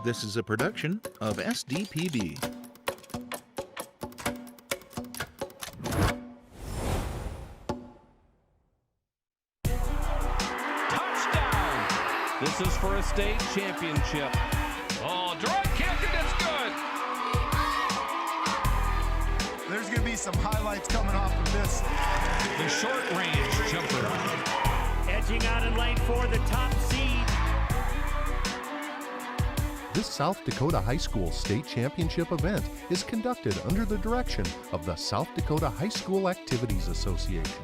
This is a production of SDPB. Touchdown! This is for a state championship. Oh, drug kick, and it's good. There's going to be some highlights coming off of this. The short-range jumper. Edging out in lane 4, the top seed. This South Dakota High School State Championship event is conducted under the direction of the South Dakota High School Activities Association.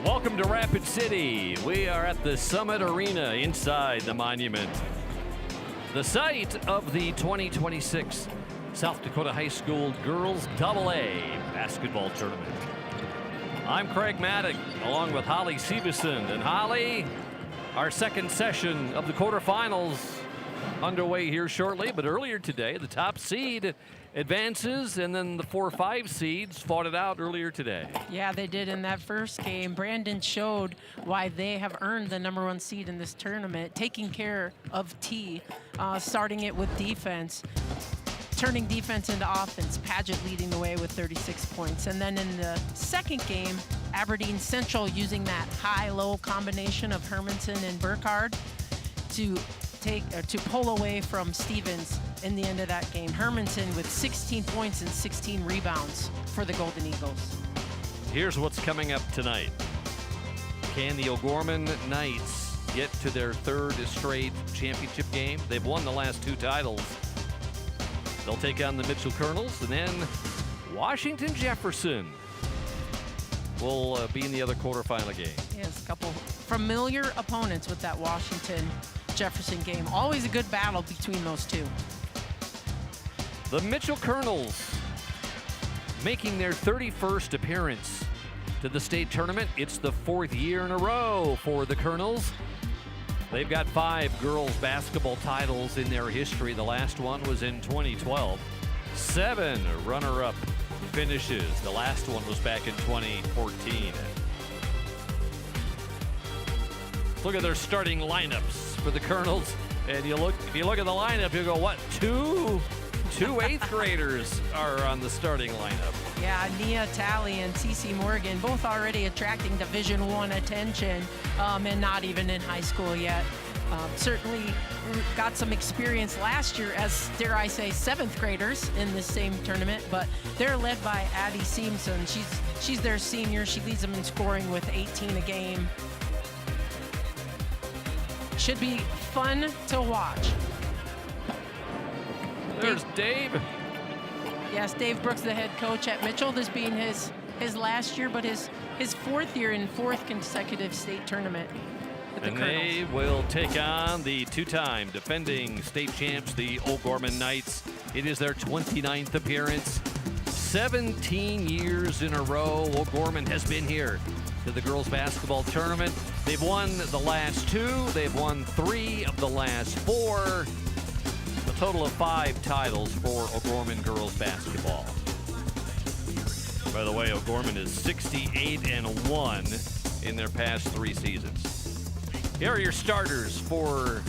Welcome to Rapid City. We are at the Summit Arena inside the monument. The site of the 2026 South Dakota High School Girls AA Basketball Tournament. I'm Craig Maddock, along with Holly Severson. And Holly, our second session of the quarterfinals underway here shortly. But earlier today, the top seed advances, and then the 4-5 seeds fought it out earlier today. Yeah, they did in that first game. Brandon showed why they have earned the #1 seed in this tournament, taking care of T, starting it with defense, turning defense into offense. Paget leading the way with 36 points. And then in the second game, Aberdeen Central using that high-low combination of Hermanson and Burkhardt to pull away from Stevens in the end of that game. Hermanson with 16 points and 16 rebounds for the Golden Eagles. Here's what's coming up tonight. Can the O'Gorman Knights get to their third straight championship game? They've won the last 2 titles. They'll take on the Mitchell Colonels, and then Washington Jefferson will be in the other quarterfinal game. Yes, a couple familiar opponents with that Washington Jefferson game. Always a good battle between those two. The Mitchell Colonels making their 31st appearance to the state tournament. It's the 4th year in a row for the Colonels. They've got 5 girls basketball titles in their history. The last one was in 2012. 7 runner-up finishes. The last one was back in 2014. Look at their starting lineups for the Colonels. And if you look at the lineup, you go, what, two 8th graders are on the starting lineup. Yeah, Nia Talley and Cece Morgan, both already attracting Division I attention, and not even in high school yet. Certainly got some experience last year as, dare I say, 7th graders in this same tournament, but they're led by Addie Simpson. She's their senior. She leads them in scoring with 18 a game. Should be fun to watch. There's Dave. Yes, Dave Brooks, the head coach at Mitchell. This being his last year, but his 4th year in 4th consecutive state tournament. And they will take on the 2-time defending state champs, the O'Gorman Knights. It is their 29th appearance. 17 years in a row, O'Gorman has been here to the girls basketball tournament. They've won the last 2. They've won 3 of the last 4. A total of 5 titles for O'Gorman girls basketball. By the way, O'Gorman is 68-1 in their past 3 seasons. Here are your starters for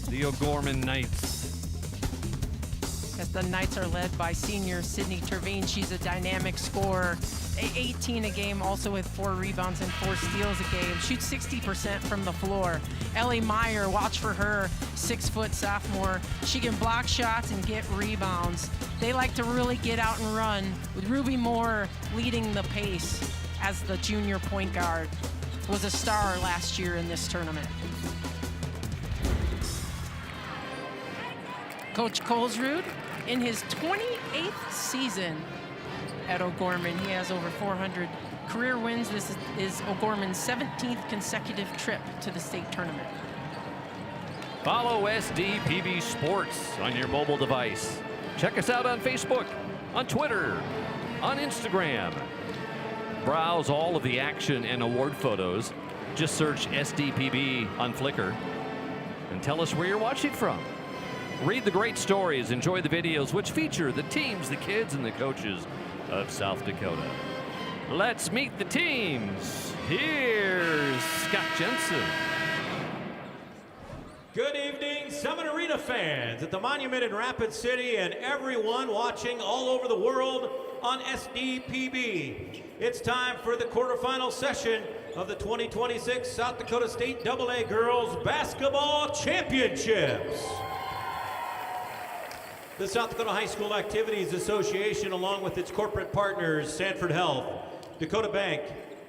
the O'Gorman Knights. Yes, the Knights are led by senior Sydney Terveen. She's a dynamic scorer. 18 a game, also with 4 rebounds and 4 steals a game. Shoots 60% from the floor. Ellie Meyer, watch for her, 6-foot sophomore. She can block shots and get rebounds. They like to really get out and run, with Ruby Moore leading the pace as the junior point guard. Was a star last year in this tournament. Coach Colesrud, in his 28th season at O'Gorman, he has over 400 career wins. This is O'Gorman's 17th consecutive trip to the state tournament. Follow SDPB Sports on your mobile device. Check us out on Facebook, on Twitter, on Instagram. Browse all of the action and award photos. Just search SDPB on Flickr and tell us where you're watching from. Read the great stories, enjoy the videos which feature the teams, the kids, and the coaches of South Dakota. Let's meet the teams. Here's Scott Jensen. Good evening, Summit Arena fans at the Monument in Rapid City and everyone watching all over the world on SDPB. It's time for the quarterfinal session of the 2026 South Dakota State AA Girls Basketball Championships. The South Dakota High School Activities Association, along with its corporate partners, Sanford Health, Dakota Bank,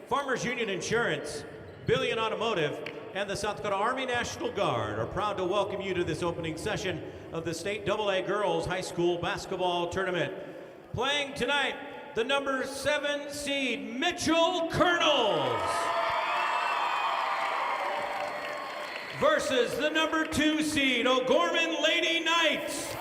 Farmers Union Insurance, Billion Automotive, and the South Dakota Army National Guard are proud to welcome you to this opening session of the State AA Girls High School Basketball Tournament. Playing tonight, the number 7 seed Mitchell Colonels versus the number 2 seed O'Gorman Lady Knights.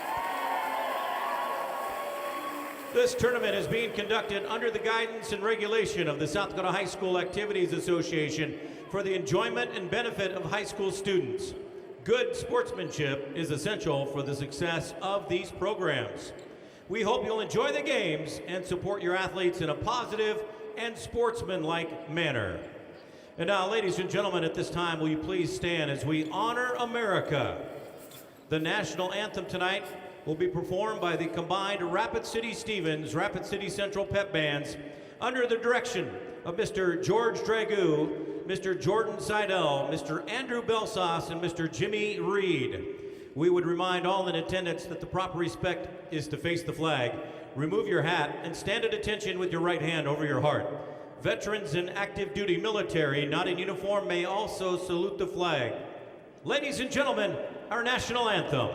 This tournament is being conducted under the guidance and regulation of the South Dakota High School Activities Association for the enjoyment and benefit of high school students. Good sportsmanship is essential for the success of these programs. We hope you'll enjoy the games and support your athletes in a positive and sportsmanlike manner. And now, ladies and gentlemen, at this time, will you please stand as we honor America? The national anthem tonight will be performed by the combined Rapid City Stevens, Rapid City Central Pep Bands under the direction of Mr. George Dragoo, Mr. Jordan Seidel, Mr. Andrew Belsas, and Mr. Jimmy Reed. We would remind all in attendance that the proper respect is to face the flag, remove your hat, and stand at attention with your right hand over your heart. Veterans and active duty military not in uniform may also salute the flag. Ladies and gentlemen, our national anthem.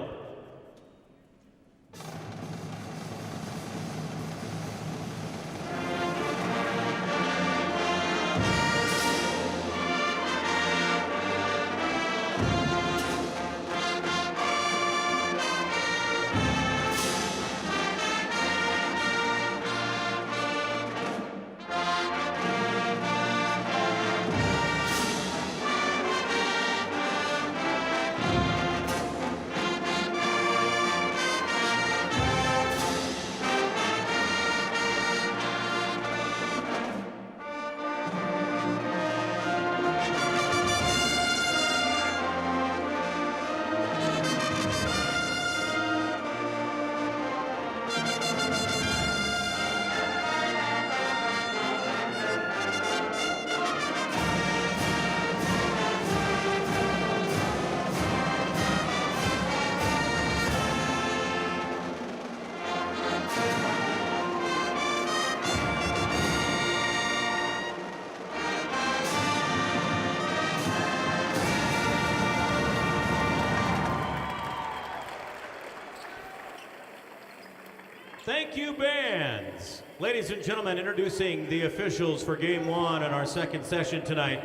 Thank you, bands. Ladies and gentlemen, introducing the officials for Game 1 in our second session tonight.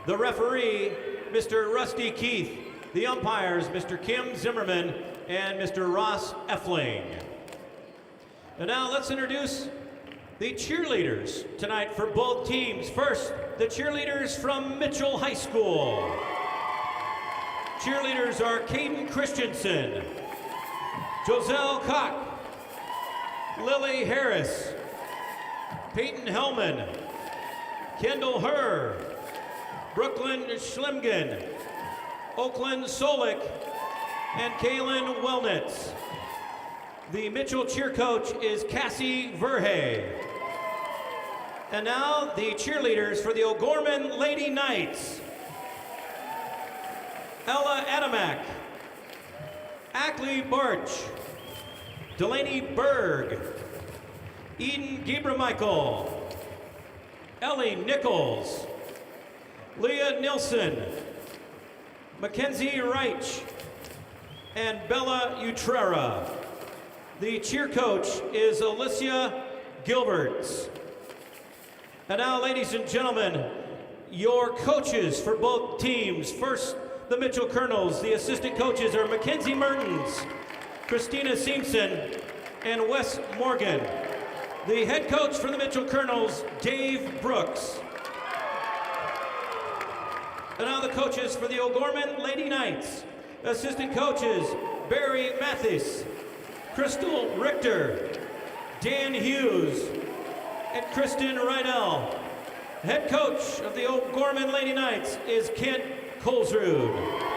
The referee, Mr. Rusty Keith. The umpires, Mr. Kim Zimmerman and Mr. Ross Effling. And now let's introduce the cheerleaders tonight for both teams. First, the cheerleaders from Mitchell High School. Cheerleaders are Caden Christensen, Joselle Koch, Lily Harris, Peyton Hellman, Kendall Herr, Brooklyn Schlemgen, Oakland Solik, and Kaylin Wellnitz. The Mitchell cheer coach is Cassie Verhey. And now the cheerleaders for the O'Gorman Lady Knights. Ella Adamak, Ackley Barch, Delaney Berg, Eden Giebremichael, Ellie Nichols, Leah Nilsson, Mackenzie Reich, and Bella Utrera. The cheer coach is Alicia Gilberts. And now, ladies and gentlemen, your coaches for both teams. First, the Mitchell Colonels. The assistant coaches are Mackenzie Mertens, Christina Simpson, and Wes Morgan. The head coach for the Mitchell Colonels, Dave Brooks. And now the coaches for the O'Gorman Lady Knights. Assistant coaches, Barry Mathis, Crystal Richter, Dan Hughes, and Kristen Rydell. Head coach of the O'Gorman Lady Knights is Kent Colesrud.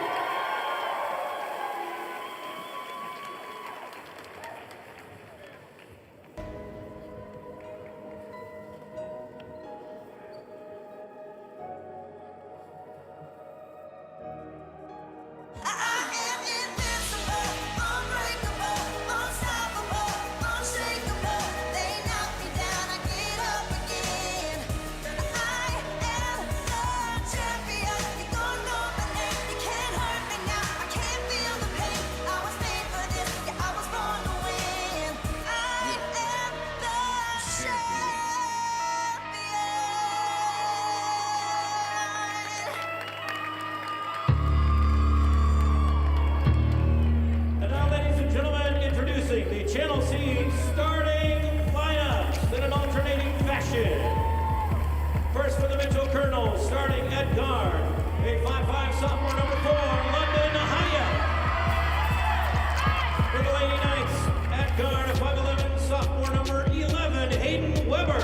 Channel C starting lineups in an alternating fashion. First for the Mitchell Colonels, starting at guard, a 5'5" sophomore number 4, London Haya. For the Lady Knights, at guard, a 5'11" sophomore number 11, Hayden Weber.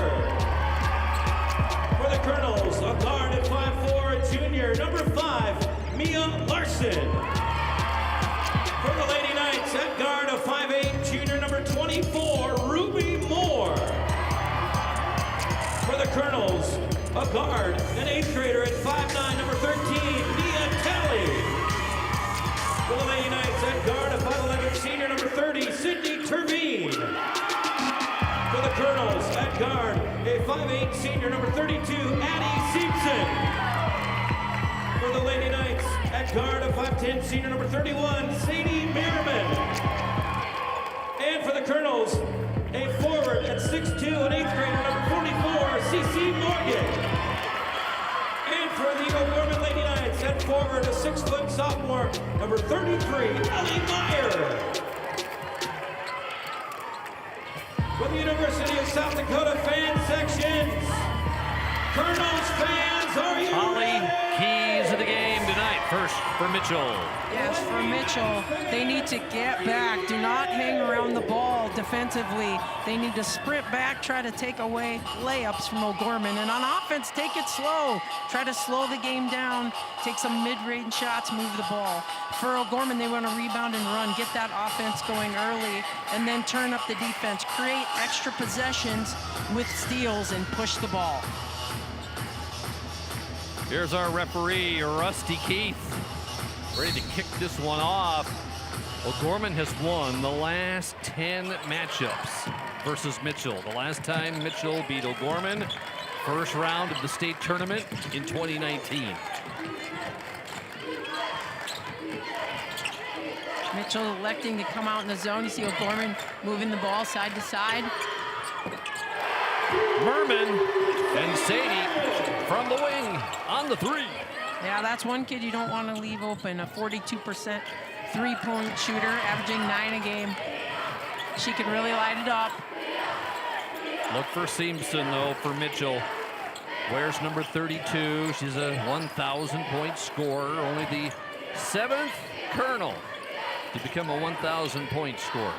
For the Colonels, a guard at 5'4", a junior, number 5, Mia Larson. For the Lady Knights, at guard, a 5'8", junior number 24, Ruby Moore. For the Colonels, a guard, an 8th grader at 5'9", number 13, Mia Talley. For the Lady Knights, at guard, a 5'11", senior number 30, Sydney Terveen. For the Colonels, at guard, a 5'8", senior number 32, Addie Simpson. For the Lady Knights, at guard, a 5'10", senior number 31, Sadie Merriman. And for the Colonels, a forward at 6'2", an 8th grader, number 44, CeCe Morgan. And for the O'Gorman Lady Knights, at forward, a 6' sophomore, number 33, Ellie Meyer. For the University of South Dakota fan sections, Colonels fans, are you ready? Keys of the game tonight. First for Mitchell. Yes, for Mitchell, they need to get back. Do not hang around the ball defensively. They need to sprint back, try to take away layups from O'Gorman. And on offense, take it slow. Try to slow the game down, take some mid-range shots, move the ball. For O'Gorman, they want to rebound and run, get that offense going early, and then turn up the defense. Create extra possessions with steals and push the ball. Here's our referee, Rusty Keith, ready to kick this one off. O'Gorman has won the last 10 matchups versus Mitchell. The last time Mitchell beat O'Gorman, first round of the state tournament in 2019. Mitchell electing to come out in the zone. You see O'Gorman moving the ball side to side. Merman and Sadie from the wing on the 3. Yeah, that's one kid you don't want to leave open. A 42% three-point shooter, averaging 9 a game. She can really light it up. Look for Simpson, though, for Mitchell. Wears number 32. She's a 1,000-point scorer. Only the 7th Colonel to become a 1,000-point scorer.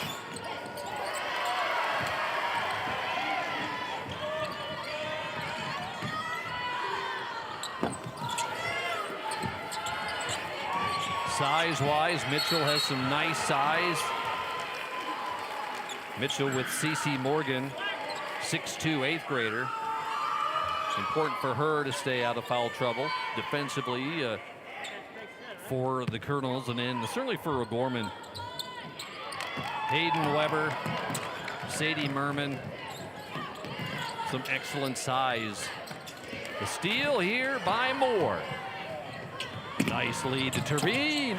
Size-wise, Mitchell has some nice size. Mitchell with CeCe Morgan, 6'2", 8th grader. It's important for her to stay out of foul trouble defensively for the Colonels, and then certainly for O'Gorman. Hayden Weber, Sadie Merman, some excellent size. The steal here by Moore. Nice lead to Terveen.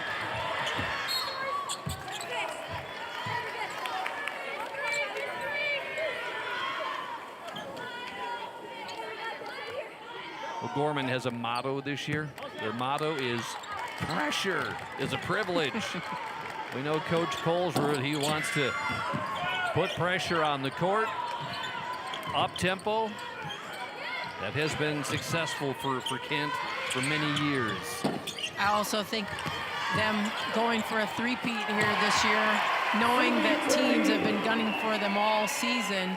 O'Gorman has a motto this year. Their motto is pressure is a privilege. We know Coach Colesrud, he wants to put pressure on the court, up tempo. That has been successful for Kent for many years. I also think them going for a three-peat here this year, knowing that teams have been gunning for them all season,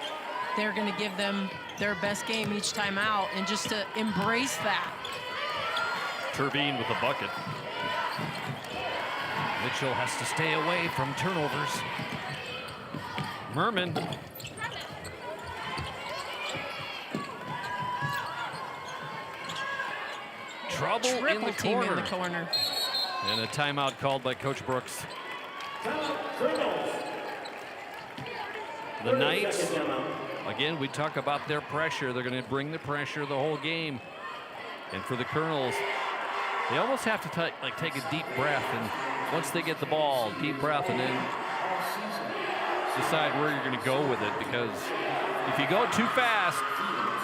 they're going to give them their best game each time out, and just to embrace that. Turbine with a bucket. Mitchell has to stay away from turnovers. Merman. Trouble in the team corner. in the corner. And a timeout called by Coach Brooks. The Knights, again, we talk about their pressure. They're going to bring the pressure the whole game. And for the Colonels, they almost have to take a deep breath. And once they get the ball, deep breath, and then decide where you're going to go with it. Because if you go too fast,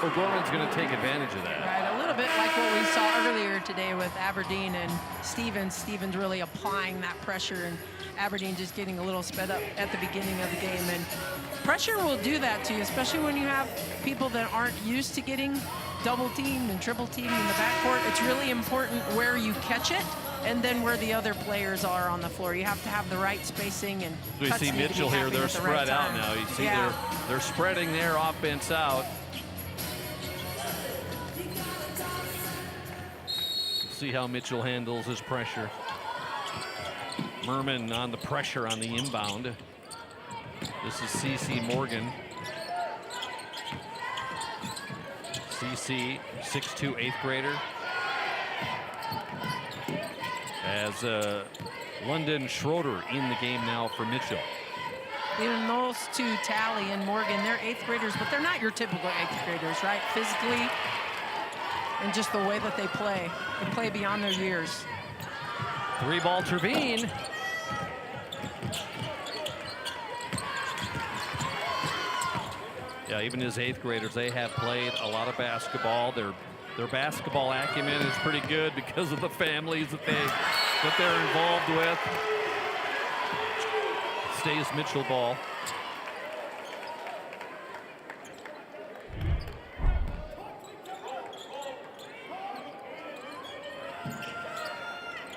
O'Gorman's going to take advantage of that. Right, a little bit like what we saw earlier today with Aberdeen and Stevens. Stevens really applying that pressure, and Aberdeen just getting a little sped up at the beginning of the game. And pressure will do that to you, especially when you have people that aren't used to getting double teamed and triple teamed in the backcourt. It's really important where you catch it and then where the other players are on the floor. You have to have the right spacing, and we see Mitchell here. They're spread out now. You see they're spreading their offense out. See how Mitchell handles his pressure. Merman on the pressure on the inbound. This is CC Morgan. CC, 6'2", 8th grader. As London Schroeder in the game now for Mitchell. Even those two, Tally and Morgan, they're 8th graders, but they're not your typical 8th graders, right? Physically, and just the way that they play. They play beyond their years. 3-ball Turbine. Yeah, even as 8th graders, they have played a lot of basketball. Their basketball acumen is pretty good because of the families that they're involved with. Stays Mitchell ball.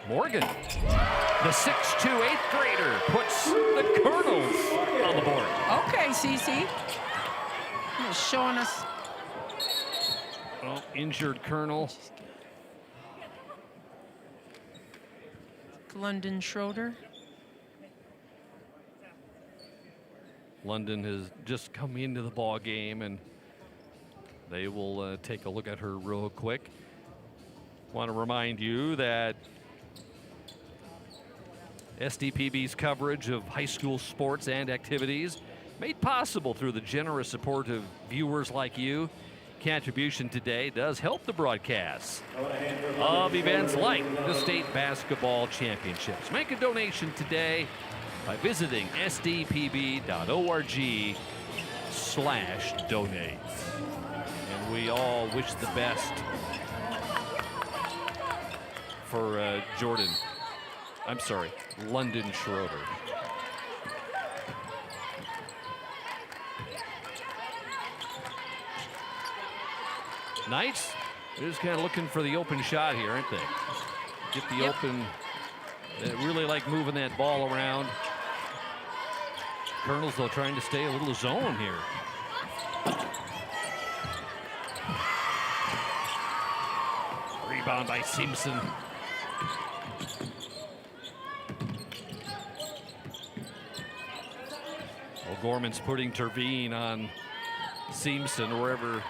Morgan, the 6'2", 8th grader, puts the Colonels on the board. Okay, CC. He's showing us. Oh, injured Colonel. London Schroeder. London has just come into the ball game, and they will take a look at her real quick. Want to remind you that SDPB's coverage of high school sports and activities made possible through the generous support of viewers like you. Contribution today does help the broadcasts of events like the State Basketball Championships. Make a donation today by visiting sdpb.org/donate. And we all wish the best for Jordan. I'm sorry, London Schroeder. Knights, they're just kind of looking for the open shot here, aren't they? Get the open. They really like moving that ball around. Colonels, though, trying to stay a little zone here. Rebound by Simpson. O'Gorman's putting Turbine on Simpson wherever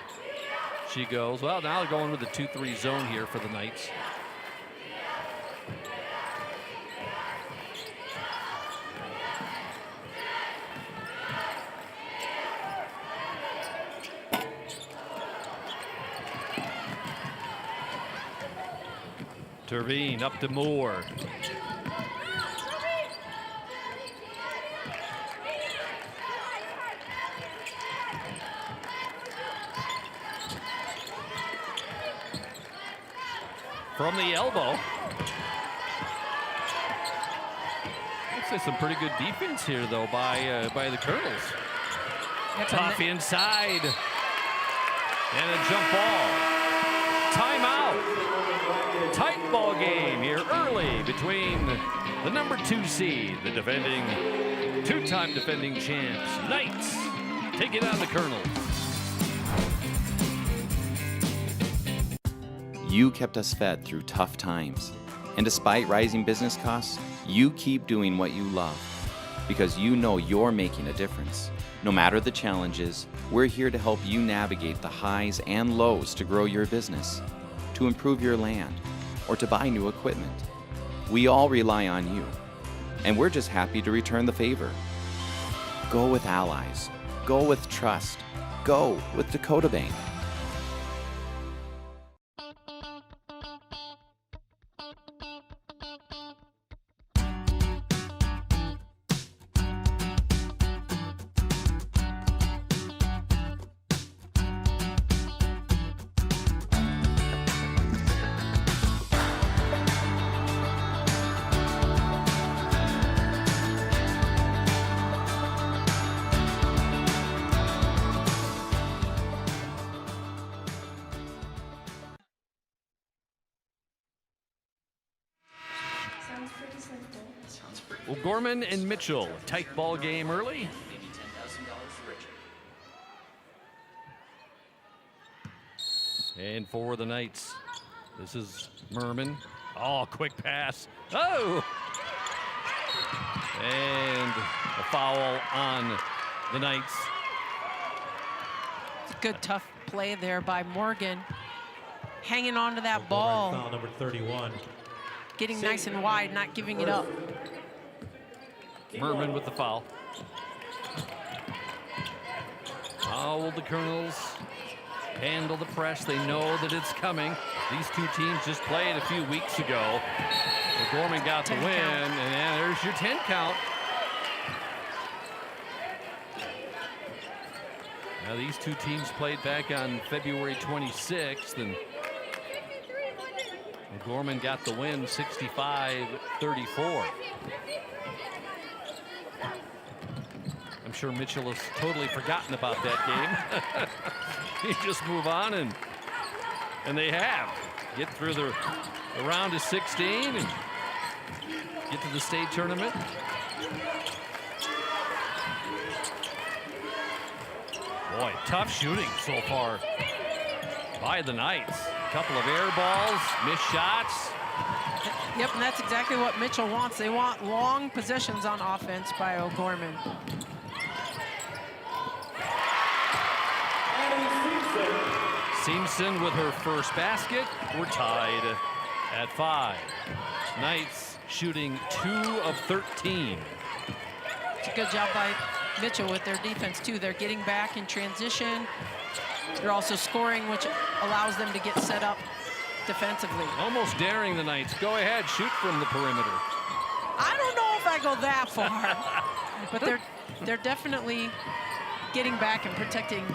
she goes. Well, now they're going with the 2-3 zone here for the Knights. Turbine up to Moore. From the elbow. Looks like some pretty good defense here, though, by the Colonels. Tough inside. And a jump ball. Timeout. Tight ball game here early between the number 2 seed, the defending, 2-time defending champs, Knights, taking on the Colonels. You kept us fed through tough times. And despite rising business costs, you keep doing what you love because you know you're making a difference. No matter the challenges, we're here to help you navigate the highs and lows to grow your business, to improve your land, or to buy new equipment. We all rely on you, and we're just happy to return the favor. Go with Allies. Go with trust. Go with Dakota Bank. O'Gorman and Mitchell, a tight ball game early. And for the Knights, this is Merman. Oh, quick pass. Oh! And a foul on the Knights. It's a good, tough play there by Morgan. Hanging on to that ball. Foul number 31. Getting nice and wide, not giving it up. Merman with the foul. How will the Colonels handle the press? They know that it's coming. These two teams just played a few weeks ago. O'Gorman got the win, and there's your 10 count. Now these two teams played back on February 26th, and O'Gorman got the win 65-34. I'm sure Mitchell has totally forgotten about that game. You just move on, and they have. Get through the round of 16 and get to the state tournament. Boy, tough shooting so far by the Knights. A couple of air balls, missed shots. Yep, and that's exactly what Mitchell wants. They want long possessions on offense by O'Gorman. Seamson with her first basket. We're tied at 5. Knights shooting 2 of 13. It's a good job by Mitchell with their defense too. They're getting back in transition. They're also scoring, which allows them to get set up defensively. Almost daring the Knights. Go ahead, shoot from the perimeter. I don't know if I go that far, but they're definitely getting back and protecting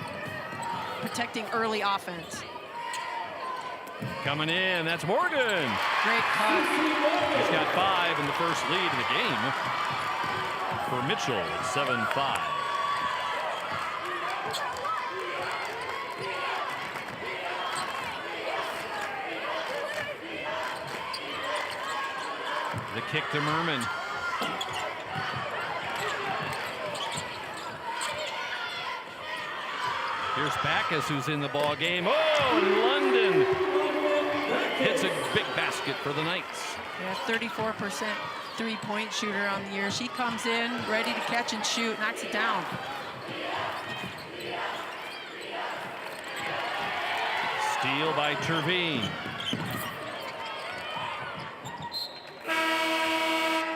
early offense. Coming in, that's Morgan. Great cut. He's got 5 in the first lead of the game for Mitchell, 7-5. The kick to Merman. Here's Backus, who's in the ball game. Oh, and London hits a big basket for the Knights. Yeah, 34% three-point shooter on the year. She comes in ready to catch and shoot, knocks it down. Steal by Terveen.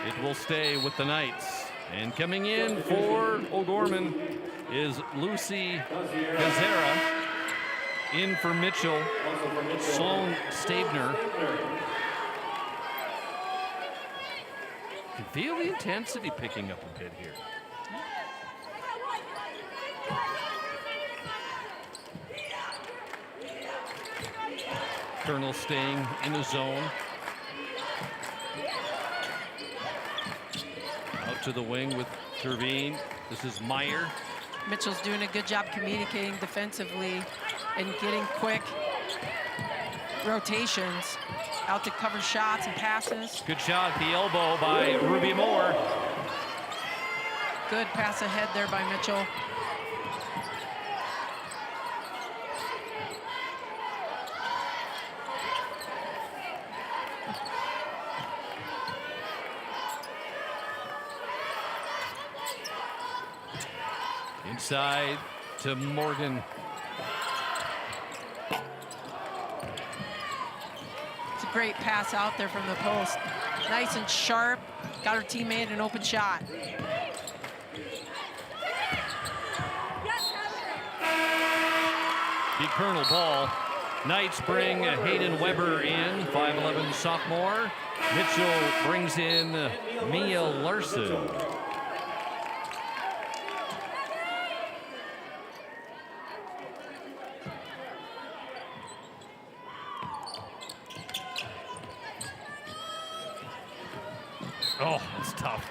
It will stay with the Knights. And coming in for O'Gorman is Lucy Gazera. In for Mitchell, Sloan Stabner. You can feel the intensity picking up a bit here. Colonel staying in the zone. Out to the wing with Terveen. This is Meyer. Mitchell's doing a good job communicating defensively and getting quick rotations out to cover shots and passes. Good shot at the elbow by Ruby Moore. Good pass ahead there by Mitchell. side to Morgan. It's a great pass out there from the post. Nice and sharp. Got her teammate an open shot. The Colonel ball. Knights bring Hayden Weber in, 5'11" sophomore. Mitchell brings in Mia Larson. Oh, that's tough.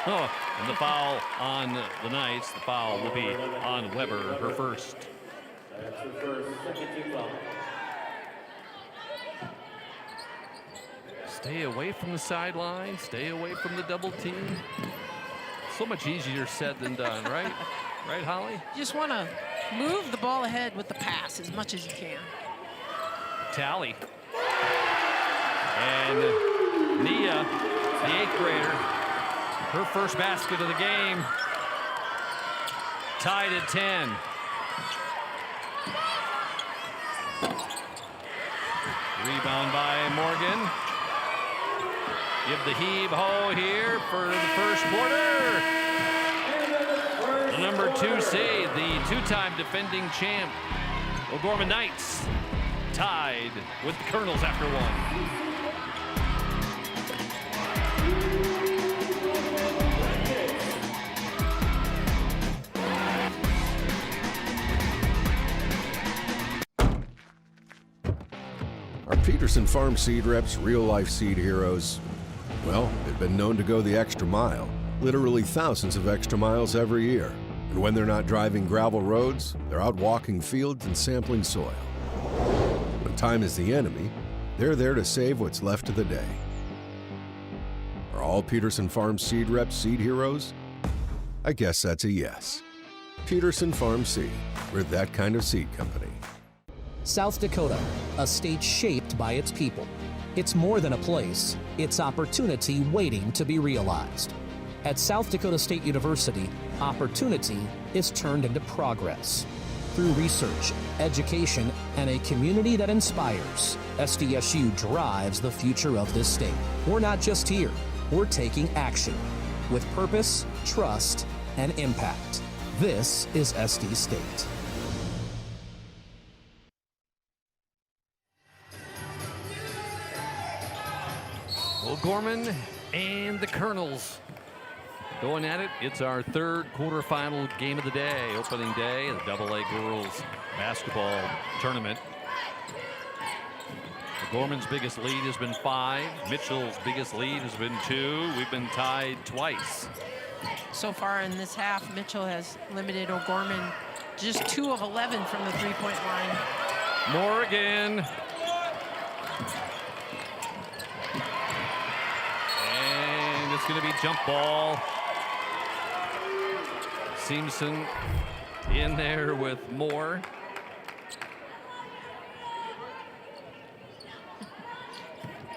Oh, and the foul on the Knights. The foul will be on Weber, her first. That's her first, second team foul. Stay away from the sideline. Stay away from the double team. So much easier said than done, right? Right, Holly? You just want to move the ball ahead with the pass as much as you can. Tally. And Nia, the 8th grader, her first basket of the game. Tied at 10. Rebound by Morgan. Give the heave-ho here for the first quarter. The number 2 seed, the 2-time defending champ, O'Gorman Knights, tied with the Colonels after 1. Our Peterson Farm Seed Reps, real-life seed heroes, well, they've been known to go the extra mile, literally thousands of extra miles every year. And when they're not driving gravel roads, they're out walking fields and sampling soil. When time is the enemy, they're there to save what's left of the day. Are all Peterson Farm Seed Reps seed heroes? I guess that's a yes. Peterson Farm Seed, we're that kind of seed company. South Dakota, a state shaped by its people. It's more than a place, it's opportunity waiting to be realized. At South Dakota State University, opportunity is turned into progress. Through research, education, and a community that inspires, SDSU drives the future of this state. We're not just here, we're taking action with purpose, trust, and impact. This is SD State. O'Gorman and the Colonels going at it. It's our 3rd quarterfinal game of the day, opening day of the AA girls basketball tournament. O'Gorman's biggest lead has been 5. Mitchell's biggest lead has been 2. We've been tied twice. So far in this half, Mitchell has limited O'Gorman just 2 of 11 from the 3-point line. Morgan. And it's going to be jump ball. Simpson in there with Moore.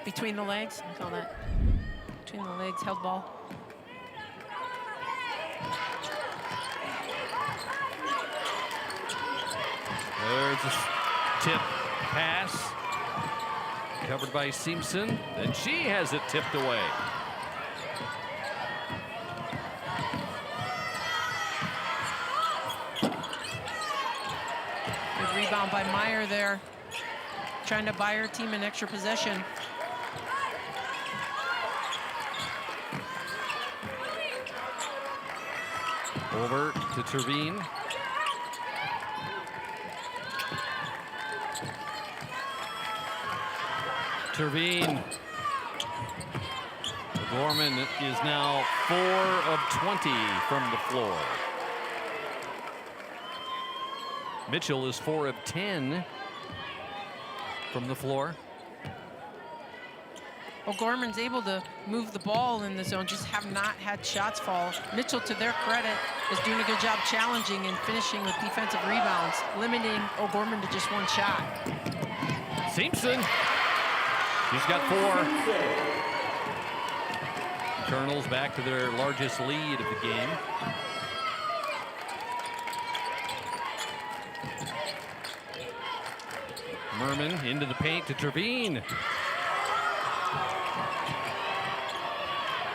Between the legs, you call that? Between the legs, held ball. There's a tip pass. Covered by Simpson. And she has it tipped away. Good rebound by Meyer there. Trying to buy her team an extra possession. Over to Terveen. Terveen. O'Gorman is now 4 of 20 from the floor. Mitchell is 4 of 10 from the floor. O'Gorman's able to move the ball in the zone, just have not had shots fall. Mitchell, to their credit, is doing a good job challenging and finishing with defensive rebounds, limiting O'Gorman to just 1 shot. Simpson. He's got 4. Colonels back to their largest lead of the game. Merman into the paint to Trevine.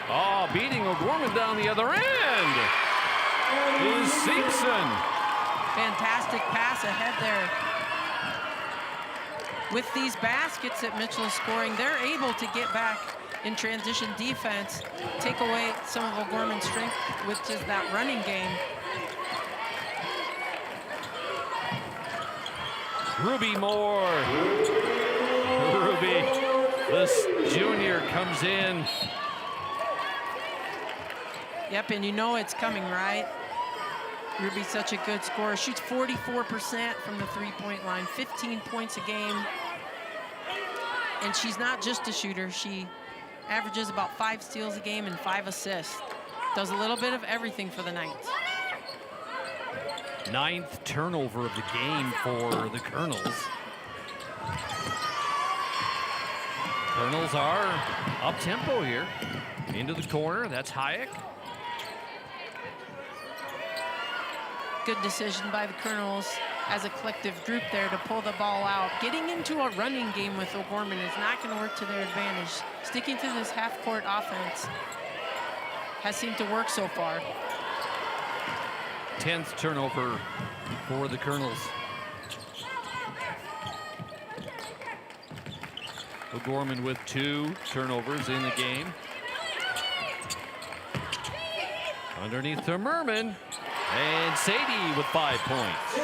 Oh, beating O'Gorman down the other end is Simpson. Fantastic pass ahead there. With these baskets that Mitchell is scoring, they're able to get back in transition defense, take away some of O'Gorman's strength, which is that running game. Ruby Moore. Ruby, this junior, comes in. Yep, and you know it's coming, right? Ruby's such a good scorer. Shoots 44% from the three-point line, 15 points a game. And she's not just a shooter. She averages about 5 steals a game and 5 assists. Does a little bit of everything for the Knights. 9th turnover of the game for the Colonels. Colonels are up-tempo here. Into the corner, that's Hayek. Good decision by the Colonels as a collective group there to pull the ball out. Getting into a running game with O'Gorman is not going to work to their advantage. Sticking to this half-court offense has seemed to work so far. 10th turnover for the Colonels. O'Gorman with 2 turnovers in the game. Underneath to Merman. And Sadie with 5 points.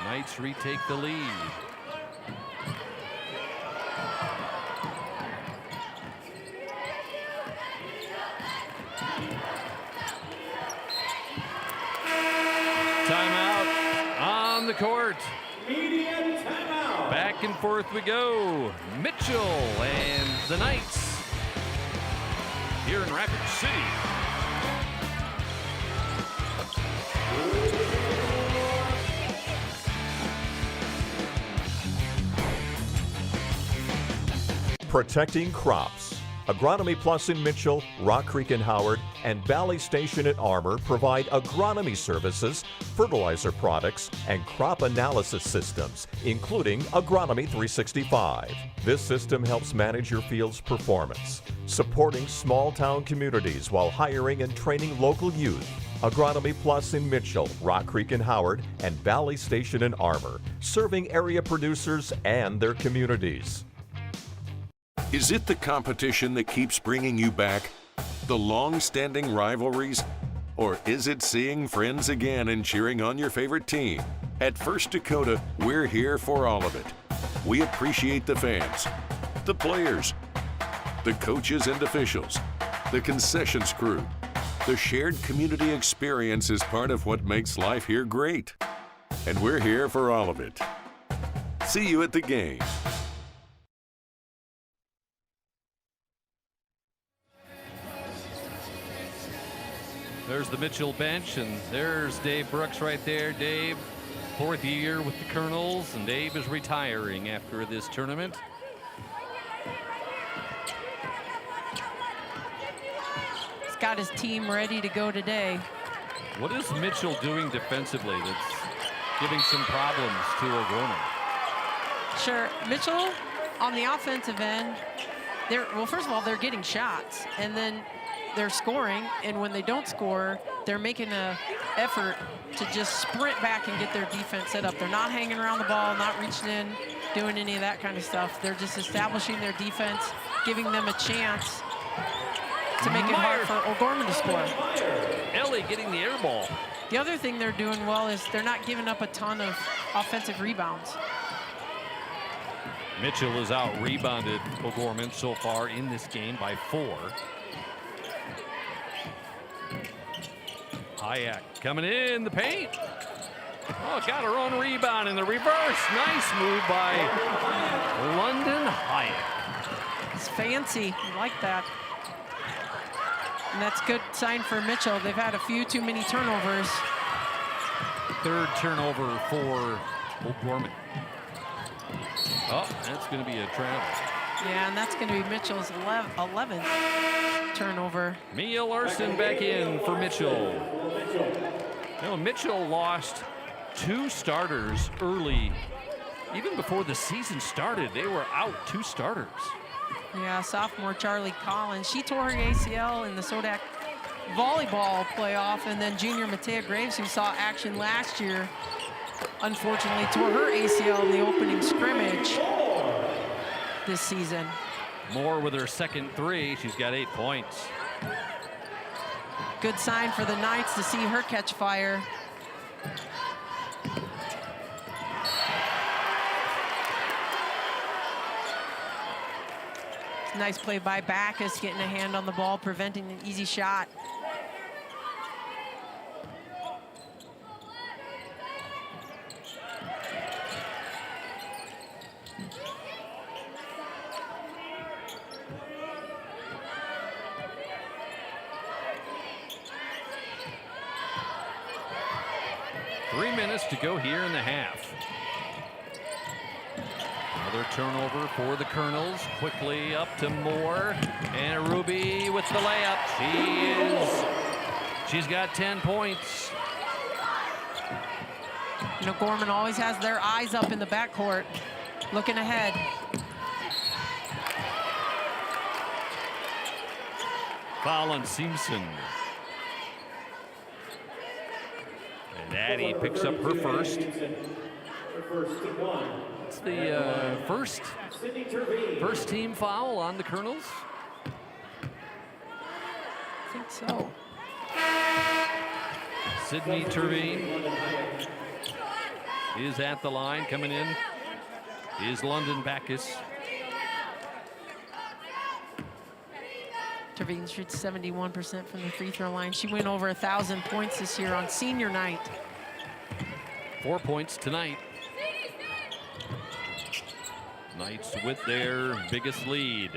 Knights retake the lead. Timeout on the court. Median timeout. Back and forth we go. Mitchell and the Knights here in Rapid City. Protecting crops. Agronomy Plus in Mitchell, Rock Creek in Howard, and Valley Station in Armour provide agronomy services, fertilizer products, and crop analysis systems, including Agronomy 365. This system helps manage your field's performance, supporting small-town communities while hiring and training local youth. Agronomy Plus in Mitchell, Rock Creek in Howard, and Valley Station in Armour, serving area producers and their communities. Is it the competition that keeps bringing you back? The long-standing rivalries? Or is it seeing friends again and cheering on your favorite team? At First Dakota, we're here for all of it. We appreciate the fans, the players, the coaches and officials, the concessions crew. The shared community experience is part of what makes life here great. And we're here for all of it. See you at the game. There's the Mitchell bench, and there's Dave Brooks right there. Dave, 4th year with the Colonels, and Dave is retiring after this tournament. He's got his team ready to go today. What is Mitchell doing defensively that's giving some problems to O'Gorman? Sure, Mitchell on the offensive end, well, first of all, they're getting shots, and then they're scoring, and when they don't score, they're making an effort to just sprint back and get their defense set up. They're not hanging around the ball, not reaching in, doing any of that kind of stuff. They're just establishing their defense, giving them a chance to make it hard for O'Gorman to score. Ellie getting the air ball. The other thing they're doing well is they're not giving up a ton of offensive rebounds. Mitchell has out-rebounded O'Gorman so far in this game by 4. Hayek coming in the paint. Oh, got her own rebound in the reverse. Nice move by London Hayek. It's fancy. I like that. And that's a good sign for Mitchell. They've had a few too many turnovers. 3rd turnover for O'Gorman. Oh, that's going to be a travel. Yeah, and that's going to be Mitchell's 11th turnover. Mia Larson back in for Mitchell. No, Mitchell lost 2 starters early. Even before the season started, they were out 2 starters. Yeah, sophomore Charlie Collins. She tore her ACL in the Sodak volleyball playoff, and then junior Matea Graves, who saw action last year, unfortunately tore her ACL in the opening scrimmage this season. Moore with her second 3. She's got 8 points. Good sign for the Knights to see her catch fire. Nice play by Backus, getting a hand on the ball, preventing an easy shot. To go here in the half. Another turnover for the Colonels. Quickly up to Moore, and Ruby with the layup. She's got 10 points. You know, Gorman always has their eyes up in the backcourt, looking ahead. Foul on Simpson. And Addie picks up her first. It's the first team foul on the Colonels. I think so. Sydney Terveen is at the line. Coming in is London Backus. Terveen shoots 71% from the free throw line. She went over 1,000 points this year on senior night. 4 points tonight. Knights with their biggest lead.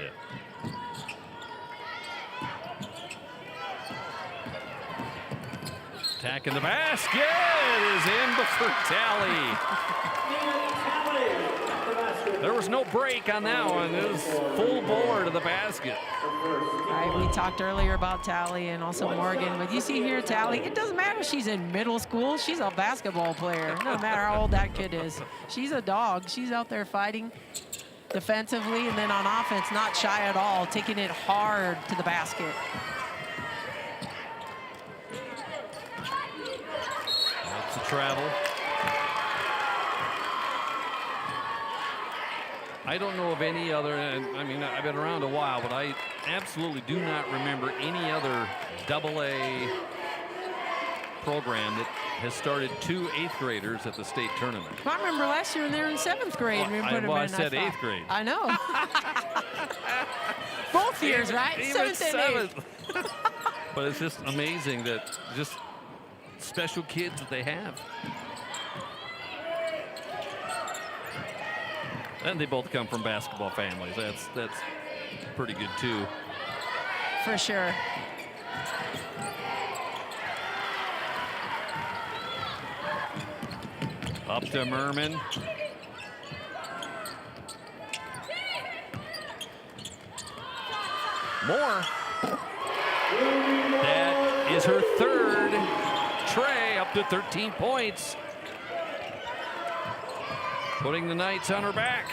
Attacking the basket is in before tally. There was no break on that one. It was full board of the basket. Right, we talked earlier about Tally and also Morgan, but you see here Tally, it doesn't matter if she's in middle school, she's a basketball player. It doesn't matter how old that kid is. She's a dog. She's out there fighting defensively and then on offense, not shy at all, taking it hard to the basket. That's a travel. I don't know of any other, I mean, I've been around a while, but I absolutely do not remember any other AA program that has started 2 8th graders at the state tournament. Well, I remember last year when they were in 7th grade. I said 8th grade. I know. Both years, right? Even 7th and 8th. But it's just amazing that just special kids that they have. And they both come from basketball families. That's pretty good too. For sure. Up to Merman. Moore. That is her 3rd. Trey up to 13 points. Putting the Knights on her back.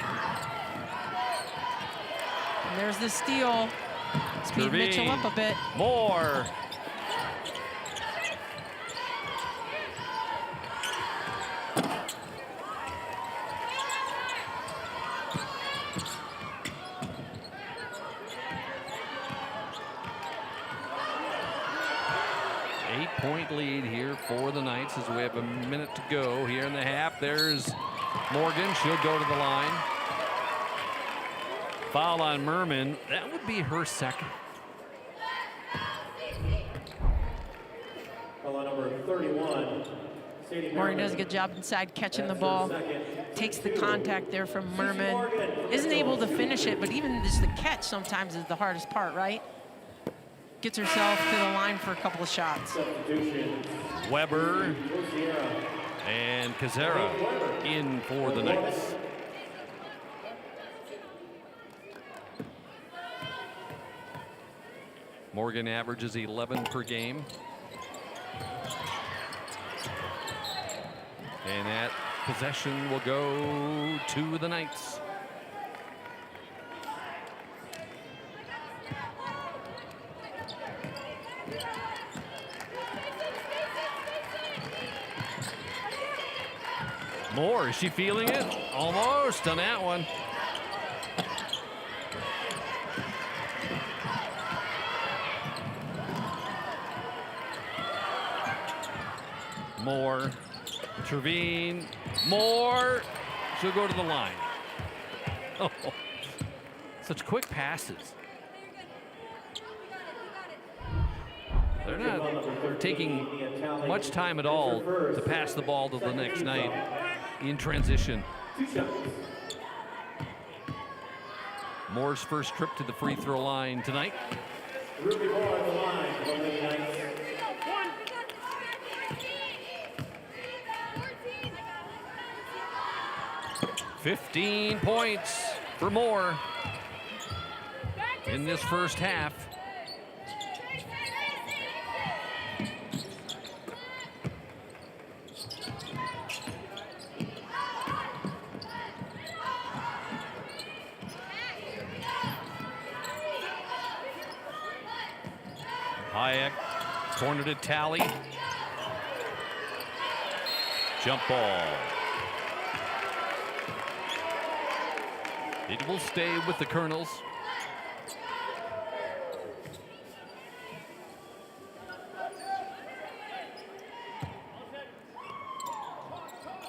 And there's the steal. Speed Terveen. Mitchell up a bit. Moore. Eight-point lead here for the Knights as we have a minute to go here in the half. There's Morgan. She'll go to the line. Foul on Merman. That would be her 2nd. Foul on number 31. Morgan does a good job inside catching the ball. Takes the contact there from Merman. Isn't able to finish it, but even just the catch sometimes is the hardest part, right? Gets herself to the line for a couple of shots. Weber and Kazera in for the Knights. Morgan averages 11 per game. And that possession will go to the Knights. Moore, is she feeling it? Almost on that one. Moore, Trevine, Moore. She'll go to the line. Oh, such quick passes. They're not taking much time at all to pass the ball to the next Knight in transition. Moore's first trip to the free throw line tonight. Ruby Moore on the line for the Lady Knights. 15 points for Moore in this first half. Hayek, corner to Talley. Jump ball. It will stay with the Colonels.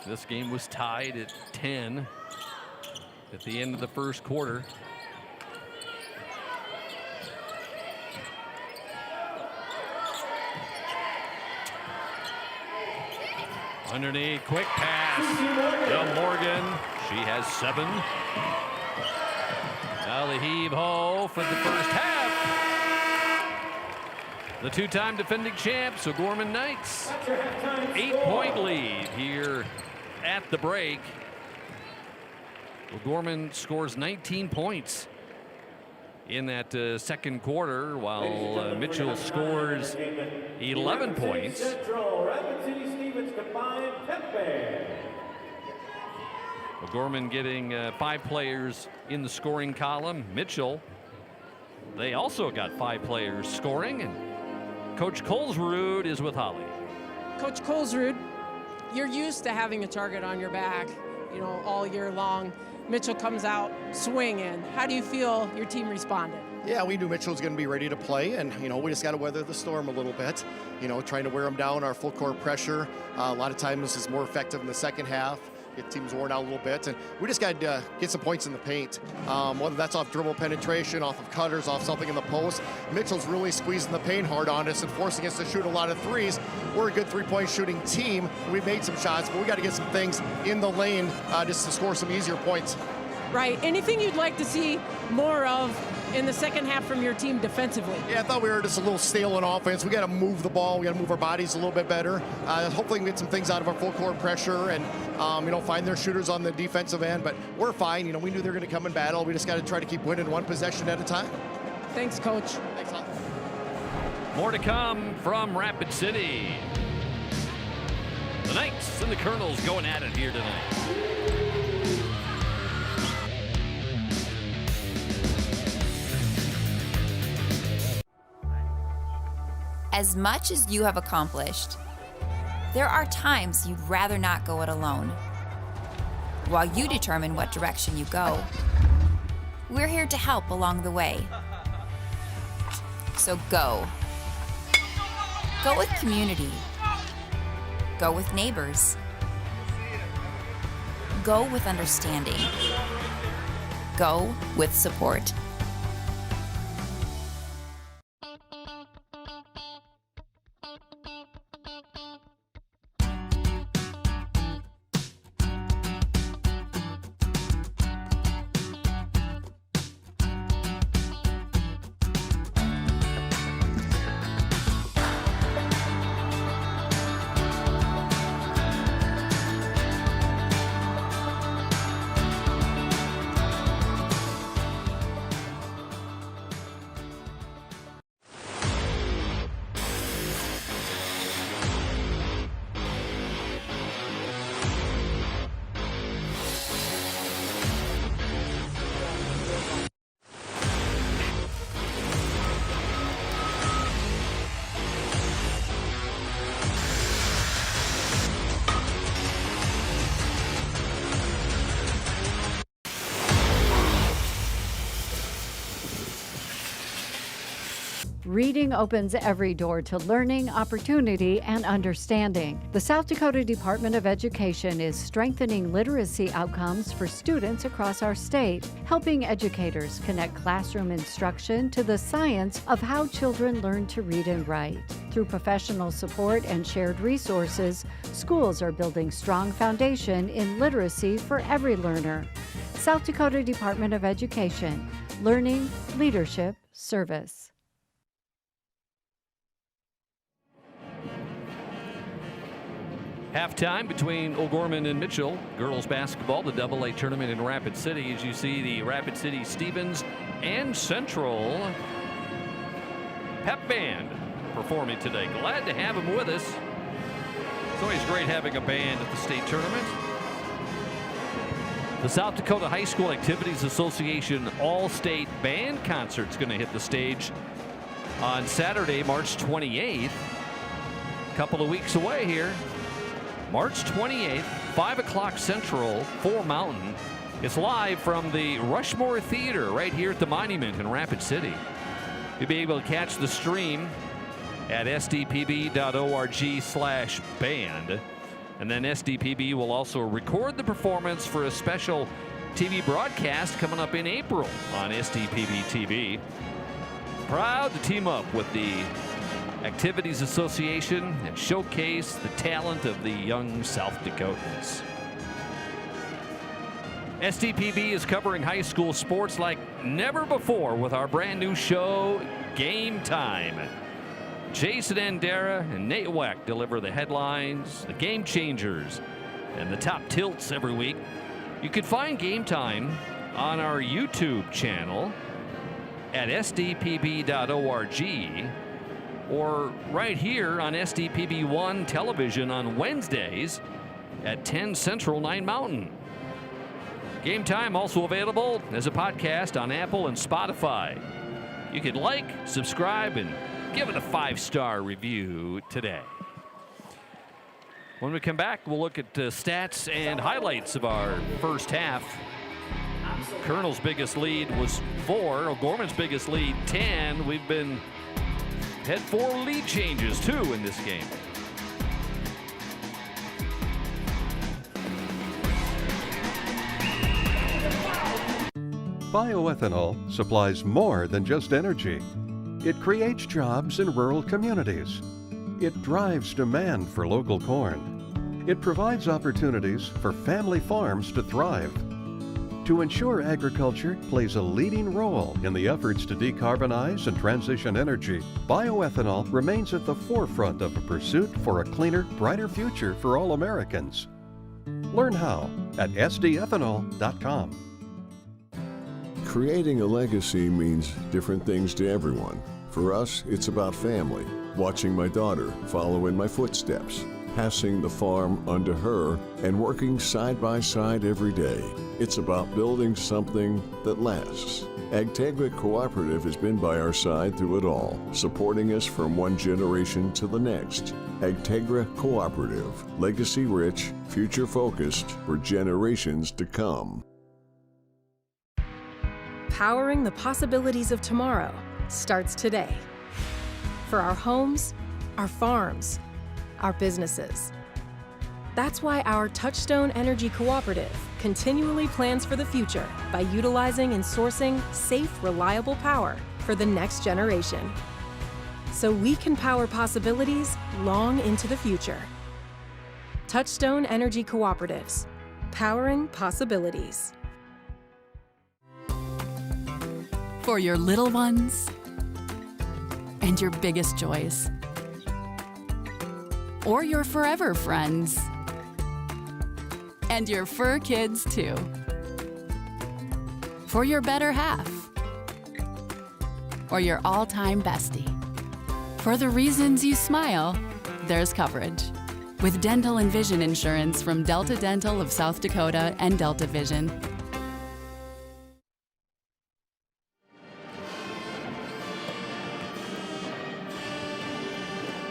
This game was tied at 10 at the end of the first quarter. Underneath, quick pass. Del Morgan, she has 7. Now the heave-ho for the first half. The two-time defending champs, O'Gorman Knights. 8-point lead here at the break. O'Gorman scores 19 points in that second quarter, while Mitchell scores 11 points. Rapid City Stevens combined Pepe. O'Gorman getting 5 players in the scoring column. Mitchell, they also got 5 players scoring, and Coach Colesrud is with Holly. Coach Colesrud, you're used to having a target on your back, you know, all year long. Mitchell comes out swinging. How do you feel your team responded? Yeah, we knew Mitchell was going to be ready to play, and you know, we just got to weather the storm a little bit. You know, trying to wear them down, our full court pressure. A lot of times this is more effective in the second half. Get teams worn out a little bit, and we just got to get some points in the paint. Whether that's off dribble penetration, off of cutters, off something in the post. Mitchell's really squeezing the paint hard on us and forcing us to shoot a lot of threes. We're a good three-point shooting team. We've made some shots, but we got to get some things in the lane just to score some easier points. Right. Anything you'd like to see more of in the second half from your team defensively? Yeah, I thought we were just a little stale in offense. We got to move the ball. We got to move our bodies a little bit better. Hopefully we can get some things out of our full court pressure and, you know, find their shooters on the defensive end. But we're fine. You know, we knew they were going to come in battle. We just got to try to keep winning one possession at a time. Thanks, Coach. Thanks a lot. More to come from Rapid City. The Knights and the Colonels going at it here tonight. As much as you have accomplished, there are times you'd rather not go it alone. While you determine what direction you go, we're here to help along the way. So go. Go with community. Go with neighbors. Go with understanding. Go with support. Reading opens every door to learning, opportunity, and understanding. The South Dakota Department of Education is strengthening literacy outcomes for students across our state, helping educators connect classroom instruction to the science of how children learn to read and write. Through professional support and shared resources, schools are building strong foundation in literacy for every learner. South Dakota Department of Education, learning, leadership, service. Halftime between O'Gorman and Mitchell. Girls basketball, the AA tournament in Rapid City. As you see, the Rapid City Stevens and Central pep band performing today. Glad to have them with us. It's always great having a band at the state tournament. The South Dakota High School Activities Association All-State Band Concert is going to hit the stage on Saturday, March 28th. A couple of weeks away here. March 28th, 5 o'clock Central, 4 Mountain. It's live from the Rushmore Theater right here at the Monument in Rapid City. You'll be able to catch the stream at sdpb.org/band. And then SDPB will also record the performance for a special TV broadcast coming up in April on SDPB TV. Proud to team up with the Activities Association and showcase the talent of the young South Dakotans. SDPB is covering high school sports like never before with our brand new show, Game Time. Jason Andera and Nate Weck deliver the headlines, the game changers, and the top tilts every week. You can find Game Time on our YouTube channel at sdpb.org or right here on SDPB1 television on Wednesdays at 10 Central, 9 Mountain. Game Time also available as a podcast on Apple and Spotify. You can like, subscribe, and give it a 5-star review today. When we come back, we'll look at stats and highlights of our first half. Colonel's biggest lead was 4. O'Gorman's biggest lead, 10. We've been had 4 lead changes, too, in this game. Bioethanol supplies more than just energy. It creates jobs in rural communities. It drives demand for local corn. It provides opportunities for family farms to thrive. To ensure agriculture plays a leading role in the efforts to decarbonize and transition energy, bioethanol remains at the forefront of a pursuit for a cleaner, brighter future for all Americans. Learn how at sdethanol.com. Creating a legacy means different things to everyone. For us, it's about family, watching my daughter follow in my footsteps, passing the farm under her, and working side by side every day. It's about building something that lasts. Agtegra Cooperative has been by our side through it all, supporting us from one generation to the next. Agtegra Cooperative, legacy rich, future focused for generations to come. Powering the possibilities of tomorrow starts today. For our homes, our farms, our businesses. That's why our Touchstone Energy Cooperative continually plans for the future by utilizing and sourcing safe, reliable power for the next generation. So we can power possibilities long into the future. Touchstone Energy Cooperatives, powering possibilities. For your little ones and your biggest joys. Or your forever friends. And your fur kids, too. For your better half. Or your all-time bestie. For the reasons you smile, there's coverage. With dental and vision insurance from Delta Dental of South Dakota and Delta Vision.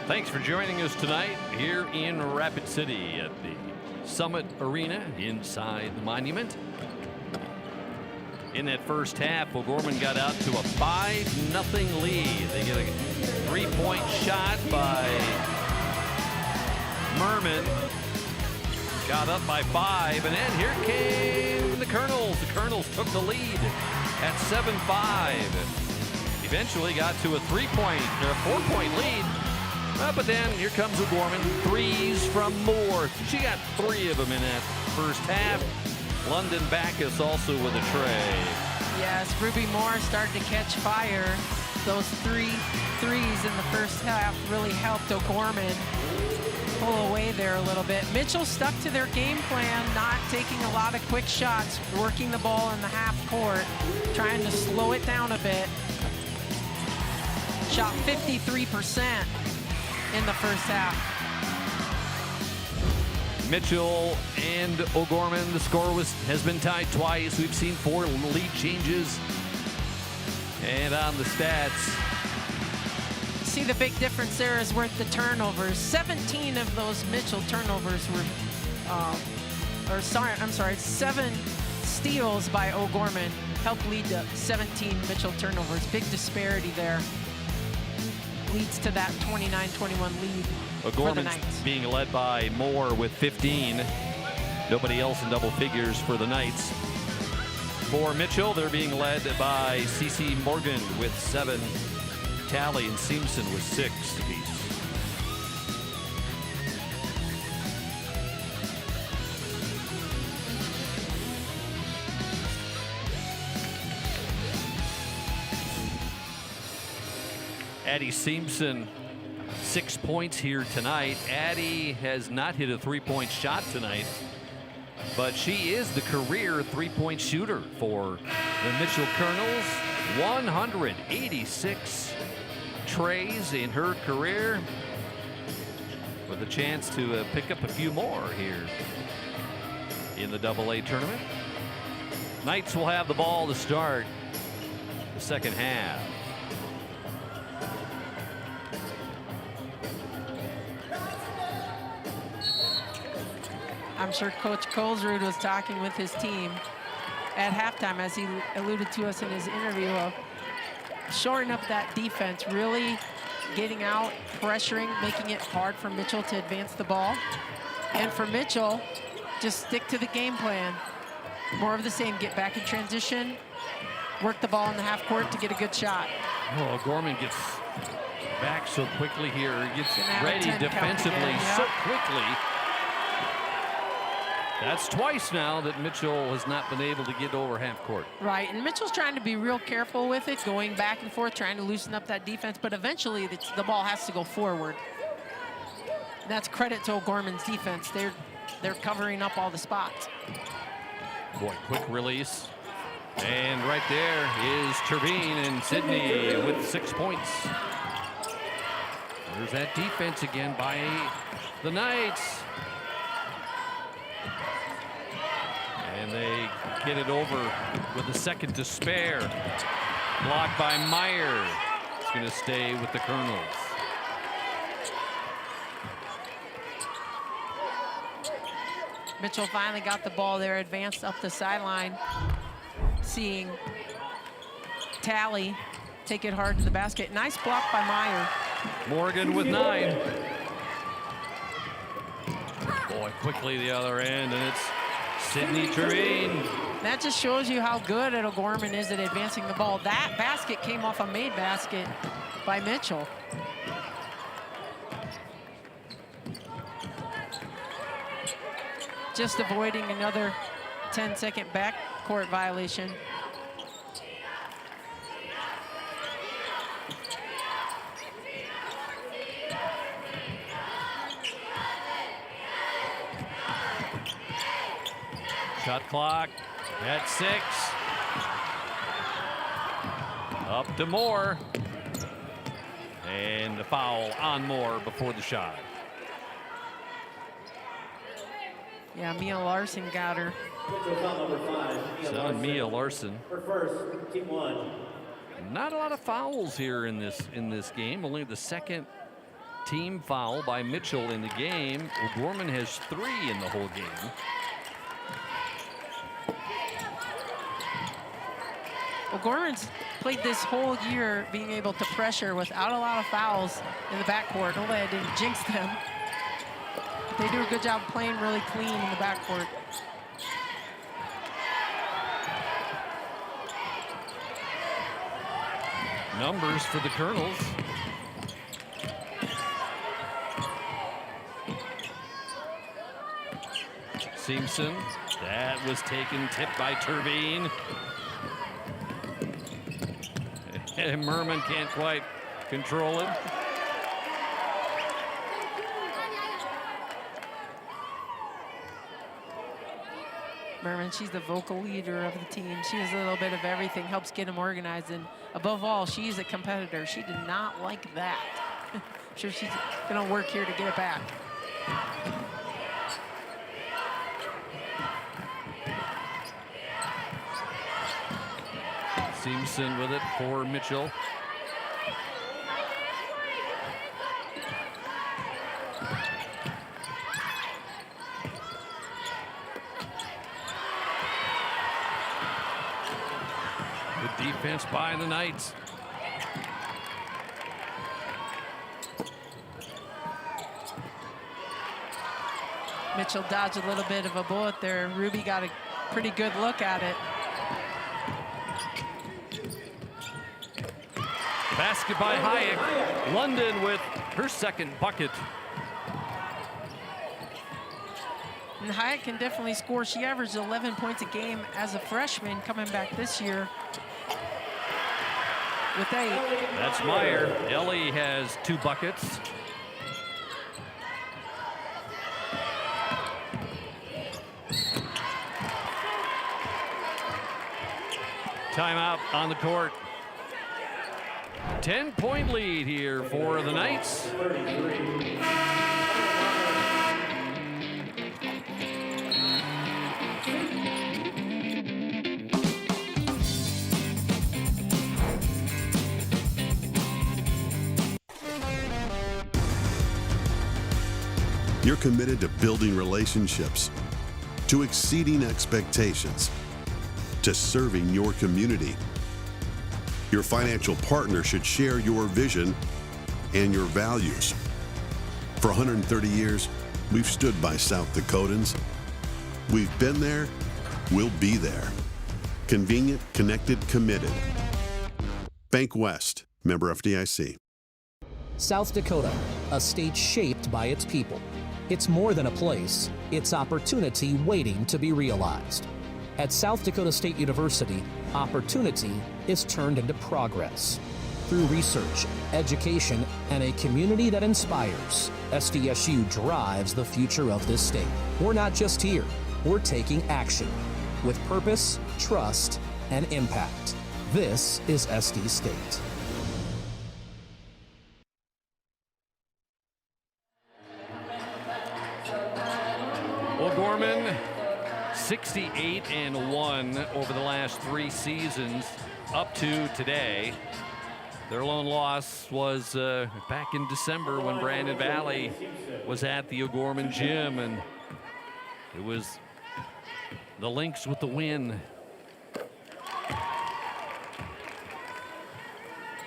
Thanks for joining us tonight here in Rapid City at the Summit Arena inside the Monument. in that first half. O'Gorman got out to a 5-0 lead. They get a 3-point shot by Merman. Got up by 5, and then here came the Colonels. The Colonels took the lead at 7-5. Eventually got to a 4-point lead. But then here comes O'Gorman. Threes from Moore. She got 3 of them in that first half. London Backus also with a tray. Yes, Ruby Moore started to catch fire. Those 3 threes in the first half really helped O'Gorman pull away there a little bit. Mitchell stuck to their game plan, not taking a lot of quick shots, working the ball in the half court, trying to slow it down a bit. Shot 53% in the first half. Mitchell and O'Gorman, the score has been tied twice. We've seen 4 lead changes. And on the stats, see the big difference there is with the turnovers. 17 of those Mitchell turnovers were, 7 steals by O'Gorman helped lead to 17 Mitchell turnovers. Big disparity there. Leads to that 29-21 lead for the O'Gorman's Knights. being led by Moore with 15. Nobody else in double figures for the Knights. For Mitchell, they're being led by CeCe Morgan with 7. Tally and Simpson with 6 apiece. Addie Simpson, 6 points here tonight. Addie has not hit a 3-point shot tonight, but she is the career 3-point shooter for the Mitchell Colonels. 186 trays in her career, with a chance to pick up a few more here in the AA tournament. Knights will have the ball to start the second half. I'm sure Coach Colesrud was talking with his team at halftime, as he alluded to us in his interview, of shoring up that defense, really getting out, pressuring, making it hard for Mitchell to advance the ball. And for Mitchell, just stick to the game plan. More of the same, get back in transition, work the ball in the half court to get a good shot. Oh, Gorman gets back so quickly here. He gets ready 10 count defensively again, yeah. so quickly. That's twice now that Mitchell has not been able to get over half court. Right, and Mitchell's trying to be real careful with it, going back and forth, trying to loosen up that defense, but eventually the ball has to go forward. That's credit to O'Gorman's defense. They're covering up all the spots. Boy, quick release. And right there is Turbine and Sydney with 6 points. There's that defense again by the Knights. And they get it over with a second to spare. Blocked by Meyer. It's going to stay with the Colonels. Mitchell finally got the ball there, advanced up the sideline, seeing Tally take it hard to the basket. Nice block by Meyer. Morgan with 9. Boy, quickly the other end, and it's Sydney Turbine. That just shows you how good O'Gorman is at advancing the ball. That basket came off a made basket by Mitchell. Just avoiding another 10-second backcourt violation. Shot clock at 6. Up to Moore. And the foul on Moore before the shot. Yeah, Mia Larson got her. So Mia Larson. For first, team 1. Not a lot of fouls here in this game. Only the second team foul by Mitchell in the game. O'Gorman has 3 in the whole game. O'Gorman's played this whole year being able to pressure without a lot of fouls in the backcourt. Hopefully I didn't jinx them. They do a good job playing really clean in the backcourt. Numbers for the Colonels. Simpson, that was taken, tipped by Turbine. And Merman can't quite control it. Merman, she's the vocal leader of the team. She does a little bit of everything, helps get them organized, and above all, she's a competitor. She did not like that. I'm sure she's gonna work here to get it back. Simpson with it for Mitchell. Good defense by the Knights. Mitchell dodged a little bit of a bullet there. Ruby got a pretty good look at it. Basket by Hayek. London with her second bucket. And Hayek can definitely score. She averaged 11 points a game as a freshman, coming back this year with 8. That's Meyer. Ellie has 2 buckets. Timeout on the court. 10-point lead here for the Knights. You're committed to building relationships, to exceeding expectations, to serving your community. Your financial partner should share your vision and your values. For 130 years, we've stood by South Dakotans. We've been there, we'll be there. Convenient, connected, committed. Bank West, member FDIC. South Dakota, a state shaped by its people. It's more than a place, it's opportunity waiting to be realized. At South Dakota State University, opportunity is turned into progress. Through research, education, and a community that inspires, SDSU drives the future of this state. We're not just here, we're taking action with purpose, trust, and impact. This is SD State. O'Gorman 68-1 over the last 3 seasons up to today. Their lone loss was back in December when Brandon Valley was at the O'Gorman gym, and it was the Lynx with the win.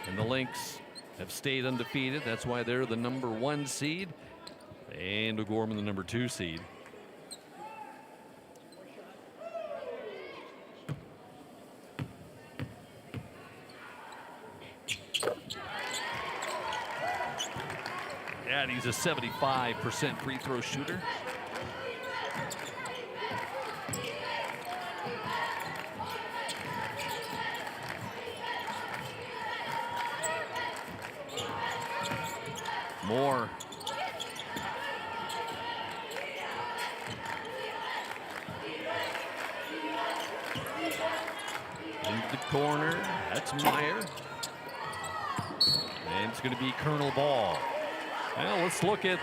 And the Lynx have stayed undefeated. That's why they're the #1 seed, and O'Gorman the #2 seed. And he's a 75% free throw shooter. Moore. Into the corner. That's Meyer. And it's going to be Colonel Ball. Well, let's look at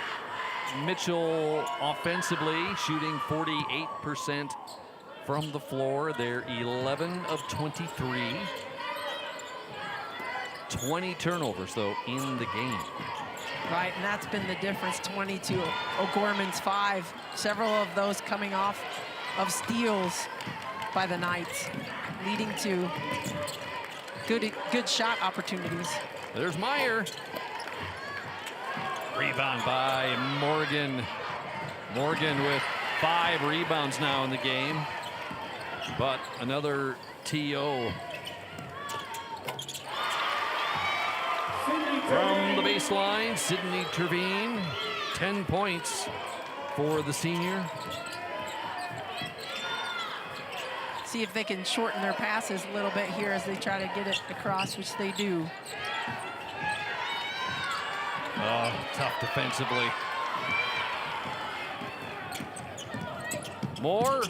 Mitchell offensively, shooting 48% from the floor. They're 11 of 23. 20 turnovers, though, in the game. Right, and that's been the difference, 22. O'Gorman's 5. Several of those coming off of steals. by the Knights, leading to good shot opportunities. There's Meyer. Rebound by Morgan. Morgan with 5 rebounds now in the game, but another TO. From the baseline, Sydney Terveen, 10 points for the senior. See if they can shorten their passes a little bit here as they try to get it across, which they do. Oh, tough defensively. Moore.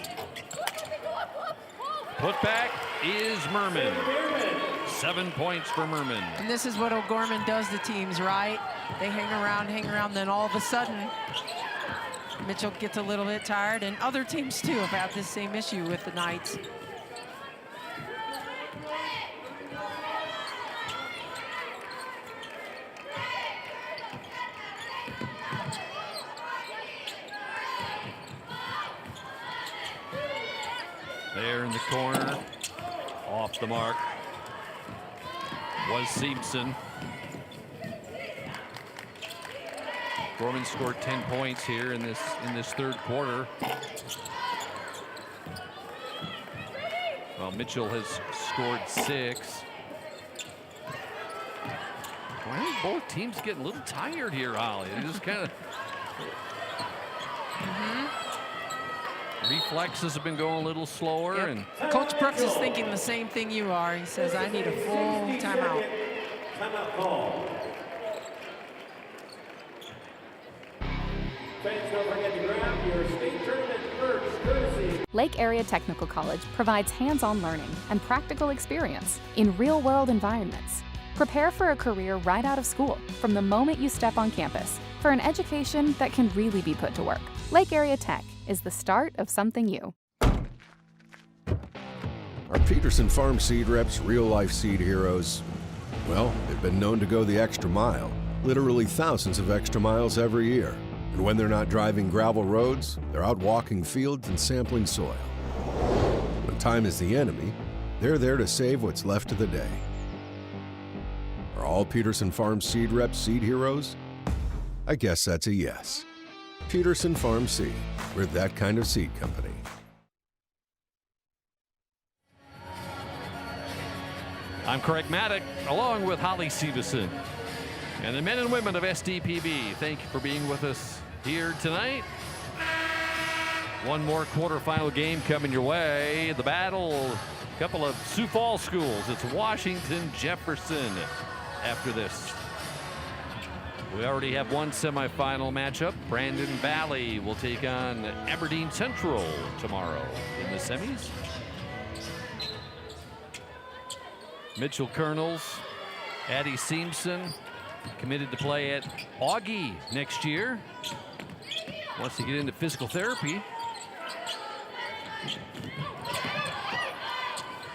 Put back is Merman. 7 points for Merman. And this is what O'Gorman does to teams, right? They hang around, then all of a sudden, Mitchell gets a little bit tired, and other teams too have had this same issue with the Knights. There in the corner, off the mark, was Simpson. Gorman scored 10 points here in this third quarter. Well, Mitchell has scored 6. Well, I think both teams getting a little tired here, Holly. They just kind of reflexes have been going a little slower. Yep. And Coach Brooks is thinking the same thing you are. He says, I need a full timeout. Timeout call. Fans, don't forget to grab your state tournament merch courtesy. Lake Area Technical College provides hands-on learning and practical experience in real-world environments. Prepare for a career right out of school from the moment you step on campus for an education that can really be put to work. Lake Area Tech is the start of something new. Our Peterson Farm seed reps, real-life seed heroes, well, they've been known to go the extra mile, literally thousands of extra miles every year. And when they're not driving gravel roads, they're out walking fields and sampling soil. When time is the enemy, they're there to save what's left of the day. Are all Peterson Farm seed reps seed heroes? I guess that's a yes. Peterson Farm Seed, we're that kind of seed company. I'm Craig Maddock, along with Holly Severson. And the men and women of SDPB, thank you for being with us here tonight. One more quarterfinal game coming your way. The battle, a couple of Sioux Falls schools. It's Washington, Jefferson after this. We already have one semifinal matchup. Brandon Valley will take on Aberdeen Central tomorrow in the semis. Mitchell Colonels, Addie Simpson, committed to play at Augie next year. Wants to get into physical therapy.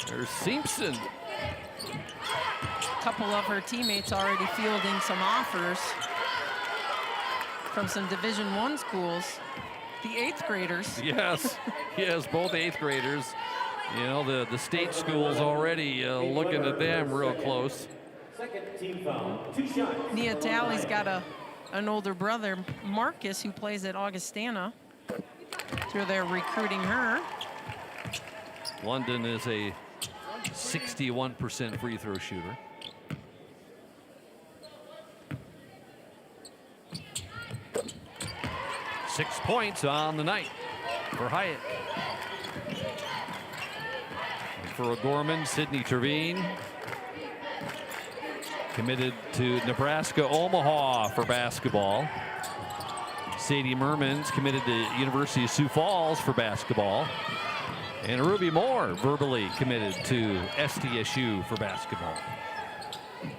There's Simpson. A couple of her teammates already fielding some offers from some Division I schools. The 8th graders. Yes, yes, both 8th graders. You know, the state schools already looking at them real close. Second team foul. 2 shots. Nia Talley's got an older brother, Marcus, who plays at Augustana. So they're recruiting her. London is a 61% free throw shooter. Six points on the night for Hyatt. And for O'Gorman, Sydney Terveen, committed to Nebraska Omaha for basketball. Sadie Merman's committed to University of Sioux Falls for basketball. And Ruby Moore verbally committed to SDSU for basketball.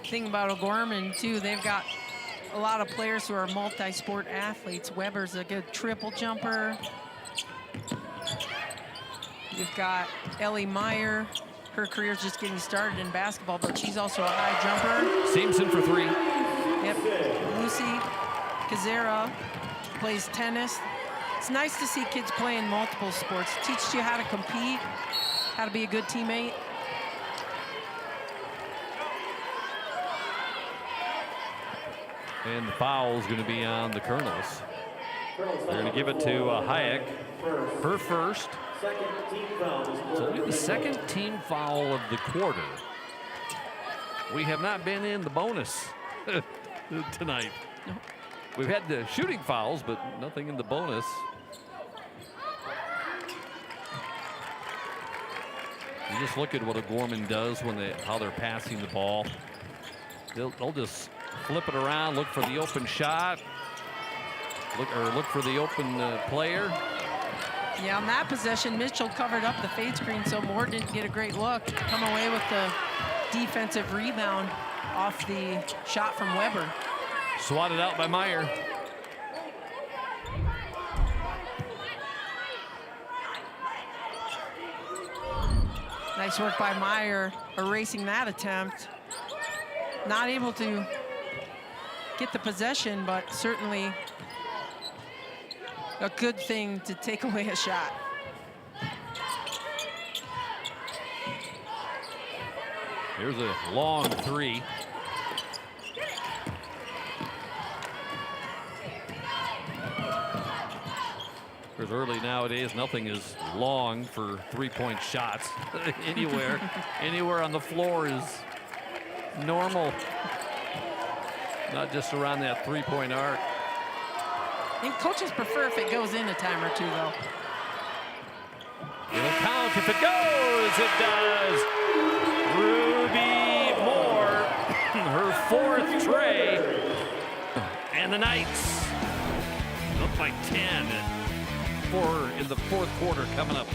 Thing about O'Gorman too, they've got a lot of players who are multi-sport athletes. Weber's a good triple jumper. You've got Ellie Meyer. Her career's just getting started in basketball, but she's also a high jumper. Simpson for 3. Yep. Lucy Kazera plays tennis. It's nice to see kids playing multiple sports. Teaches you how to compete, how to be a good teammate. And the foul is going to be on the Colonels. They're going to give it to Hayek. Her first. It's only the second team foul of the quarter. We have not been in the bonus tonight. We've had the shooting fouls, but nothing in the bonus. You just look at what O'Gorman does when how they're passing the ball. They'll just flip it around, look for the open shot, look for the open player. Yeah, on that possession, Mitchell covered up the fade screen, so Moore didn't get a great look. Come away with the defensive rebound off the shot from Weber. Swatted out by Meyer. Nice work by Meyer, erasing that attempt. Not able to get the possession, but certainly a good thing to take away a shot. Here's a long three. Because early nowadays, nothing is long for three-point shots. Anywhere on the floor is normal. Not just around that three-point arc. I think coaches prefer if it goes in a time or two, though. It'll count if it goes. It does. Ruby Moore, her fourth tray. And the Knights up by 10. In the fourth quarter coming up.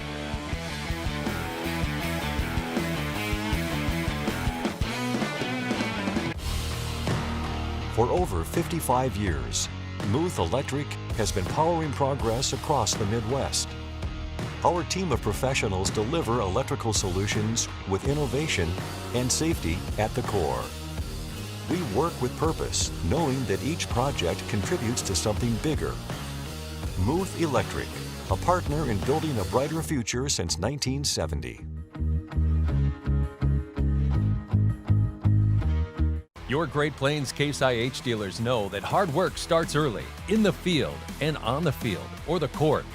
For over 55 years, Muth Electric has been powering progress across the Midwest. Our team of professionals deliver electrical solutions with innovation and safety at the core. We work with purpose, knowing that each project contributes to something bigger. Muth Electric, a partner in building a brighter future since 1970. Your Great Plains Case IH dealers know that hard work starts early, in the field and on the field, or the court.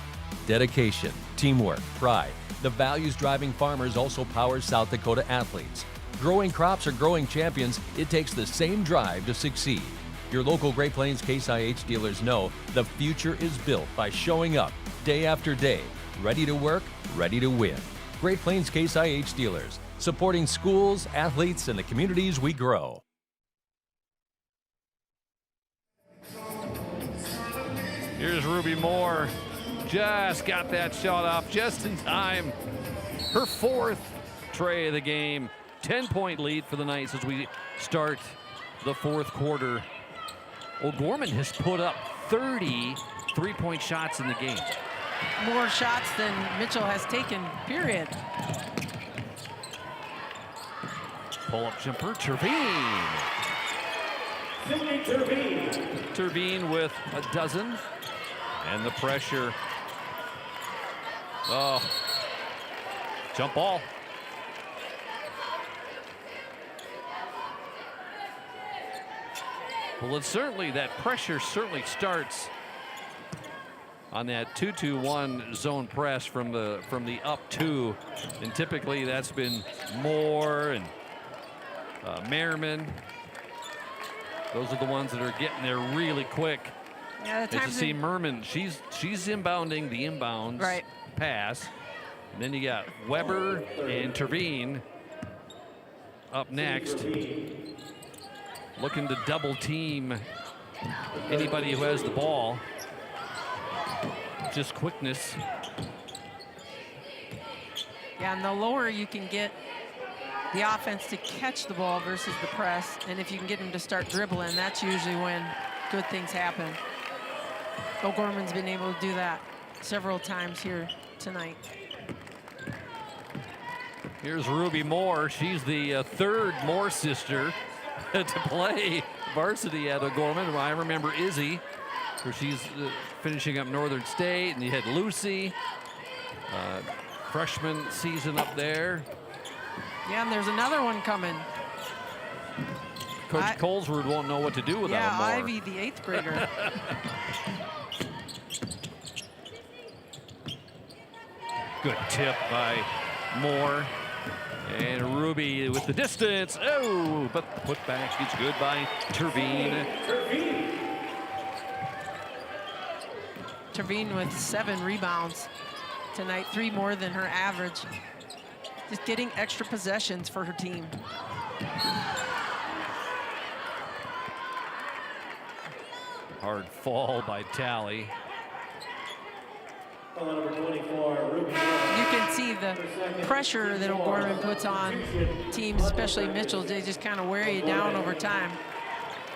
Dedication, teamwork, pride, the values driving farmers also power South Dakota athletes. Growing crops or growing champions, it takes the same drive to succeed. Your local Great Plains Case IH dealers know the future is built by showing up day after day, ready to work, ready to win. Great Plains Case IH dealers, supporting schools, athletes, and the communities we grow. Here's Ruby Moore. Just got that shot off just in time. Her fourth tray of the game. 10-point lead for the Knights as we start the fourth quarter. O'Gorman has put up 30 three-point shots in the game. More shots than Mitchell has taken, period. Pull-up jumper, Terveen. Terveen with a dozen. And the pressure. Oh, jump ball. Well, it's certainly, that pressure certainly starts on that 2-2-1 zone press from the up two, and typically that's been Moore and Merriman. Those are the ones that are getting there really quick. Yeah, the and to times see Merman, she's inbounding the inbounds right. pass, and then you got Weber and Terveen up next, looking to double team anybody who has the ball. Just quickness. Yeah, and the lower you can get the offense to catch the ball versus the press, and if you can get them to start dribbling, that's usually when good things happen. O'Gorman's been able to do that several times here tonight. Here's Ruby Moore. She's the third Moore sister to play varsity at O'Gorman. I remember Izzy, where she's finishing up Northern State, and you had Lucy. freshman season up there. Yeah, and there's another one coming. Coach Colesworth won't know what to do with that Yeah, more. Ivy, the 8th grader. Good tip by Moore. And Ruby with the distance. Oh, but the putback is good by Terveen. Terveen with 7 rebounds tonight, 3 more than her average. Just getting extra possessions for her team. Hard fall by Tally. Number 24, Ruby. You can see the pressure that O'Gorman puts on teams, especially Mitchell. They just kind of wear you down over time.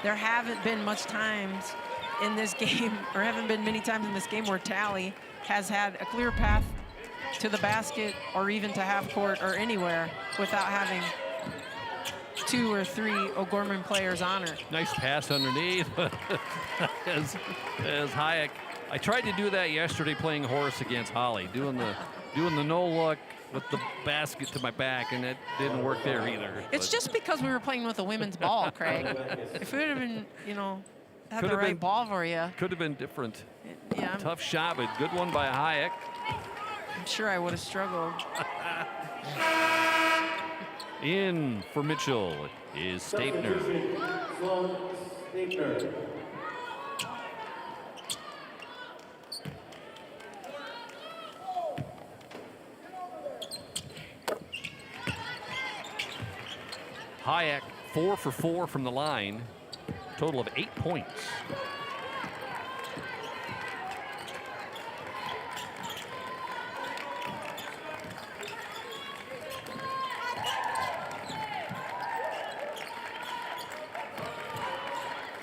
There haven't been much times in this game, or haven't been many times in this game where Tally has had a clear path to the basket or even to half court or anywhere without having 2 or 3 O'Gorman players on her. Nice pass underneath as Hayek. I tried to do that yesterday playing horse against Holly, doing the no look with the basket to my back, and it didn't work there either. It's just because we were playing with a women's ball, Craig. If it would have been, you know, had the right ball for you. Could have been different. Yeah. Tough shot, but good one by Hayek. I'm sure I would have struggled. In for Mitchell is Stapner. Hayek 4 for 4 from the line, total of 8 points.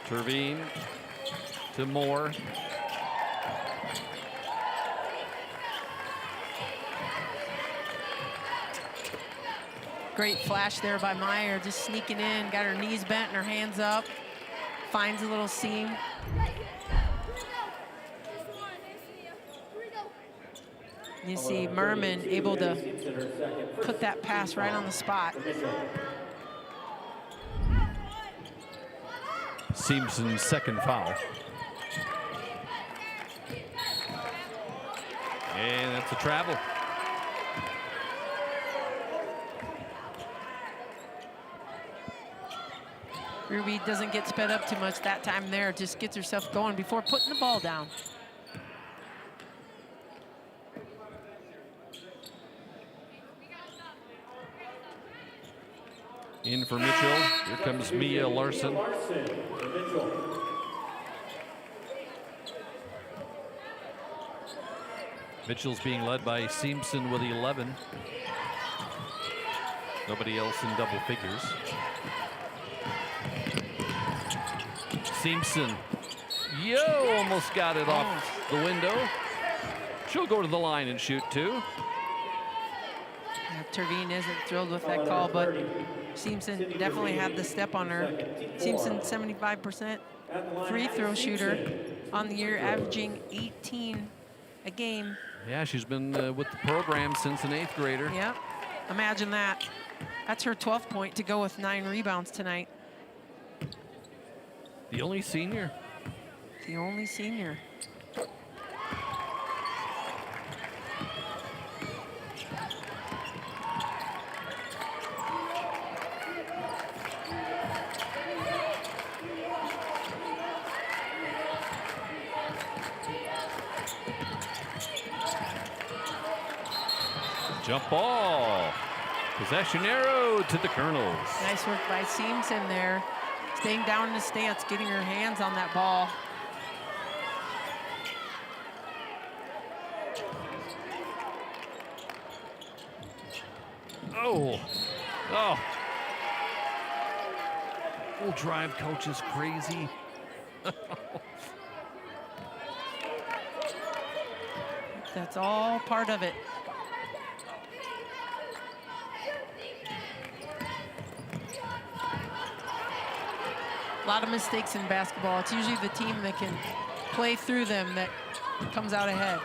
Terveen to Moore. Great flash there by Meyer, just sneaking in, got her knees bent and her hands up, finds a little seam. You see Merman able to put that pass right on the spot. Simpson's second foul. And that's a travel. Ruby doesn't get sped up too much that time there, just gets herself going before putting the ball down. In for Mitchell. Here comes Mia Larson. Mitchell's being led by Simpson with 11. Nobody else in double figures. Simpson. Yo, almost got it off the window. She'll go to the line and shoot too. Yeah, Terveen isn't thrilled with that call, but Simpson definitely had the step on her. Simpson, 75% free throw shooter on the year, averaging 18 a game. Yeah, she's been with the program since an 8th grader. Yep, imagine that. That's her 12th point to go with 9 rebounds tonight. The only senior. The only senior. Jump ball. Possession arrow to the Colonels. Nice work by Simpson there. Staying down in the stance, getting her hands on that ball. Oh. Full drive coach is crazy. That's all part of it. A lot of mistakes in basketball. It's usually the team that can play through them that comes out ahead.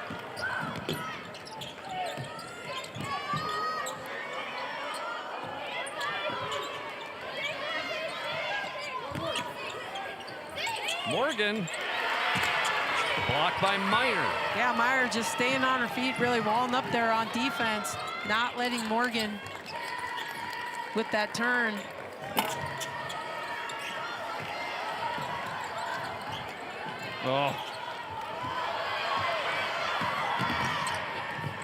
Morgan. Blocked by Meyer. Yeah, Meyer just staying on her feet, really walling up there on defense, not letting Morgan with that turn. Oh.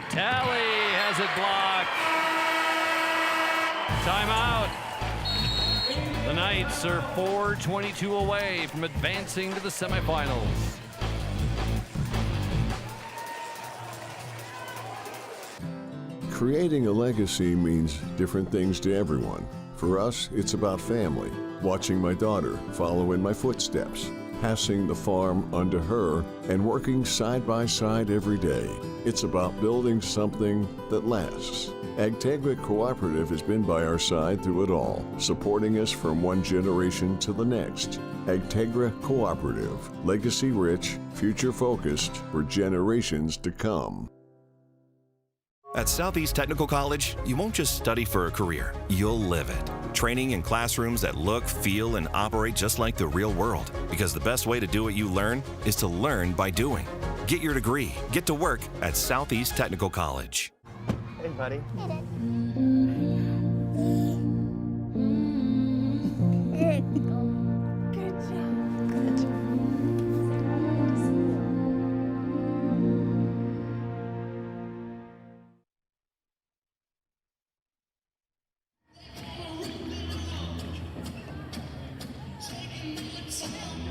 Talley has it blocked. Timeout. The Knights are 4:22 away from advancing to the semifinals. Creating a legacy means different things to everyone. For us, it's about family, watching my daughter follow in my footsteps, passing the farm onto her, and working side by side every day. It's about building something that lasts. Agtegra Cooperative has been by our side through it all, supporting us from one generation to the next. Agtegra Cooperative, legacy rich, future focused for generations to come. At Southeast Technical College, you won't just study for a career, you'll live it. Training in classrooms that look, feel, and operate just like the real world. Because the best way to do what you learn is to learn by doing. Get your degree, get to work at Southeast Technical College. Hey, buddy.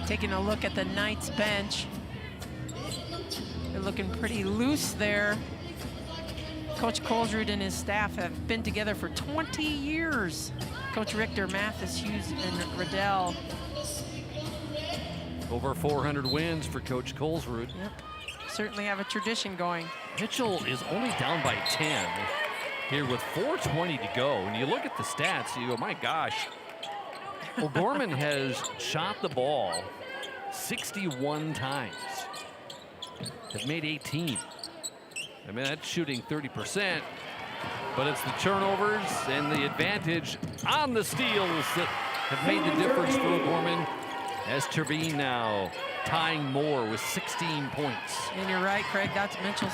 Taking a look at the Knights bench. They're looking pretty loose there. Coach Colesrud and his staff have been together for 20 years. Coach Richter, Mathis, Hughes, and Riddell. Over 400 wins for Coach Colesrud. Yep. Certainly have a tradition going. Mitchell is only down by 10 here with 4:20 to go. And you look at the stats, you go, my gosh. O'Gorman has shot the ball 61 times. Have made 18. I mean, that's shooting 30%, but it's the turnovers and the advantage on the steals that have made the difference for O'Gorman, as Terveen now tying more with 16 points. And you're right, Craig, that's Mitchell's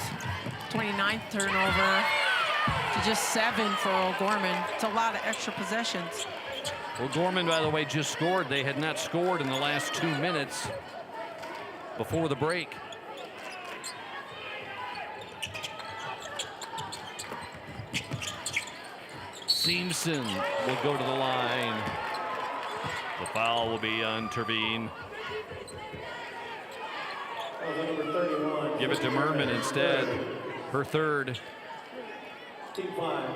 29th turnover to just 7 for O'Gorman. It's a lot of extra possessions. O'Gorman, by the way, just scored. They had not scored in the last 2 minutes before the break. Seamson will go to the line. The foul will be on Terveen. Give it to Merman instead. Her third. Team 5.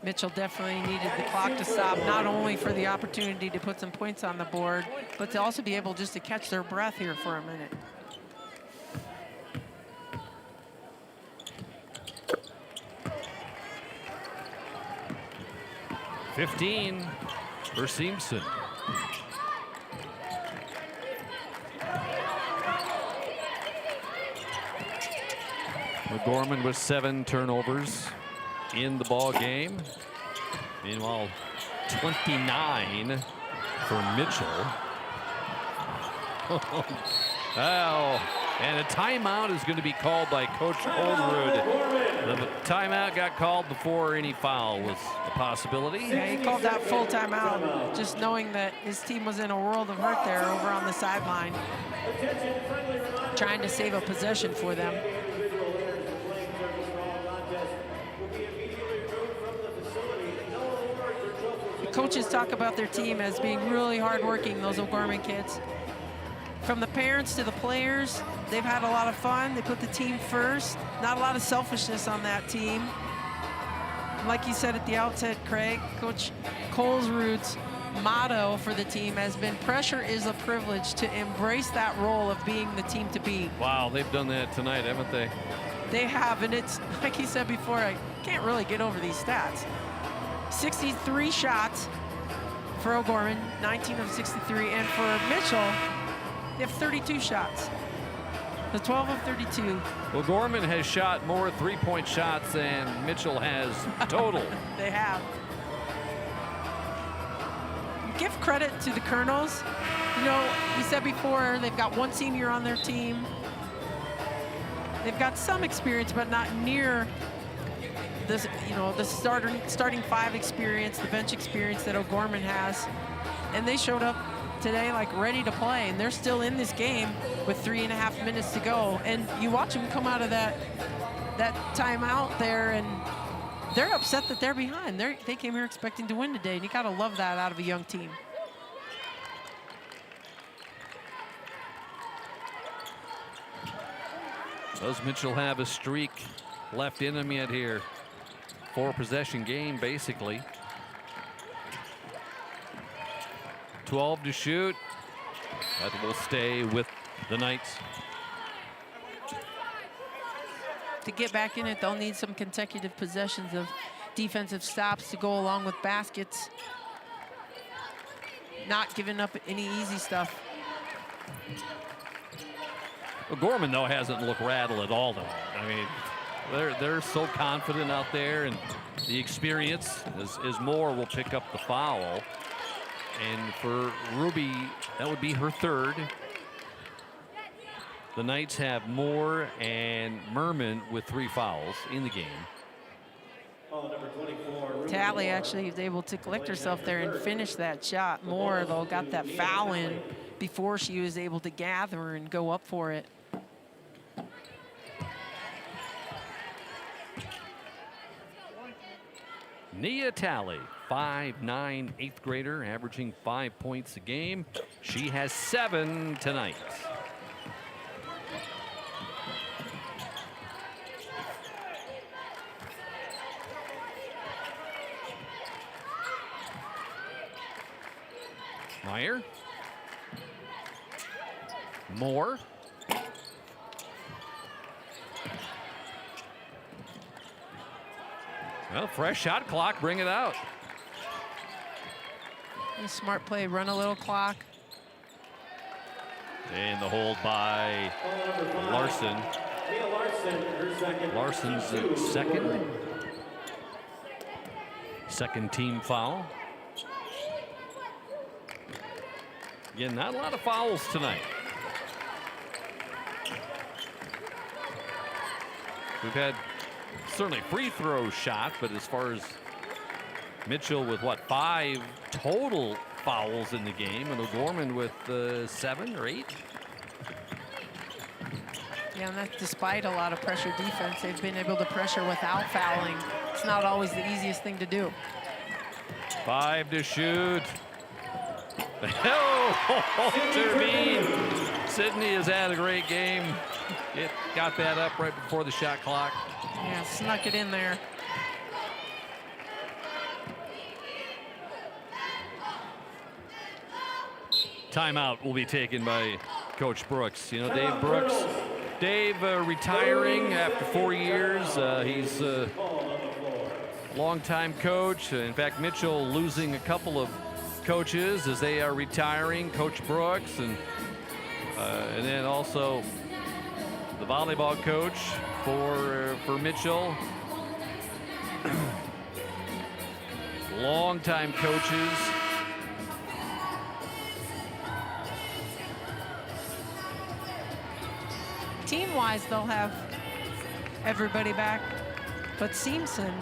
Mitchell definitely needed the clock to stop, not only for the opportunity to put some points on the board, but to also be able just to catch their breath here for a minute. $15 for Seamson. O'Gorman with 7 turnovers in the ball game. Meanwhile, 29 for Mitchell. Oh, and a timeout is going to be called by Coach Colesrud. The timeout got called before any foul was a possibility. Yeah, he called that full timeout, just knowing that his team was in a world of hurt there over on the sideline, trying to save a possession for them. Coaches talk about their team as being really hardworking, those O'Gorman kids. From the parents to the players, they've had a lot of fun. They put the team first. Not a lot of selfishness on that team. Like you said at the outset, Craig, Coach Colesrud's motto for the team has been pressure is a privilege, to embrace that role of being the team to beat. Wow, they've done that tonight, haven't they? They have, and it's, like he said before, I can't really get over these stats. 63 shots for O'Gorman, 19 of 63, and for Mitchell, they have 32 shots. The 12 of 32. O'Gorman has shot more 3-point shots than Mitchell has total. They have. give credit to the Colonels. You know, we said before, they've got one senior on their team. They've got some experience, but not near this, you know, the starting five experience, the bench experience that O'Gorman has. And they showed up today like ready to play, and they're still in this game with 3.5 minutes to go. And you watch them come out of that timeout there, and they're upset that they're behind. They came here expecting to win today, and you gotta love that out of a young team. Does Mitchell have a streak left in him yet here? 4-possession game, basically. 12 to shoot. That will stay with the Knights. To get back in it, they'll need some consecutive possessions of defensive stops to go along with baskets. Not giving up any easy stuff. O'Gorman, though, hasn't looked rattled at all, though. I mean, they're so confident out there, and the experience as Moore will pick up the foul. And for Ruby, that would be her third. The Knights have Moore and Merman with 3 fouls in the game. Number 24, Tally actually was able to collect herself there and finish that shot. Moore, though, got that foul in before she was able to gather and go up for it. Nia Talley, 5'9", 8th grader, averaging 5 points a game. She has 7 tonight. Meyer. Moore. Well, fresh shot clock, bring it out. A smart play, run a little clock. And the hold by Larson. Mia Larson, her second. Larson's second team foul. Again, not a lot of fouls tonight. We've had certainly free throw shot, but as far as Mitchell with what, 5 total fouls in the game, and O'Gorman with 7 or 8. Yeah, and that's despite a lot of pressure defense. They've been able to pressure without fouling. It's not always the easiest thing to do. 5 to shoot. Oh, Turbine. Sydney has had a great game. It got that up right before the shot clock. Yeah, snuck it in there. Timeout will be taken by Coach Brooks. You know, Dave Brooks. Dave retiring after 4 years. He's a longtime coach. In fact, Mitchell losing a couple of coaches as they are retiring. Coach Brooks and then also the volleyball coach for Mitchell. Longtime coaches. Team-wise, they'll have everybody back, but Seamson,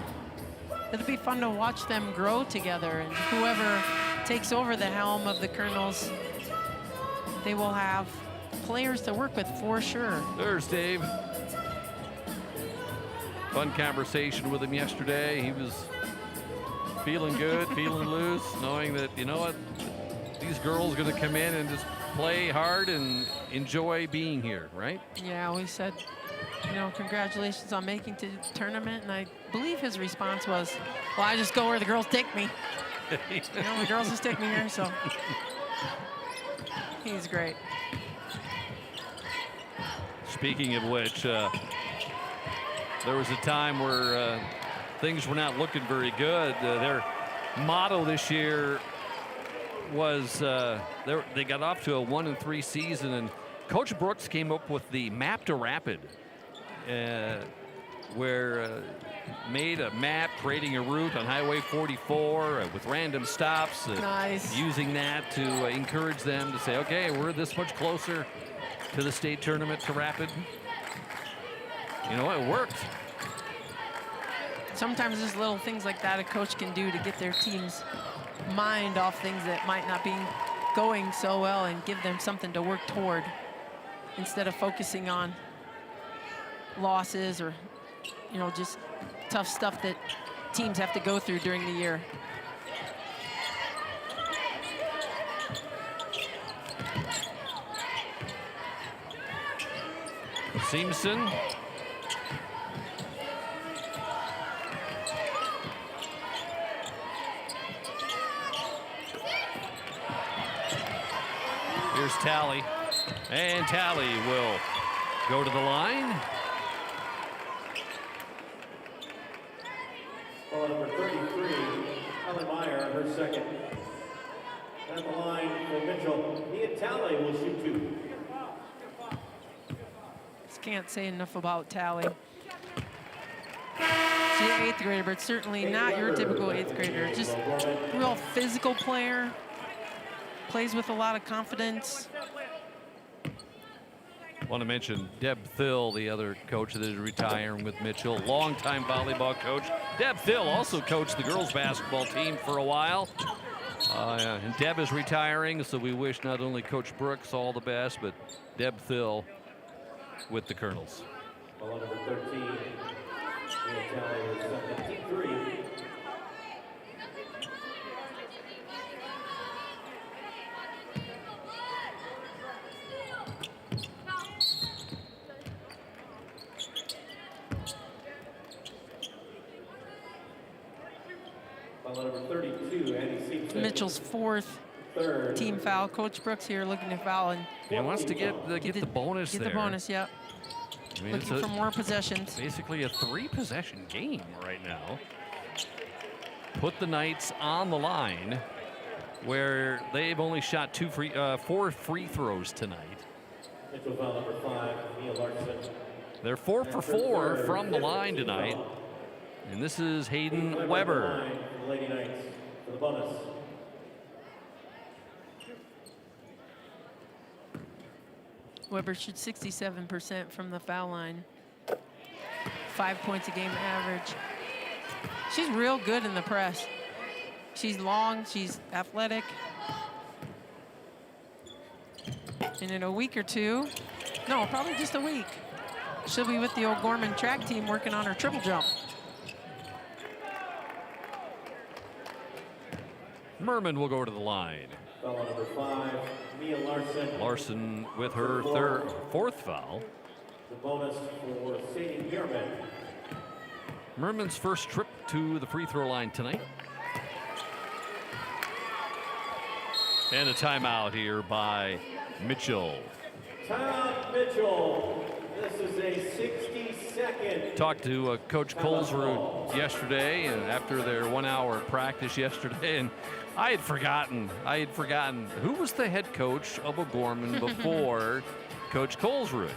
it'll be fun to watch them grow together, and whoever takes over the helm of the Colonels, they will have players to work with for sure. There's Dave. Fun conversation with him yesterday. He was feeling good, feeling loose, knowing that, you know what, these girls are going to come in and just play hard and enjoy being here, right? Yeah, we said, you know, congratulations on making to the tournament, and I believe his response was, well, I just go where the girls take me. You know, the girls just take me here, so he's great. Speaking of which, there was a time where things were not looking very good. Their motto this year was they got off to a 1-3 season, and Coach Brooks came up with the Map to Rapid, where made a map creating a route on Highway 44 with random stops. Nice. Using that to encourage them to say, okay, we're this much closer to the state tournament, to Rapid. You know, it worked. Sometimes there's little things like that a coach can do to get their team's mind off things that might not be going so well and give them something to work toward instead of focusing on losses or, you know, just tough stuff that teams have to go through during the year. Seamson. Here's Talley, and Talley will go to the line. Ball number 33, Ellen Meyer, her second. At the line for Mitchell, Nia Talley will shoot 2. Just can't say enough about Talley. She's an 8th grader, but certainly not your typical 8th grader. Just a real physical player. Plays with a lot of confidence. Want to mention Deb Thill, the other coach that is retiring with Mitchell, longtime volleyball coach. Deb Thill also coached the girls basketball team for a while. And Deb is retiring, so we wish not only Coach Brooks all the best, but Deb Thill with the Colonels. Ball number 13, Nia Talley with 73. Mitchell's 4th team foul. Coach Brooks here looking to foul, and he wants to get the bonus there. Get the bonus, yep. I mean, looking for more possessions. Basically a 3-possession game right now. Put the Knights on the line, where they've only shot 4 free throws tonight. Mitchell foul number 5, Mia Larson. They're 4 for 4 from the line tonight. And this is Hayden Weber. The Lady Knights for the bonus. Weber shoots 67% from the foul line. 5 points a game average. She's real good in the press. She's long, she's athletic. And in a week or two, no, probably just a week, she'll be with the O'Gorman track team working on her triple jump. Merman will go to the line. Foul number 5, Mia Larson. Larson with her 4th foul. The bonus for Sadie Bierman. Merman's first trip to the free throw line tonight. And a timeout here by Mitchell. Timeout Mitchell. This is a 60-second. Talked to Coach Colesrud yesterday, and after their 1-hour practice yesterday, and I had forgotten who was the head coach of O'Gorman before Coach Colesrud.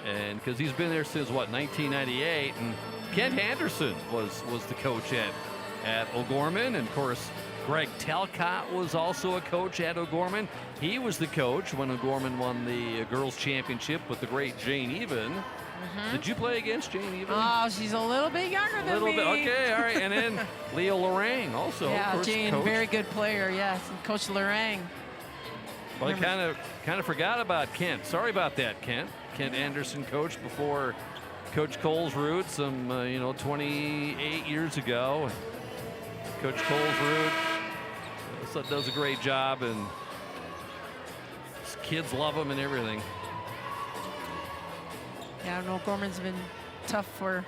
And because he's been there since, what, 1998, and Kent Anderson was the coach at O'Gorman, and of course, Greg Talcott was also a coach at O'Gorman. He was the coach when O'Gorman won the girls' championship with the great Jane Even. Did you play against Jane Even? Oh, she's a little bit younger than me. Okay, all right. And then Leo Lorang also. Yeah, Jane, coach. Very good player, yes. And Coach Lorang. Well, I kind of forgot about Kent. Sorry about that, Kent. Kent Anderson coached before Coach Colesrud some, 28 years ago. Coach Colesrud does a great job, and his kids love him and everything. Yeah, O'Gorman's been tough for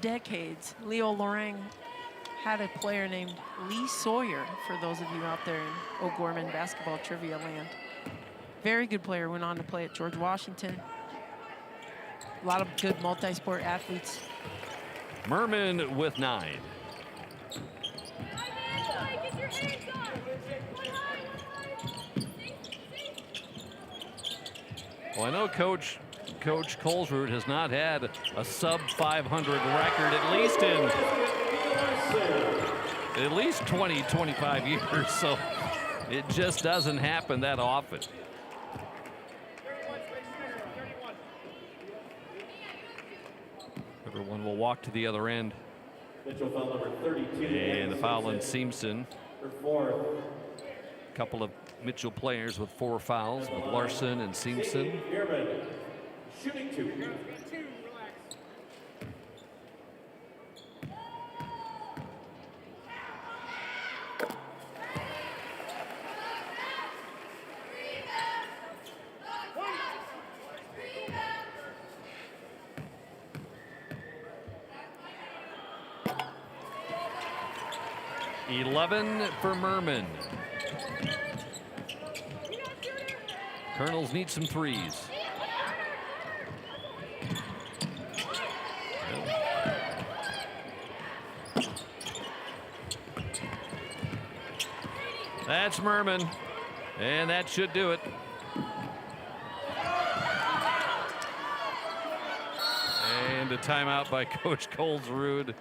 decades. Leo Lorang had a player named Lee Sawyer, for those of you out there in O'Gorman basketball trivia land. Very good player, went on to play at George Washington. A lot of good multi-sport athletes. Merman with 9. Well, I know Coach Coach Colesrud has not had a sub 500 record at least 20, 25 years. So it just doesn't happen that often. Everyone will walk to the other end. Mitchell foul number 32. And the foul on Simpson. For fourth. A couple of Mitchell players with 4 fouls, with Larson and Simpson. Bierman, shooting 2. For Merman. Colonels need some threes. That's Merman, and that should do it. And a timeout by Coach Colesrud.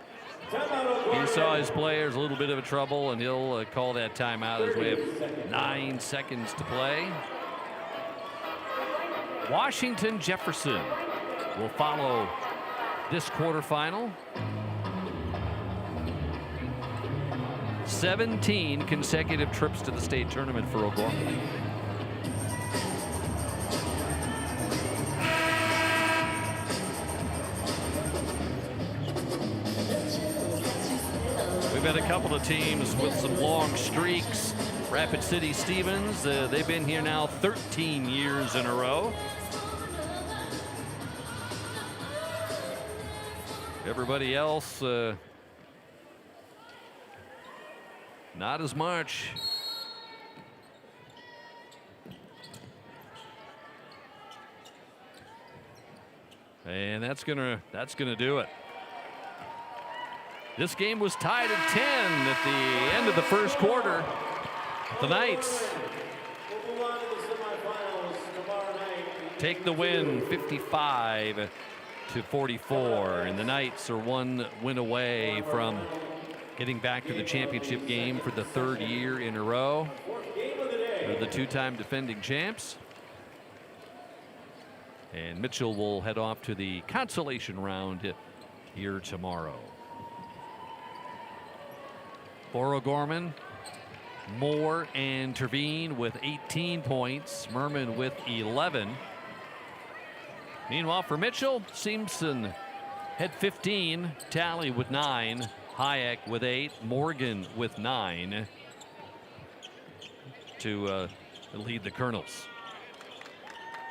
He saw his players a little bit of a trouble, and he'll call that timeout as we have 9 seconds to play. Washington Jefferson will follow this quarterfinal. 17 consecutive trips to the state tournament for O'Gorman. We've had a couple of teams with some long streaks. Rapid City Stevens, they've been here now 13 years in a row. Everybody else, not as much. And that's gonna do it. This game was tied at 10 at the end of the first quarter. The Knights take the win 55-44, and the Knights are 1 win away from getting back to the championship game for the 3rd year in a row. They're the 2-time defending champs. And Mitchell will head off to the consolation round here tomorrow. For O'Gorman, Moore and Terveen with 18 points, Merman with 11. Meanwhile, for Mitchell, Simpson had 15, Talley with 9, Hayek with 8, Morgan with 9 to lead the Colonels.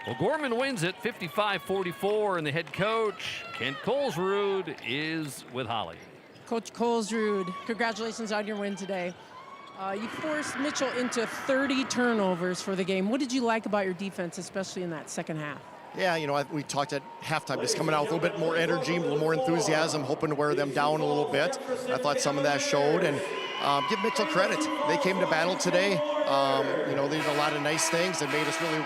O'Gorman wins it 55-44, and the head coach, Kent Colesrud, is with Holly. Coach Colesrud, congratulations on your win today. You forced Mitchell into 30 turnovers for the game. What did you like about your defense, especially in that second half? Yeah, you know, we talked at halftime, just coming out with a little bit more energy, a little more enthusiasm, hoping to wear them down a little bit. I thought some of that showed, and give Mitchell credit. They came to battle today. You know, they did a lot of nice things that made us really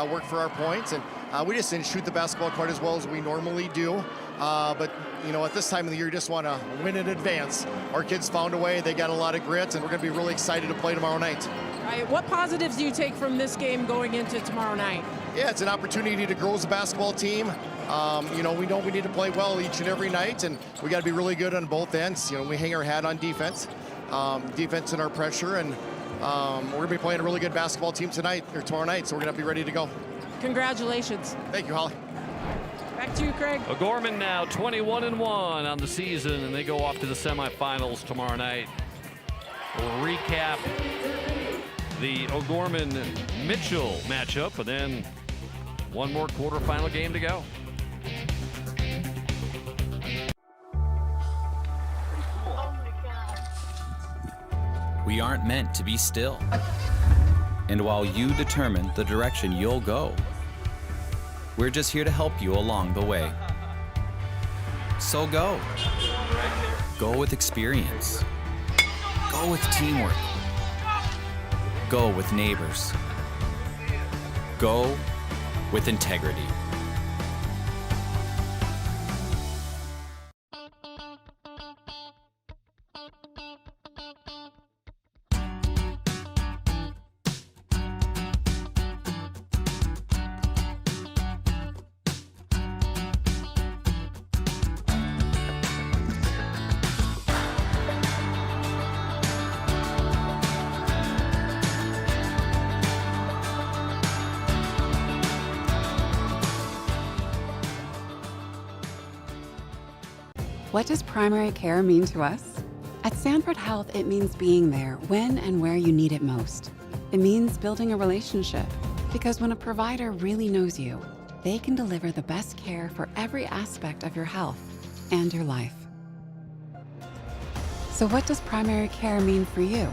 work for our points, and we just didn't shoot the basketball quite as well as we normally do. But, you know, at this time of the year, you just want to win in advance. Our kids found a way. They got a lot of grit, and we're going to be really excited to play tomorrow night. All right, what positives do you take from this game going into tomorrow night? Yeah, it's an opportunity to grow as a basketball team. You know we need to play well each and every night, and we got to be really good on both ends. You know, we hang our hat on defense, defense and our pressure, and we're going to be playing a really good basketball team tonight, or tomorrow night, so we're going to be ready to go. Congratulations. Thank you, Holly. Back to you, Craig. O'Gorman now 21-1 on the season, and they go off to the semifinals tomorrow night. We'll recap the O'Gorman-Mitchell matchup, and then one more quarterfinal game to go. We aren't meant to be still. And while you determine the direction you'll go, we're just here to help you along the way. So go. Go with experience. Go with teamwork. Go with neighbors. Go with integrity. What does primary care mean to us? At Sanford Health, it means being there when and where you need it most. It means building a relationship, because when a provider really knows you, they can deliver the best care for every aspect of your health and your life. So what does primary care mean for you?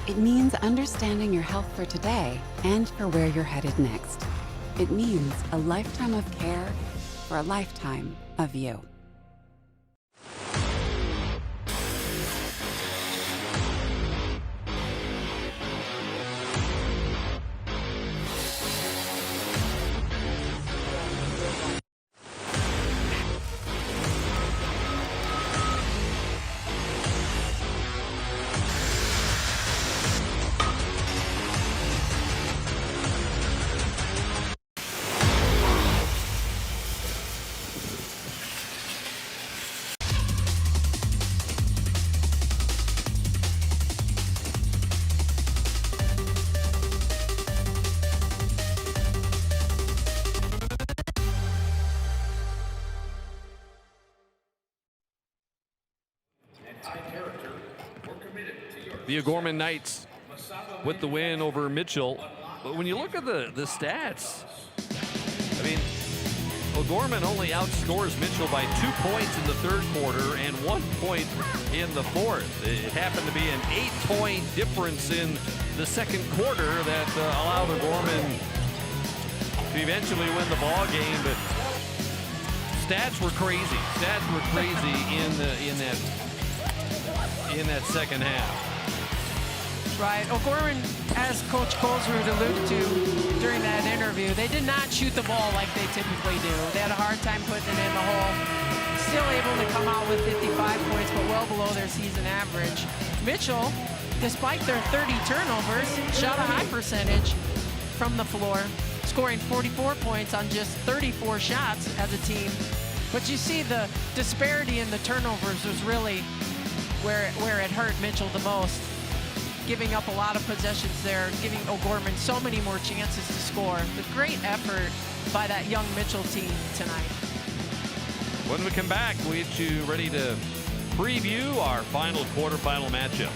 It means understanding your health for today and for where you're headed next. It means a lifetime of care for a lifetime of you. The O'Gorman Knights with the win over Mitchell. But when you look at the stats, I mean, O'Gorman only outscores Mitchell by 2 points in the third quarter and 1 point in the fourth. It happened to be an 8-point difference in the second quarter that allowed O'Gorman to eventually win the ball game. But stats were crazy. Stats were crazy in that second half. Right. O'Gorman, as Coach Colesrud alluded to during that interview, they did not shoot the ball like they typically do. They had a hard time putting it in the hole. Still able to come out with 55 points, but well below their season average. Mitchell, despite their 30 turnovers, shot a high percentage from the floor, scoring 44 points on just 34 shots as a team. But you see the disparity in the turnovers was really where it hurt Mitchell the most. Giving up a lot of possessions there, giving O'Gorman so many more chances to score. The great effort by that young Mitchell team tonight. When we come back, we get you ready to preview our final quarterfinal matchup,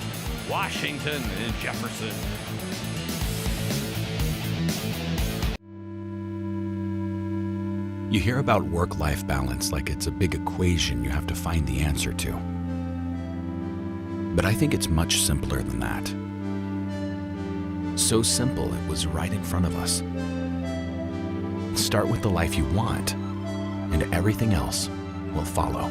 Washington and Jefferson. You hear about work-life balance like it's a big equation you have to find the answer to. But I think it's much simpler than that. So simple, it was right in front of us. Start with the life you want, and everything else will follow.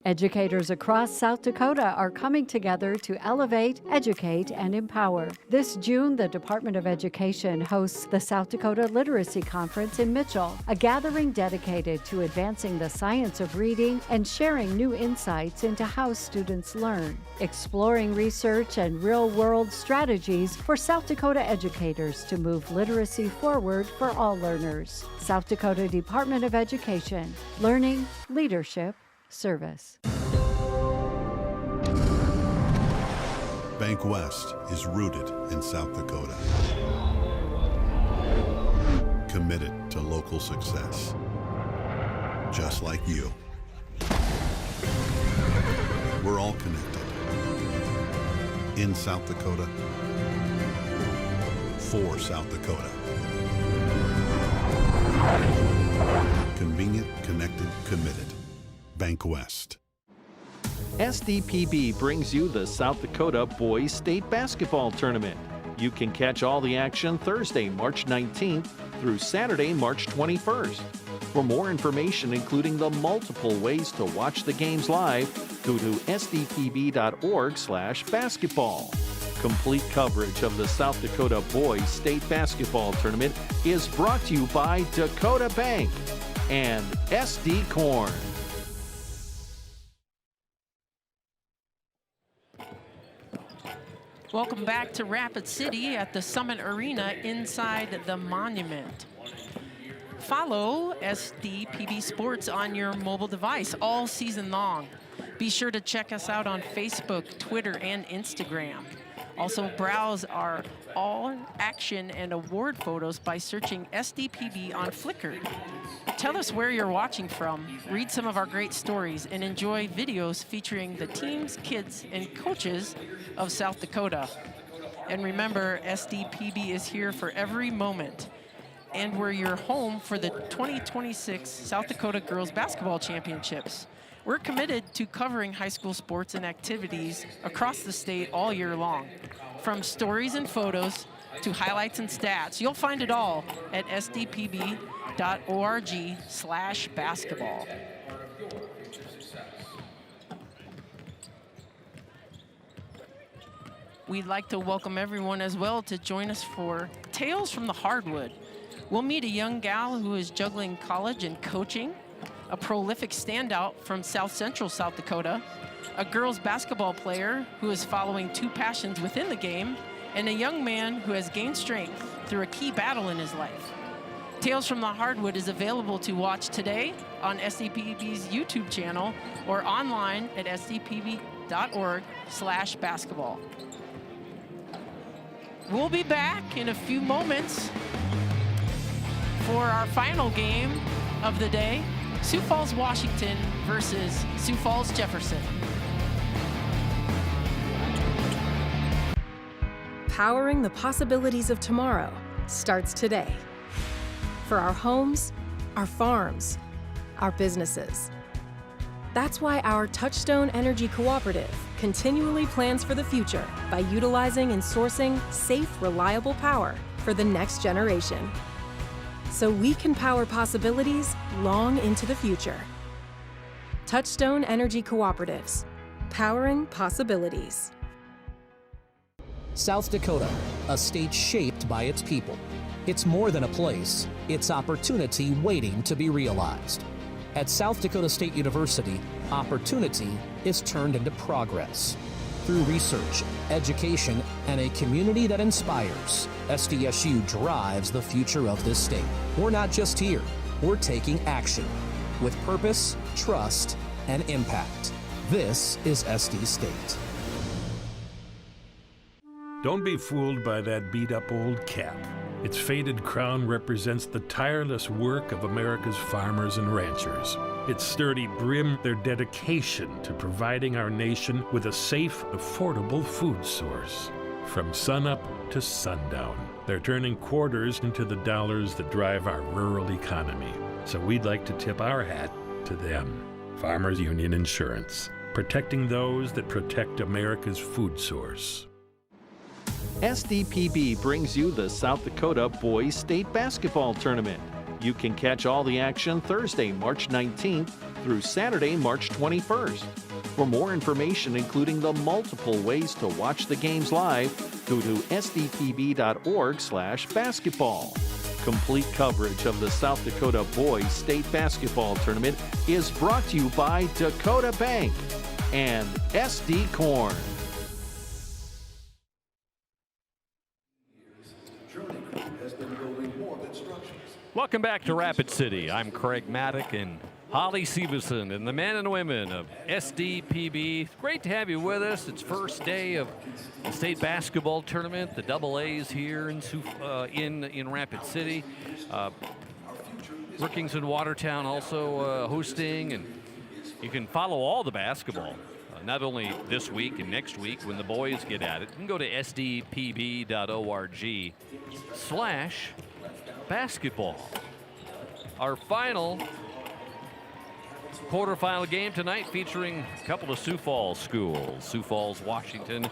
Educators across South Dakota are coming together to elevate, educate, and empower. This June, the Department of Education hosts the South Dakota Literacy Conference in Mitchell, a gathering dedicated to advancing the science of reading and sharing new insights into how students learn, exploring research and real-world strategies for South Dakota educators to move literacy forward for all learners. South Dakota Department of Education, learning, leadership, service. Bank West is rooted in South Dakota. Committed to local success. Just like you. We're all connected. In South Dakota. For South Dakota. Convenient, connected, committed. Bank West. SDPB brings you the South Dakota Boys State Basketball Tournament. You can catch all the action Thursday, March 19th through Saturday, March 21st. For more information, including the multiple ways to watch the games live, go to sdpb.org/basketball. Complete coverage of the South Dakota Boys State Basketball Tournament is brought to you by Dakota Bank and SD Corn. Welcome back to Rapid City at the Summit Arena inside the Monument. Follow SDPB Sports on your mobile device all season long. Be sure to check us out on Facebook, Twitter, and Instagram. Also, browse our all-action and award photos by searching SDPB on Flickr. Tell us where you're watching from, read some of our great stories, and enjoy videos featuring the teams, kids, and coaches of South Dakota. And remember, SDPB is here for every moment. And we're your home for the 2026 South Dakota Girls Basketball Championships. We're committed to covering high school sports and activities across the state all year long. From stories and photos to highlights and stats, you'll find it all at sdpb.org/basketball. We'd like to welcome everyone as well to join us for Tales from the Hardwood. We'll meet a young gal who is juggling college and coaching, a prolific standout from South Central South Dakota, a girls basketball player who is following two passions within the game, and a young man who has gained strength through a key battle in his life. Tales from the Hardwood is available to watch today on SDPB's YouTube channel or online at sdpb.org/basketball. We'll be back in a few moments for our final game of the day, Sioux Falls, Washington versus Sioux Falls, Jefferson. Powering the possibilities of tomorrow starts today. For our homes, our farms, our businesses. That's why our Touchstone Energy Cooperative continually plans for the future by utilizing and sourcing safe, reliable power for the next generation. So we can power possibilities long into the future. Touchstone Energy Cooperatives, powering possibilities. South Dakota, a state shaped by its people. It's more than a place, it's opportunity waiting to be realized. At South Dakota State University, opportunity is turned into progress. Through research, education, and a community that inspires, SDSU drives the future of this state. We're not just here, we're taking action with purpose, trust, and impact. This is SD State. Don't be fooled by that beat-up old cap. Its faded crown represents the tireless work of America's farmers and ranchers. Its sturdy brim, their dedication to providing our nation with a safe, affordable food source. From sunup to sundown, they're turning quarters into the dollars that drive our rural economy. So we'd like to tip our hat to them. Farmers Union Insurance, protecting those that protect America's food source. SDPB brings you the South Dakota Boys State Basketball Tournament. You can catch all the action Thursday, March 19th through Saturday, March 21st. For more information, including the multiple ways to watch the games live, go to sdpb.org/basketball. Complete coverage of the South Dakota Boys State Basketball Tournament is brought to you by Dakota Bank and SD Corn. Welcome back to Rapid City. I'm Craig Maddock and Holly Severson and the men and women of SDPB. Great to have you with us. It's first day of the state basketball tournament, the AA here in Rapid City. Brookings and Watertown also hosting, and you can follow all the basketball. Not only this week and next week when the boys get at it. You can go to sdpb.org/basketball. Our final quarterfinal game tonight featuring a couple of Sioux Falls schools, Sioux Falls, Washington,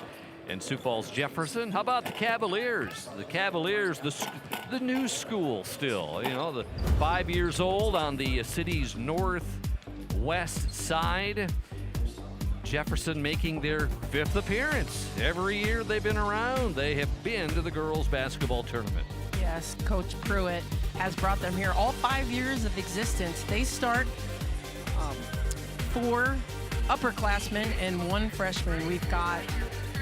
and Sioux Falls, Jefferson. How about the Cavaliers? The Cavaliers, the new school still, you know, the 5 years old on the city's northwest side. Jefferson making their 5th appearance. Every year they've been around, they have been to the girls' basketball tournament. Yes, Coach Pruitt has brought them here all 5 years of existence. They start 4 upperclassmen and 1 freshman. We've got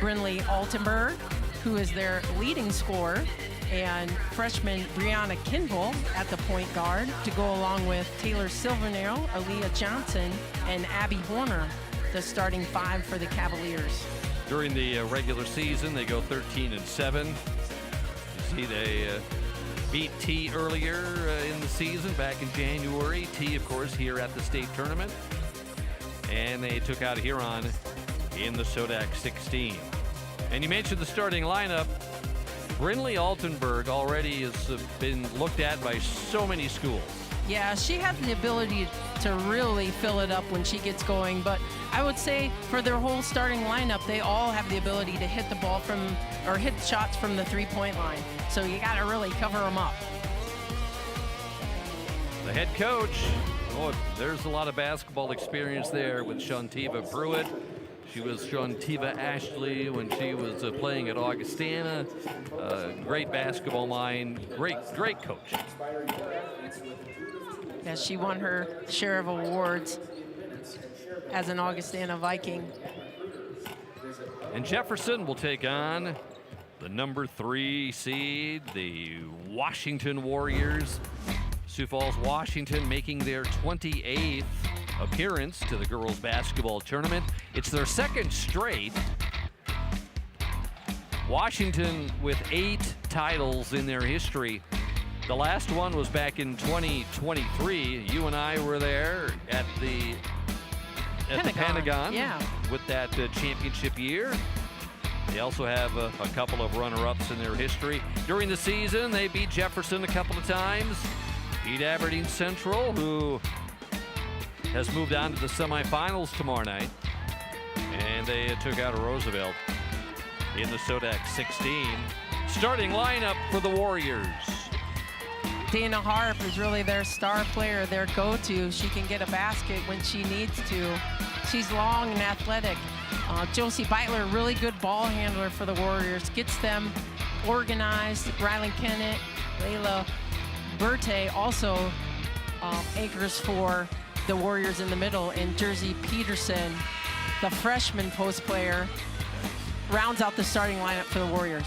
Brinley Altenberg, who is their leading scorer, and freshman Brianna Kimball at the point guard to go along with Taylor Silvernail, Aaliyah Johnson, and Abby Horner, the starting 5 for the Cavaliers. During the regular season, they go 13-7. You see, they beat T earlier in the season, back in January. T, of course, here at the state tournament. And they took out Huron in the SODAC 16. And you mentioned the starting lineup. Brinley Altenberg already has been looked at by so many schools. Yeah, she has the ability to really fill it up when she gets going, but I would say for their whole starting lineup, they all have the ability to hit the ball or hit shots from the three-point line. So you got to really cover them up. The head coach, there's a lot of basketball experience there with Shantiva Pruitt. She was Shantiva Ashley when she was playing at Augustana. Great basketball mind, great coach. Yeah, she won her share of awards as an Augustana Viking. And Jefferson will take on the number 3 seed, the Washington Warriors. Sioux Falls, Washington making their 28th appearance to the girls basketball tournament. It's their second straight. Washington with 8 titles in their history. The last one was back in 2023. You and I were there at the Pentagon yeah, with that championship year. They also have a couple of runner-ups in their history. During the season, they beat Jefferson a couple of times, beat Aberdeen Central, who has moved on to the semifinals tomorrow night, and they took out Roosevelt in the SODAC 16. Starting lineup for the Warriors. Dana Harp is really their star player, their go-to. She can get a basket when she needs to. She's long and athletic. Josie Beitler, really good ball handler for the Warriors, gets them organized. Rylan Kennett, Layla Berthe also anchors for the Warriors in the middle, and Jersey Peterson, the freshman post player, rounds out the starting lineup for the Warriors.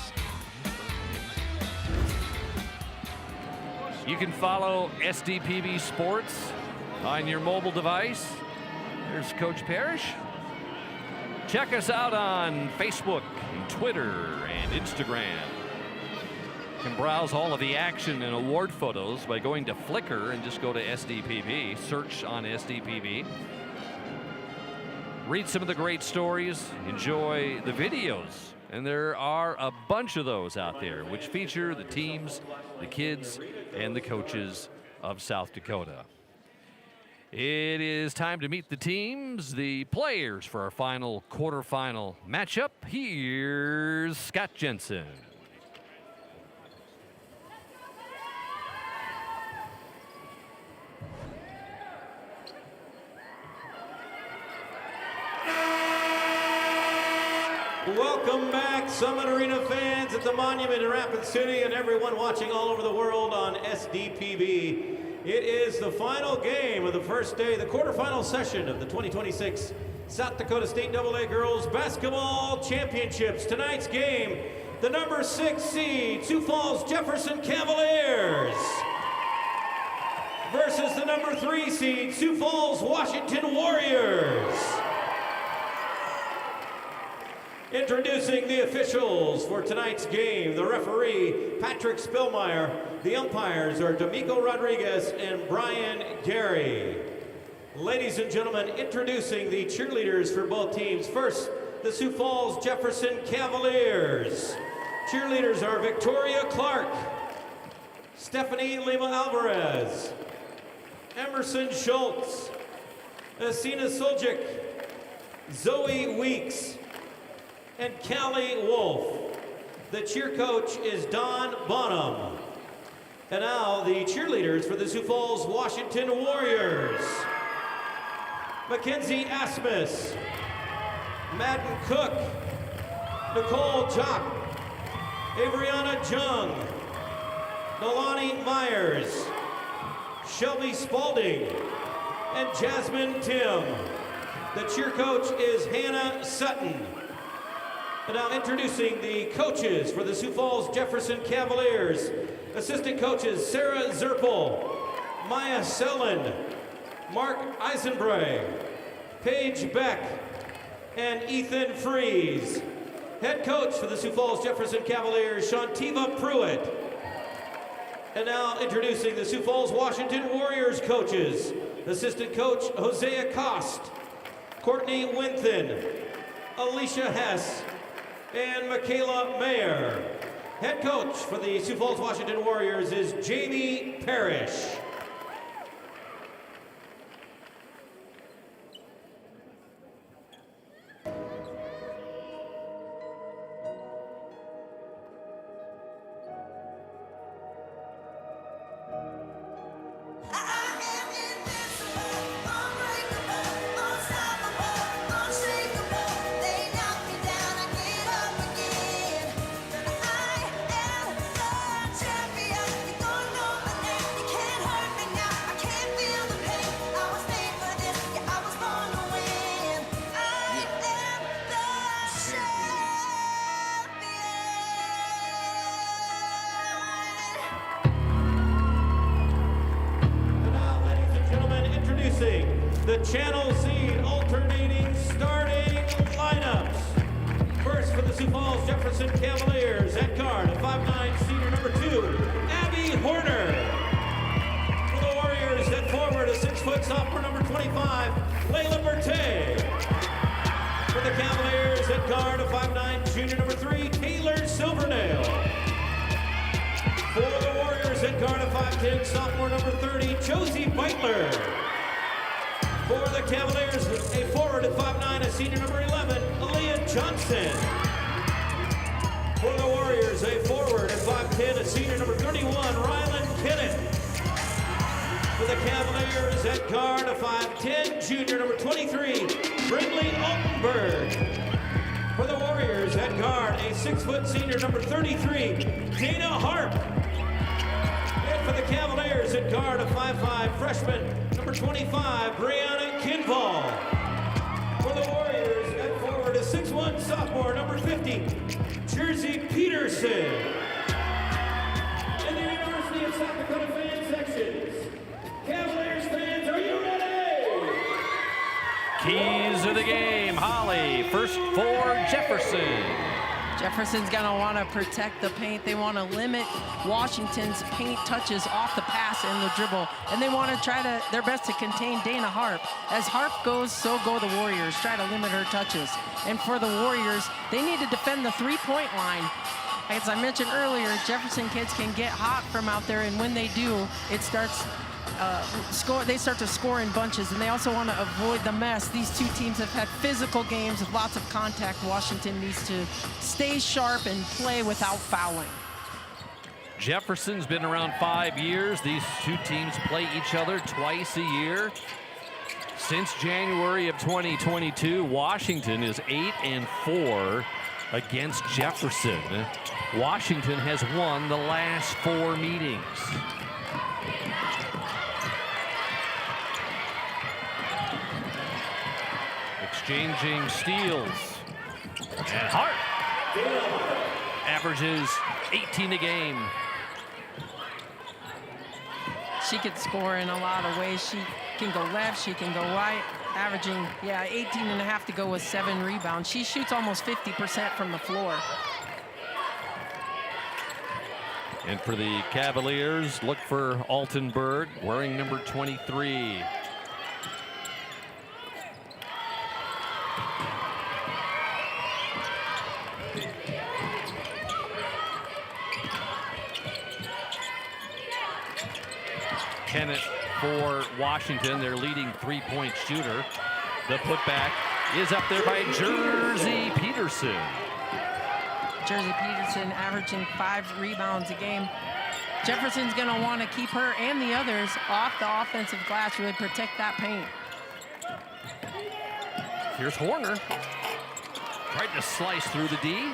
You can follow SDPB Sports on your mobile device. There's Coach Parrish. Check us out on Facebook and Twitter and Instagram. You can browse all of the action and award photos by going to Flickr and just go to SDPB, search on SDPB. Read some of the great stories, enjoy the videos. And there are a bunch of those out there which feature the teams, the kids, and the coaches of South Dakota. It is time to meet the teams, the players for our final quarterfinal matchup. Here's Scott Jensen. Welcome back, Summit Arena fans at the Monument in Rapid City and everyone watching all over the world on SDPB. It is the final game of the first day, the quarterfinal session of the 2026 South Dakota State AA Girls Basketball Championships. Tonight's game, the number 6 seed Sioux Falls Jefferson Cavaliers versus the number 3 seed Sioux Falls Washington Warriors. Introducing the officials for tonight's game, the referee, Patrick Spillmeyer. The umpires are D'Amico Rodriguez and Brian Gary. Ladies and gentlemen, introducing the cheerleaders for both teams. First, the Sioux Falls Jefferson Cavaliers. Cheerleaders are Victoria Clark, Stephanie Lima Alvarez, Emerson Schultz, Asina Soljic, Zoe Weeks, and Callie Wolf. The cheer coach is Don Bonham. And now the cheerleaders for the Sioux Falls Washington Warriors. Mackenzie Asmus, Madden Cook, Nicole Jock, Avriana Jung, Nolani Myers, Shelby Spalding, and Jasmine Tim. The cheer coach is Hannah Sutton. And now introducing the coaches for the Sioux Falls Jefferson Cavaliers. Assistant coaches Sarah Zerpel, Maya Selland, Mark Eisenbray, Paige Beck, and Ethan Freeze. Head coach for the Sioux Falls Jefferson Cavaliers, Shantiva Pruitt. And now introducing the Sioux Falls Washington Warriors coaches. Assistant coach, Hosea Cost, Courtney Winthen, Alicia Hess, and Michaela Mayer. Head coach for the Sioux Falls Washington Warriors is Jamie Parrish. The Channel Seed alternating starting lineups. First for the Sioux Falls Jefferson Cavaliers at guard, 5'9" senior number 2, Abby Horner. For the Warriors at forward, a 6' sophomore number 25, Layla Berte. For the Cavaliers at guard, a 5'9" junior number 3, Taylor Silvernail. For the Warriors at guard, a 5'10" sophomore number 30, Josie Beitler. For the Cavaliers, a forward at 5'9", a senior number 11, Aaliyah Johnson. For the Warriors, a forward at 5'10", a senior number 31, Rylan Kennett. For the Cavaliers, at guard, a 5'10", junior number 23, Brindley Altenberg. For the Warriors, at guard, a 6' senior number 33, Dana Harp. And for the Cavaliers, at guard, a 5'5", freshman, number 25, Brianna Kinval. For the Warriors, at forward, a 6'1" sophomore, number 50, Jersey Peterson. In the University of South Dakota fan sections, Cavaliers fans, are you ready? Keys of the game, Holly, first for Jefferson. Jefferson's going to want to protect the paint. They want to limit Washington's paint touches off the pass and the dribble. And they want to try their best to contain Dana Harp. As Harp goes, so go the Warriors. Try to limit her touches. And for the Warriors, they need to defend the three-point line. As I mentioned earlier, Jefferson kids can get hot from out there, and when they do, it starts they start to score in bunches, and they also want to avoid the mess. These two teams have had physical games with lots of contact. Washington needs to stay sharp and play without fouling. Jefferson's been around 5 years. These two teams play each other twice a year. Since January of 2022, Washington is 8-4 against Jefferson. Washington has won the last 4 meetings. Exchanging steals. And Hart averages 18 a game. She could score in a lot of ways. She can go left, she can go right, averaging, 18.5 to go with 7 rebounds. She shoots almost 50% from the floor. And for the Cavaliers, look for Altenberg, wearing number 23. Kennett for Washington, their leading three-point shooter. The putback is up there by Jersey Peterson. Jersey Peterson averaging 5 rebounds a game. Jefferson's going to want to keep her and the others off the offensive glass, really protect that paint. Here's Horner. Tried to slice through the D.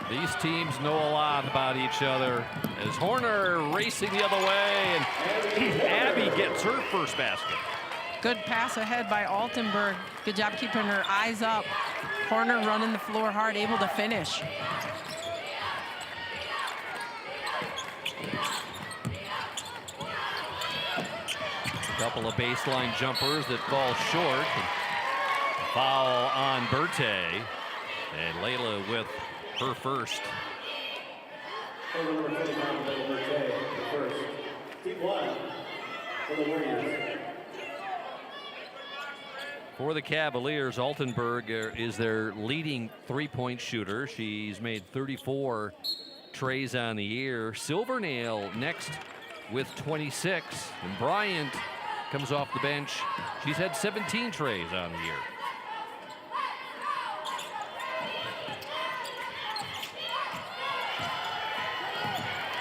These teams know a lot about each other. As Horner racing the other way, and Abby gets her first basket. Good pass ahead by Altenberg. Good job keeping her eyes up. Horner running the floor hard, able to finish. A couple of baseline jumpers that fall short. Foul on Berthe. And Layla with her first. Number 55, Layla Berthe, the first. Team 1 for the Warriors. For the Cavaliers, Altenburg is their leading three-point shooter. She's made 34 trays on the year. Silvernail next with 26. And Bryant comes off the bench. She's had 17 trays on the year.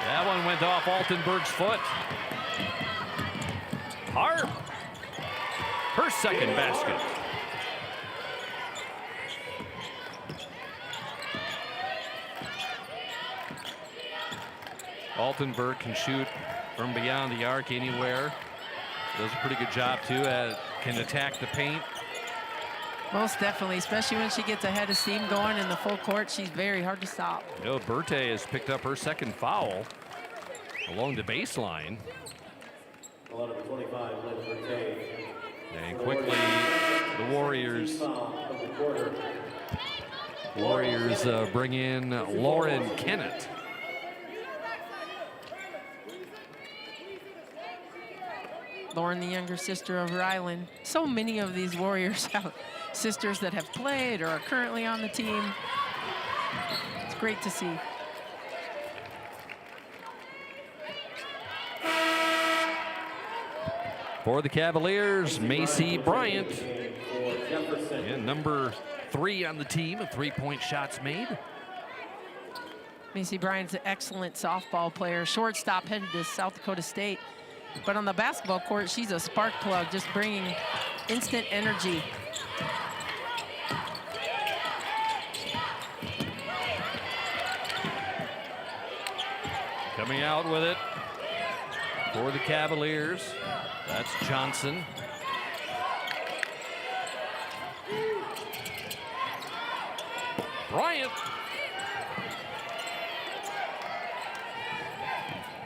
That one went off Altenburg's foot. Harp. Her second basket. Altenburg can shoot from beyond the arc anywhere. Does a pretty good job too. Can attack the paint. Most definitely, especially when she gets ahead of steam going in the full court. She's very hard to stop. You know, Berthe has picked up her second foul along the baseline. Number 25, Layla Berthe. And quickly, the Warriors bring in Lauren Kennett. Lauren, the younger sister of Rylan. So many of these Warriors have sisters that have played or are currently on the team. It's great to see. For the Cavaliers, Macy Bryant. And number 3 on the team of three-point shots made. Macy Bryant's an excellent softball player. Shortstop, headed to South Dakota State. But on the basketball court, she's a spark plug, just bringing instant energy. Coming out with it for the Cavaliers. That's Johnson. Bryant.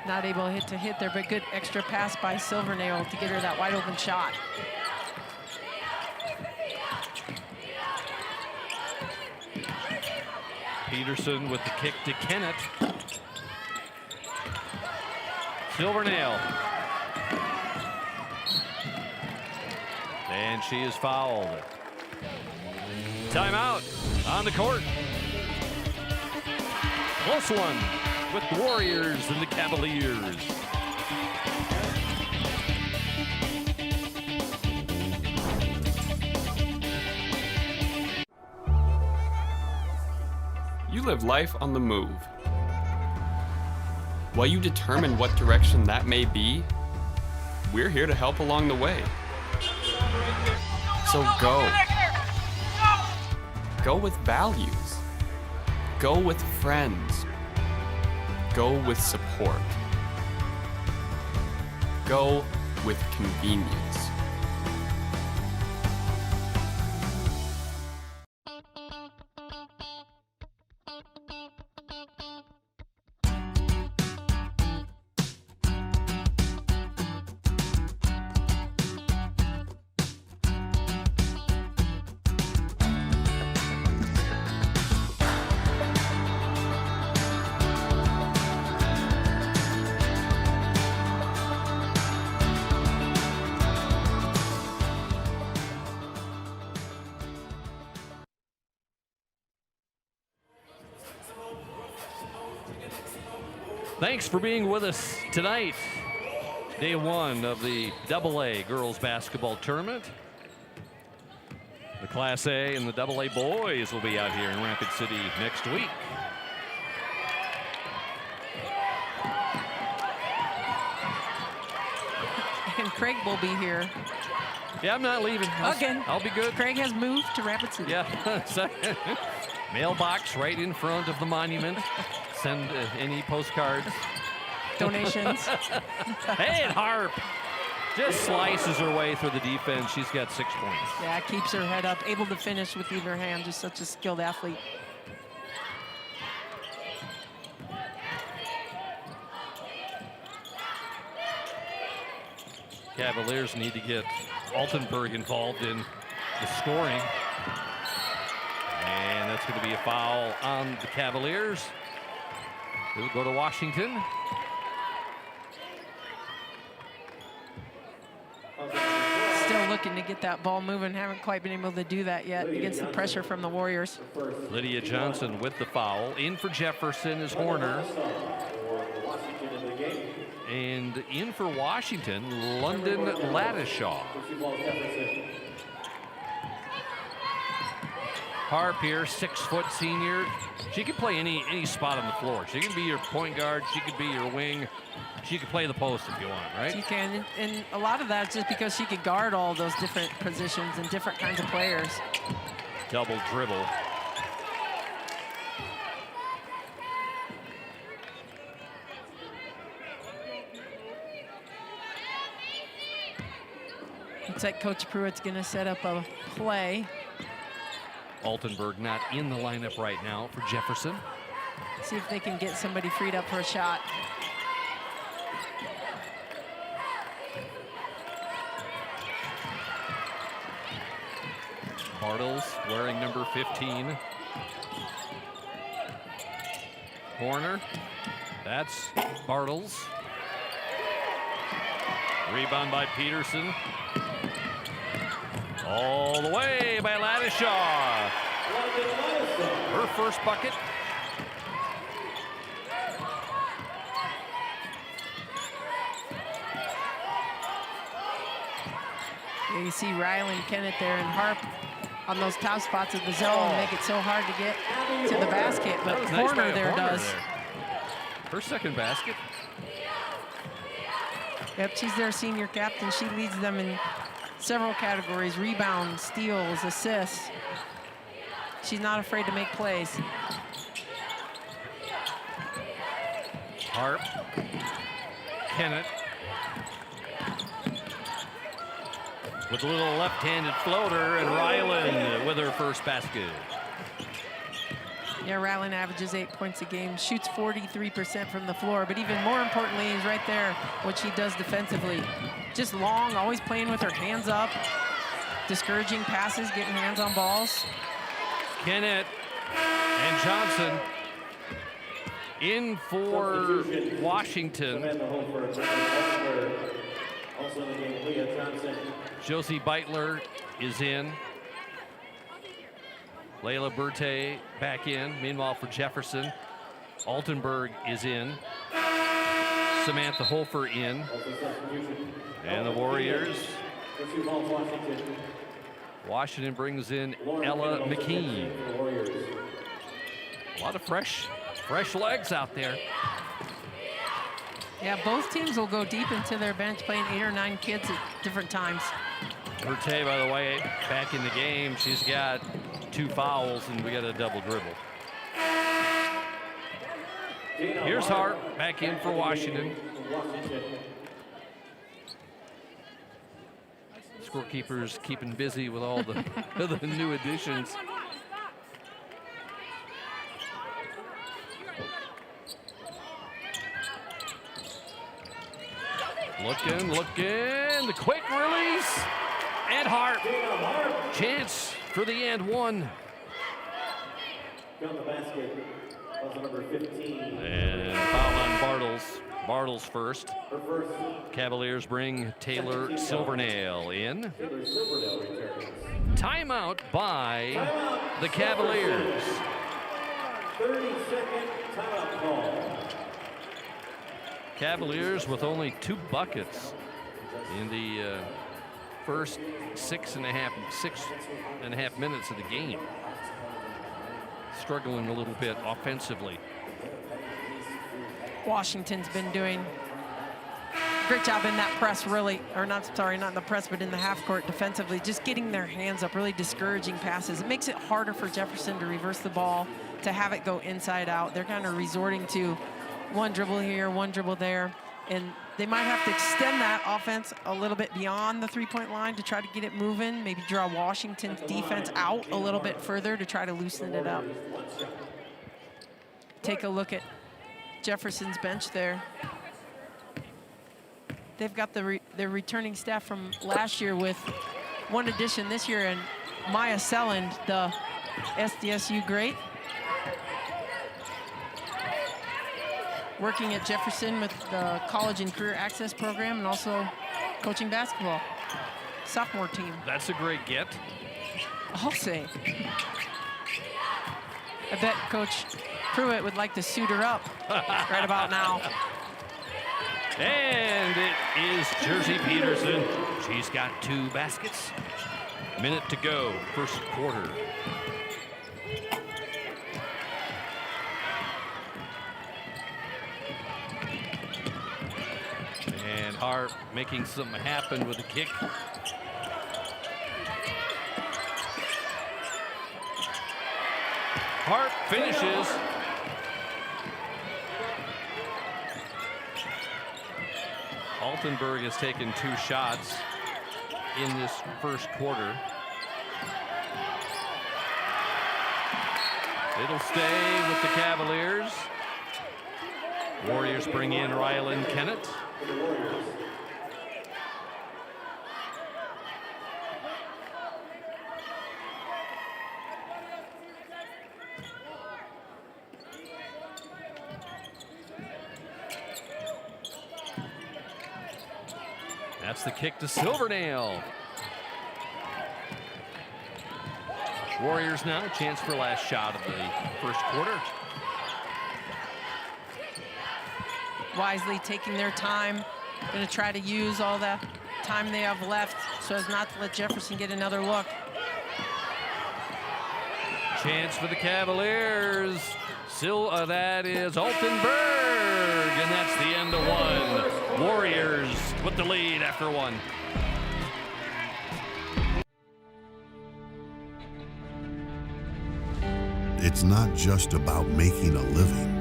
Not able to hit there, but good extra pass by Silvernail to get her that wide open shot. Peterson with the kick to Kennett. Silvernail. And she is fouled. Timeout on the court. Close one with the Warriors and the Cavaliers. You live life on the move. While you determine what direction that may be, we're here to help along the way. So go. Go with values. Go with friends. Go with support. Go with convenience. Thanks for being with us tonight. Day 1 of the AA girls basketball tournament. The Class A and the AA boys will be out here in Rapid City next week. And Craig will be here. Yeah, I'm not leaving. Again. I'll be good. Craig has moved to Rapid City. Yeah. Mailbox right in front of the monument. Send any postcards. Donations. Hey, Harp. Just slices her way through the defense. She's got 6 points. Yeah, keeps her head up, able to finish with either hand. Just such a skilled athlete. Cavaliers need to get Altenburg involved in the scoring. And that's going to be a foul on the Cavaliers. It'll go to Washington. Still looking to get that ball moving. Haven't quite been able to do that yet against the pressure from the Warriors. Lydia Johnson with the foul. In for Jefferson is Horner. And in for Washington, London Ladishaw. Harp here, 6-foot senior. She can play any spot on the floor. She can be your point guard. She could be your wing. She could play the post if you want, right? She can, and a lot of that's just because she could guard all those different positions and different kinds of players. Double dribble. Looks like Coach Pruitt's going to set up a play. Altenburg not in the lineup right now for Jefferson. See if they can get somebody freed up for a shot. Bartles wearing number 15. Horner. That's Bartles. Rebound by Peterson. All the way by Ladishaw. Her first bucket. Yeah, you see Riley and Kennett there and Harp on those top spots of the zone, make it so hard to get to the basket, but Horner there does. Her second basket. Yep, she's their senior captain. She leads them in several categories: rebounds, steals, assists. She's not afraid to make plays. Harp. Kennett. With a little left-handed floater, and Ryland with her first basket. Yeah, Ryland averages 8 points a game, shoots 43% from the floor, but even more importantly is right there what she does defensively. Just long, always playing with her hands up, discouraging passes, getting hands on balls. Kennett and Johnson in for Washington. Josie Beitler is in. Layla Berthe back in. Meanwhile, for Jefferson, Altenburg is in. Samantha Hofer in. And the Warriors. Washington brings in Ella McKean. A lot of fresh legs out there. Yeah, both teams will go deep into their bench, playing 8 or 9 kids at different times. Berthe, by the way, back in the game. She's got 2 fouls, and we got a double dribble. Here's Hart back in for Washington. Scorekeepers keeping busy with all the, the new additions. Looking, the quick release, and Hart. Chance for the and one. And foul on Bartles. Bartles first. Cavaliers bring Taylor Silvernail in. Timeout by the Cavaliers. 30-second timeout call. Cavaliers with only 2 buckets in the first 6.5 minutes of the game. Struggling a little bit offensively. Washington's been doing a great job in that press, really, or not in the press, but in the half court defensively, just getting their hands up, really discouraging passes. It makes it harder for Jefferson to reverse the ball, to have it go inside out. They're kind of resorting to one dribble here, one dribble there, and they might have to extend that offense a little bit beyond the three-point line to try to get it moving, maybe draw Washington's defense out a little bit further to try to loosen it up. Take a look at Jefferson's bench there. They've got the returning staff from last year with one addition this year, and Maya Selland, the SDSU great, working at Jefferson with the College and Career Access Program and also coaching basketball. Sophomore team. That's a great get. I'll say. I bet Coach Pruitt would like to suit her up right about now. And it is Jersey Peterson. She's got 2 baskets. Minute to go, first quarter. And Hart making something happen with a kick. Hart finishes. Altenburg has taken 2 shots in this first quarter. It'll stay with the Cavaliers. Warriors bring in Rylan Kennett. That's the kick to Silvernail. Warriors now a chance for last shot of the first quarter. Wisely taking their time, going to try to use all the time they have left so as not to let Jefferson get another look. Chance for the Cavaliers. That is Altenburg, and that's the end of 1. Warriors with the lead after 1. It's not just about making a living.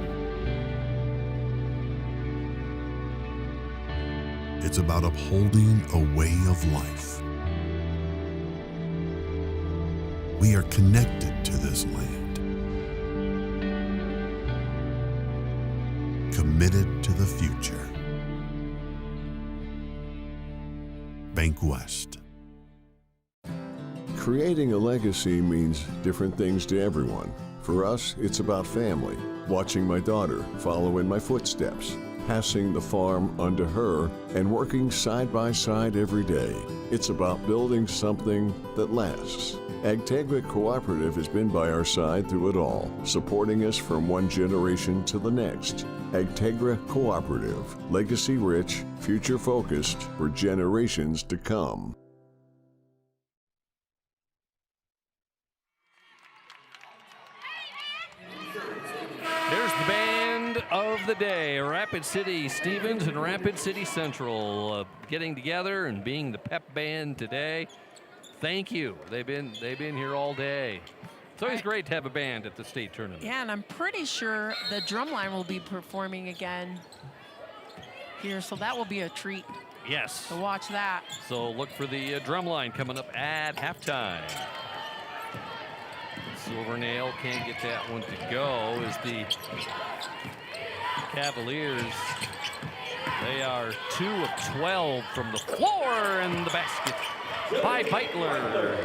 It's about upholding a way of life. We are connected to this land, committed to the future. Bank West. Creating a legacy means different things to everyone. For us, it's about family, watching my daughter follow in my footsteps, passing the farm onto her, and working side by side every day. It's about building something that lasts. AgTegra Cooperative has been by our side through it all, supporting us from one generation to the next. AgTegra Cooperative, legacy rich, future focused for generations to come. There's the band of the day. Rapid City Stevens and Rapid City Central getting together and being the pep band today. Thank you. They've been here all day. It's always great to have a band at the state tournament. Yeah, and I'm pretty sure the drumline will be performing again here, so that will be a treat. Yes. To watch that. So look for the drumline coming up at halftime. Silvernail can't get that one to go as the Cavaliers, they are 2 of 12 from the floor, and the basket by Beitler.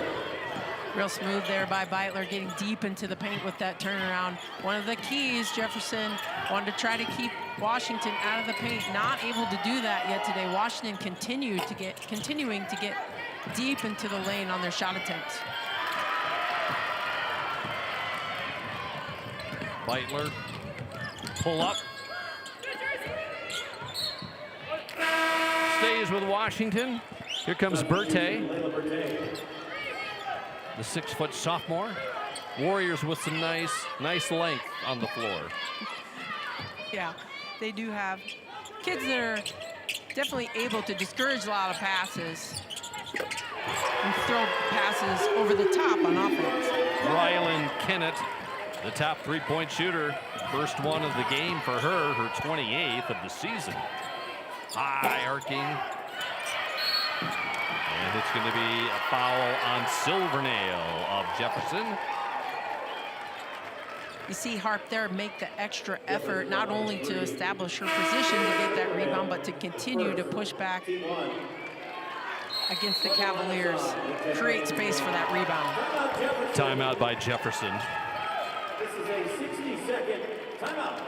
Real smooth there by Beitler, getting deep into the paint with that turnaround. One of the keys, Jefferson wanted to try to keep Washington out of the paint. Not able to do that yet today. Washington continuing to get deep into the lane on their shot attempts. Beitler, pull up. Stays with Washington. Here comes Berthe, the 6-foot sophomore. Warriors with some nice length on the floor. Yeah, they do have kids that are definitely able to discourage a lot of passes and throw passes over the top on offense. Rylan Kennett, the top 3-point shooter. First one of the game for her 28th of the season. High arcing. And it's going to be a foul on Silvernail of Jefferson. You see Harp there make the extra effort, not only to establish her position to get that rebound, but to continue to push back against the Cavaliers, create space for that rebound. Timeout by Jefferson. This is a 60-second timeout.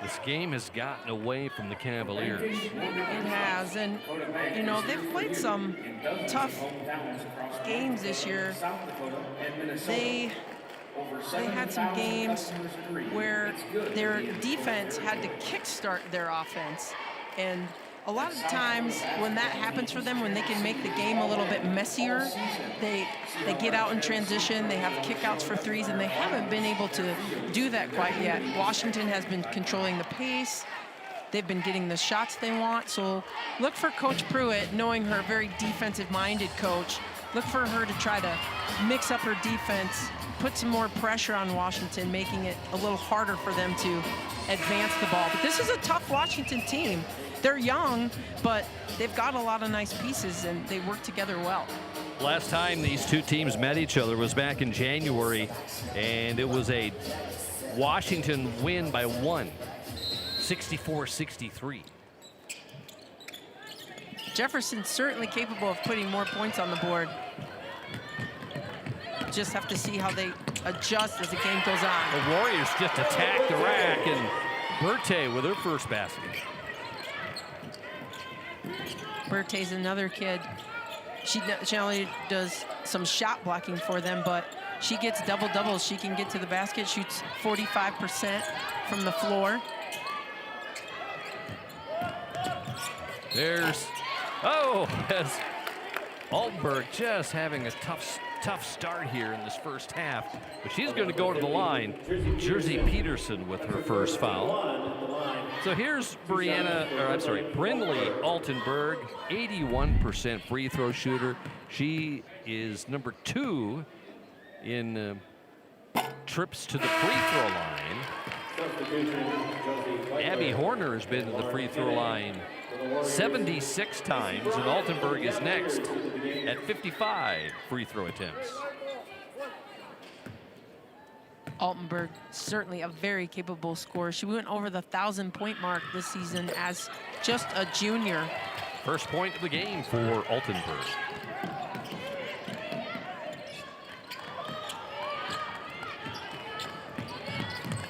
This game has gotten away from the Cavaliers. It has, and you know, they've played some tough games this year. They had some games where their defense had to kickstart their offense, and a lot of the times when that happens for them, when they can make the game a little bit messier, they get out in transition, they have kickouts for threes, and they haven't been able to do that quite yet. Washington has been controlling the pace. They've been getting the shots they want. So look for Coach Pruitt, knowing her very defensive-minded coach, look for her to try to mix up her defense, put some more pressure on Washington, making it a little harder for them to advance the ball. But this is a tough Washington team. They're young, but they've got a lot of nice pieces, and they work together well. Last time these two teams met each other was back in January, and it was a Washington win by 1, 64-63. Jefferson's certainly capable of putting more points on the board. Just have to see how they adjust as the game goes on. The Warriors just attack the rack, and Berthe with her first basket. Berthe's another kid. She not only does some shot blocking for them, but she gets double-doubles. She can get to the basket, shoots 45% from the floor. There's, as Altenberg just having a tough start here in this first half, but she's going to go to the line. Jersey Peterson with her first foul. So here's Brindley Altenberg, 81% free throw shooter. She is number 2 in trips to the free throw line. Abby Horner has been to the free throw line 76 times, and Altenberg is next at 55 free throw attempts. Altenberg, certainly a very capable scorer. She went over the 1,000-point mark this season as just a junior. First point of the game for Altenberg.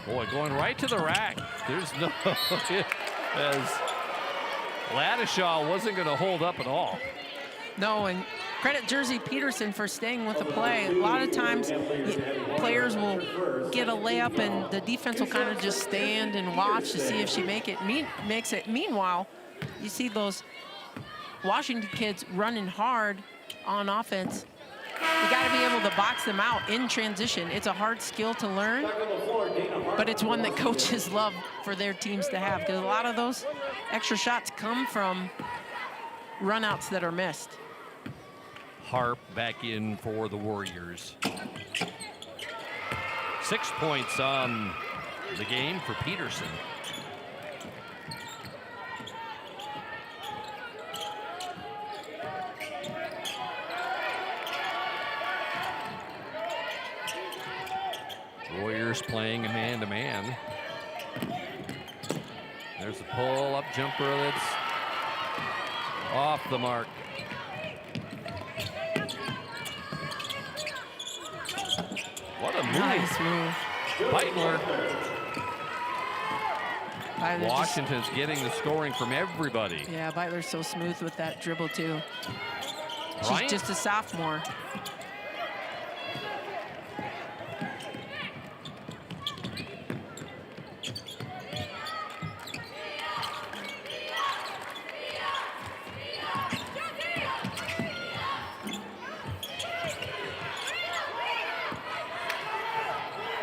Boy, going right to the rack. There's no, as Ladishaw wasn't going to hold up at all. No, and credit Jersey Peterson for staying with the play. A lot of times players will get a layup and the defense will kind of just stand and watch to see if she makes it. Meanwhile, you see those Washington kids running hard on offense. You got to be able to box them out in transition. It's a hard skill to learn, but it's one that coaches love for their teams to have, because a lot of those extra shots come from runouts that are missed. Harp back in for the Warriors. 6 points on the game for Peterson. Warriors playing a man-to-man. There's a pull-up jumper that's off the mark. What a move. Nice move. Beitler. Washington's getting the scoring from everybody. Yeah, Beitler's so smooth with that dribble, too. Bryant? She's just a sophomore.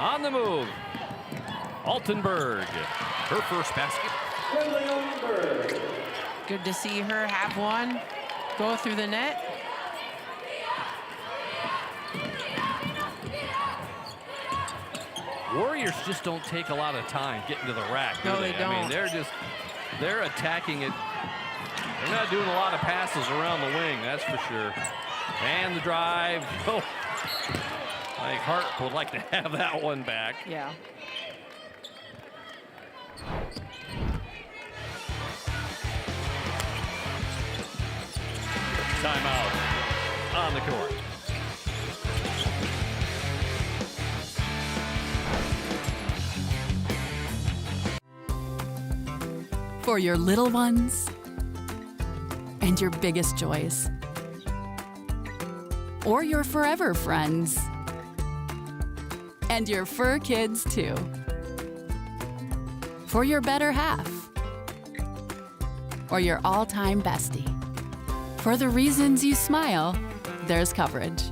On the move, Altenberg, her first basket. Good to see her have one go through the net. Warriors just don't take a lot of time getting to the rack. No, they don't. I mean, they're just they're attacking it. They're not doing a lot of passes around the wing, that's for sure. And the drive. Oh, like Harp would like to have that one back. Yeah. Timeout on the court. For your little ones and your biggest joys. Or your forever friends. And your fur kids, too. For your better half. Or your all-time bestie. For the reasons you smile, there's coverage.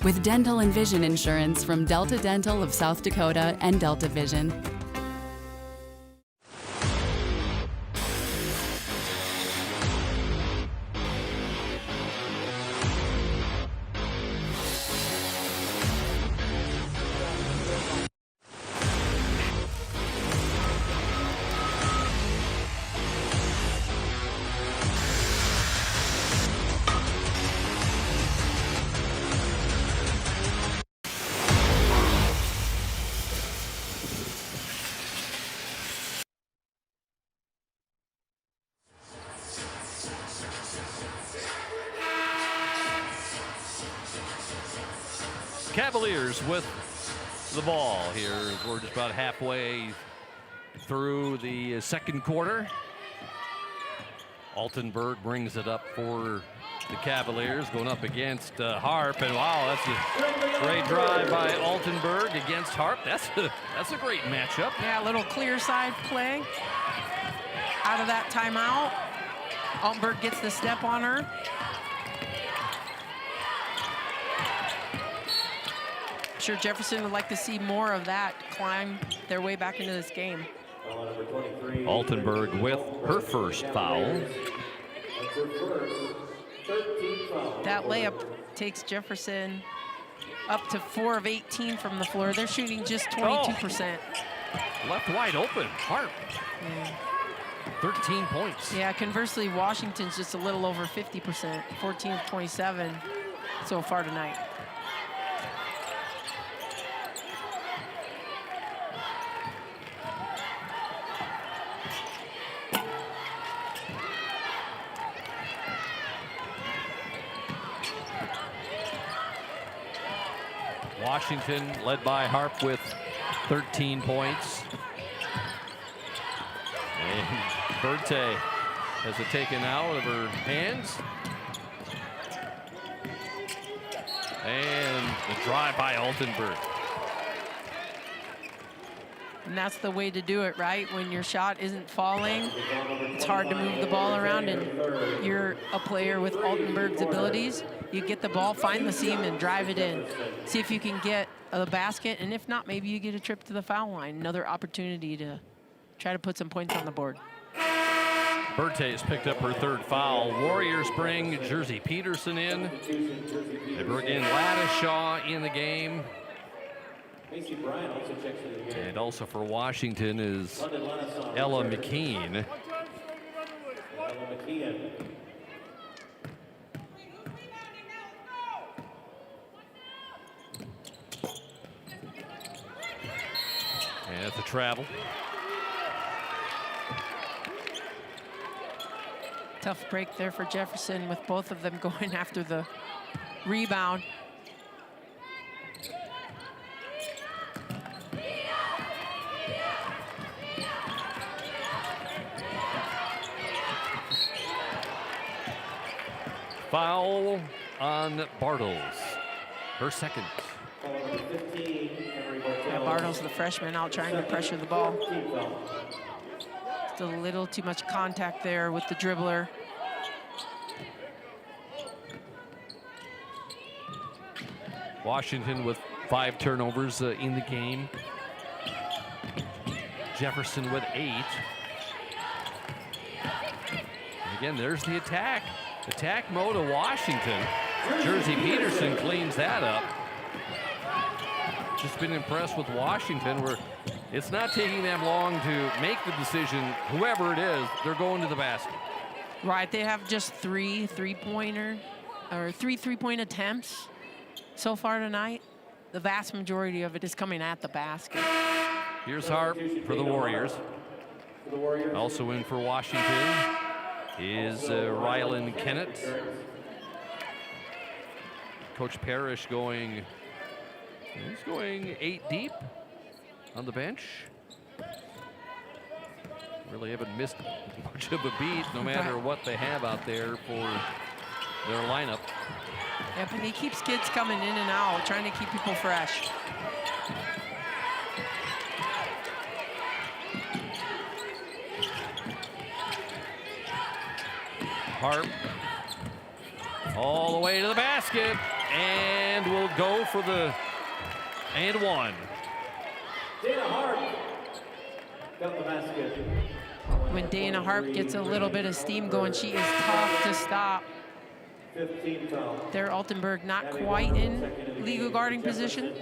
With dental and vision insurance from Delta Dental of South Dakota and Delta Vision. Cavaliers with the ball here. We're just about halfway through the second quarter. Altenberg brings it up for the Cavaliers, going up against Harp. And wow, that's a great drive by Altenberg against Harp. That's a great matchup. Yeah, a little clear side play out of that timeout. Altenberg gets the step on her. I'm sure Jefferson would like to see more of that climb their way back into this game. Altenberg with her first foul. That layup takes Jefferson up to 4 of 18 from the floor. They're shooting just 22%. Left wide open, Harp. 13 points. Yeah, conversely, Washington's just a little over 50%, 14 of 27 so far tonight. Washington led by Harp with 13 points. And Berthe has it taken out of her hands. And the drive by Altenberg. And that's the way to do it, right? When your shot isn't falling, it's hard to move the ball around, and you're a player with Altenberg's abilities. You get the ball, find the seam, and drive it in. See if you can get the basket, and if not, maybe you get a trip to the foul line. Another opportunity to try to put some points on the board. Berthe has picked up her third foul. Warriors bring Jersey Peterson in. They bring in Ladishaw in the game. And also for Washington is Ella McKean. And it's a travel. Tough break there for Jefferson with both of them going after the rebound. Foul on Bartles. Her second. Yeah, Bartles, the freshman, out trying to pressure the ball. Just a little too much contact there with the dribbler. Washington with 5 turnovers in the game. Jefferson with 8. And again, there's the attack. Attack mode of Washington. Jersey Peterson cleans that up. Just been impressed with Washington. We're It's not taking them long to make the decision. Whoever it is, they're going to the basket. Right, they have just three three-point attempts so far tonight. The vast majority of it is coming at the basket. Here's Harp for the Warriors. Also in for Washington is Rylan Kennett. Coach Parrish going 8 deep on the bench. Really haven't missed much of a beat, no matter what they have out there for their lineup. Yep, and he keeps kids coming in and out, trying to keep people fresh. Harp all the way to the basket, and will go for the and one. Dana Harp got the basket. When Dana Harp gets a little bit of steam going, she is tough to stop. 15 foul. There, Altenberg not quite in legal guarding position.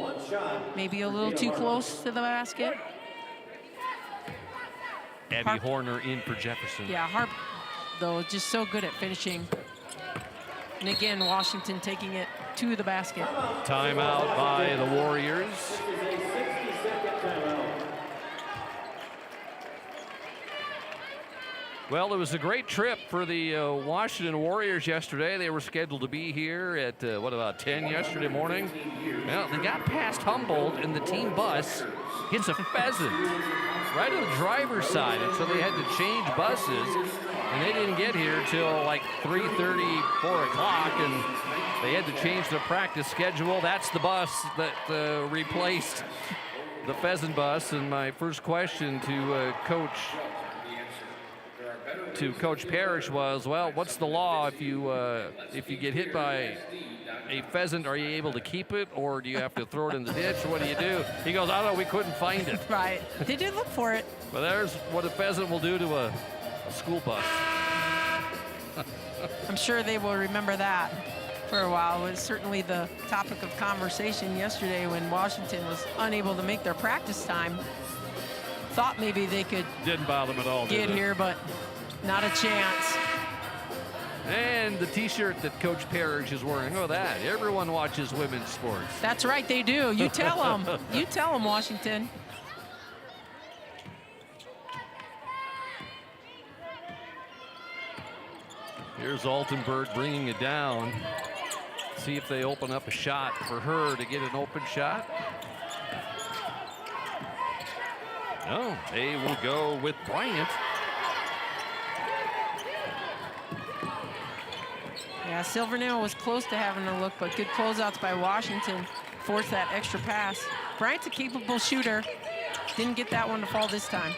Maybe a little too close to the basket. Abby Horner in for Jefferson. Yeah, Harp, though, just so good at finishing. And again, Washington taking it to the basket. Timeout by the Warriors. This is a 60-second timeout. Well, it was a great trip for the Washington Warriors yesterday. They were scheduled to be here at, about 10 yesterday morning? Well, they got past Humboldt, and the team bus hits a pheasant right on the driver's side, and so they had to change buses, and they didn't get here till like 3:30, 4 o'clock, and they had to change their practice schedule. That's the bus that replaced the pheasant bus, and my first question to Coach Parrish was, well, what's the law if you get hit by a pheasant? Are you able to keep it, or do you have to throw it in the ditch? What do you do? He goes, I don't know, we couldn't find it. Right, they did look for it. But there's what a pheasant will do to a school bus. I'm sure they will remember that for a while. It was certainly the topic of conversation yesterday when Washington was unable to make their practice time. Thought maybe they could Didn't bother them at all, get did it? here, but not a chance. And the T-shirt that Coach Parrish is wearing, oh, that. Everyone watches women's sports. That's right, they do. You tell them. You tell them, Washington. Here's Altenberg bringing it down. See if they open up a shot for her to get an open shot. No, they will go with Bryant. Yeah, Silvernail was close to having a look, but good closeouts by Washington forced that extra pass. Bryant's a capable shooter. Didn't get that one to fall this time.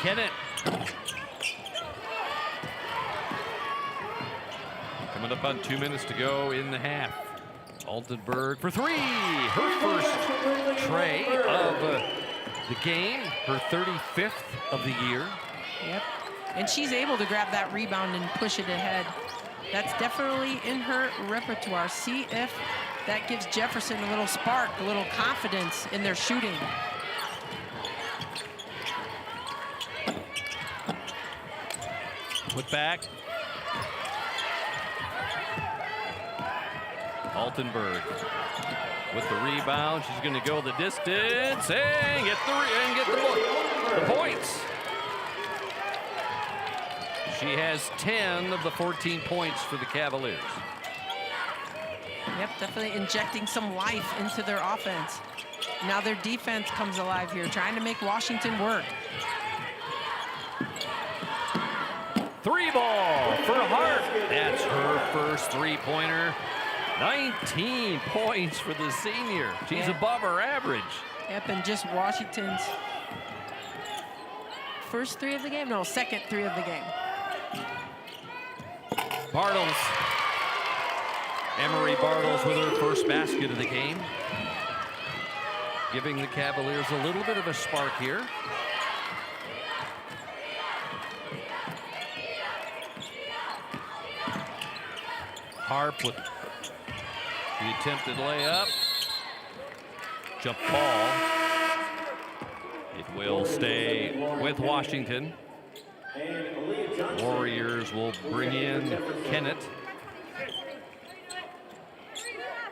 Kennett. Coming up on 2 minutes to go in the half. Altenberg for three. Her first tray of the game. Her 35th of the year. Yep. And she's able to grab that rebound and push it ahead. That's definitely in her repertoire. See if that gives Jefferson a little spark, a little confidence in their shooting. Put back. Altenberg with the rebound. She's going to go the distance and get the points. She has 10 of the 14 points for the Cavaliers. Yep, definitely injecting some life into their offense. Now their defense comes alive here, trying to make Washington work. Three ball for Hart. That's her first three-pointer. 19 points for the senior. She's above her average. Yep, and just Washington's first three of the game? No, second three of the game. Bartles. Emery Bartles with her first basket of the game. Giving the Cavaliers a little bit of a spark here. Harp with the attempted layup. Jump ball. It will stay with Washington. Warriors will bring in Kennett.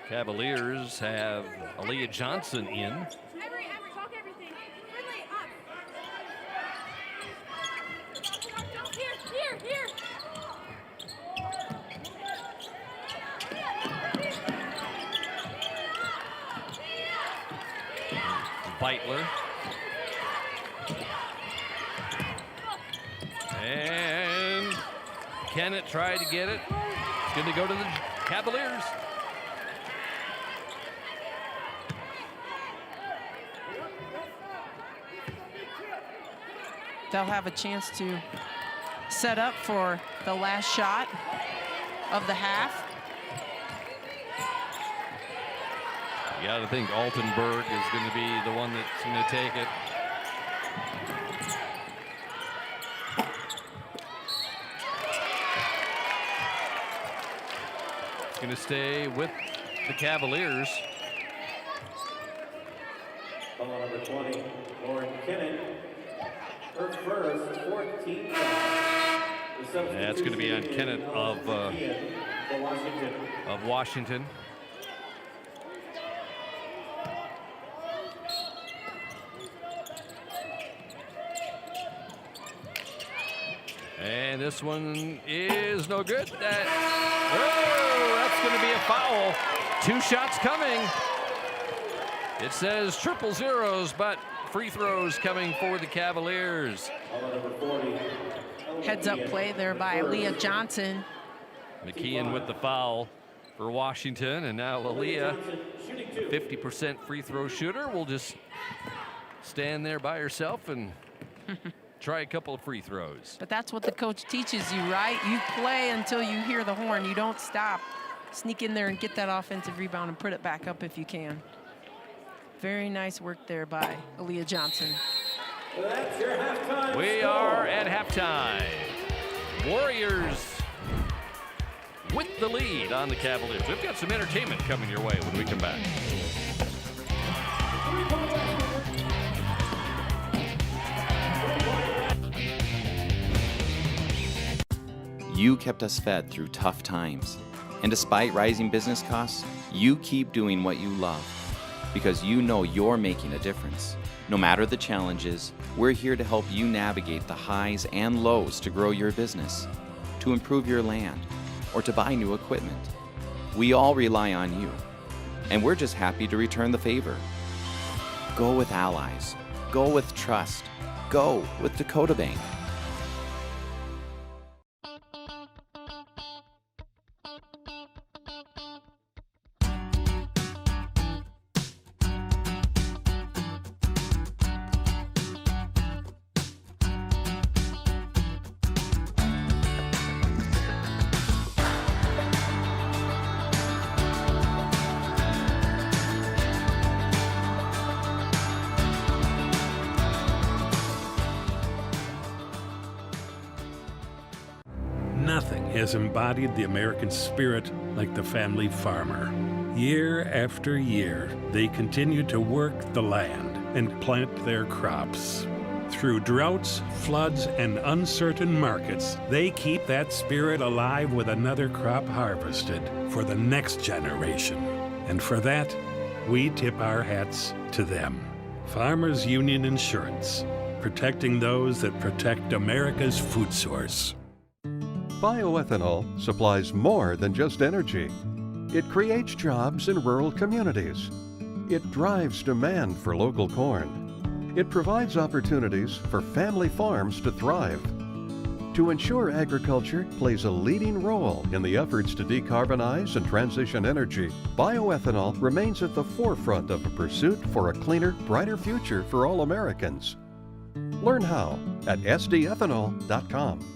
Cavaliers have Aaliyah Johnson in. Beitler. And Kennett tried to get it. It's going to go to the Cavaliers. They'll have a chance to set up for the last shot of the half. You got to think Altenberg is going to be the one that's going to take it. It's going to stay with the Cavaliers. Ball number 20, Lauren Kennett. Her first 14 That's going to be on Kennett of Washington. And this one is no good. That's going to be a foul. 2 shots coming. It says triple zeros, but free throws coming for the Cavaliers. Heads up play there by Aaliyah Johnson. McKeon with the foul for Washington, and now Aaliyah, 50% free throw shooter, will just stand there by herself and try a couple of free throws. But that's what the coach teaches you, right? You play until you hear the horn. You don't stop. Sneak in there and get that offensive rebound and put it back up if you can. Very nice work there by Aaliyah Johnson. We are at halftime. Warriors with the lead on the Cavaliers. We've got some entertainment coming your way when we come back. You kept us fed through tough times. And despite rising business costs, you keep doing what you love because you know you're making a difference. No matter the challenges, we're here to help you navigate the highs and lows to grow your business, to improve your land, or to buy new equipment. We all rely on you, and we're just happy to return the favor. Go with Allies. Go with trust. Go with Dakota Bank. Nothing has embodied the American spirit like the family farmer. Year after year, they continue to work the land and plant their crops. Through droughts, floods, and uncertain markets, they keep that spirit alive with another crop harvested for the next generation. And for that, we tip our hats to them. Farmers Union Insurance, protecting those that protect America's food source. Bioethanol supplies more than just energy. It creates jobs in rural communities. It drives demand for local corn. It provides opportunities for family farms to thrive. To ensure agriculture plays a leading role in the efforts to decarbonize and transition energy, bioethanol remains at the forefront of a pursuit for a cleaner, brighter future for all Americans. Learn how at sdethanol.com.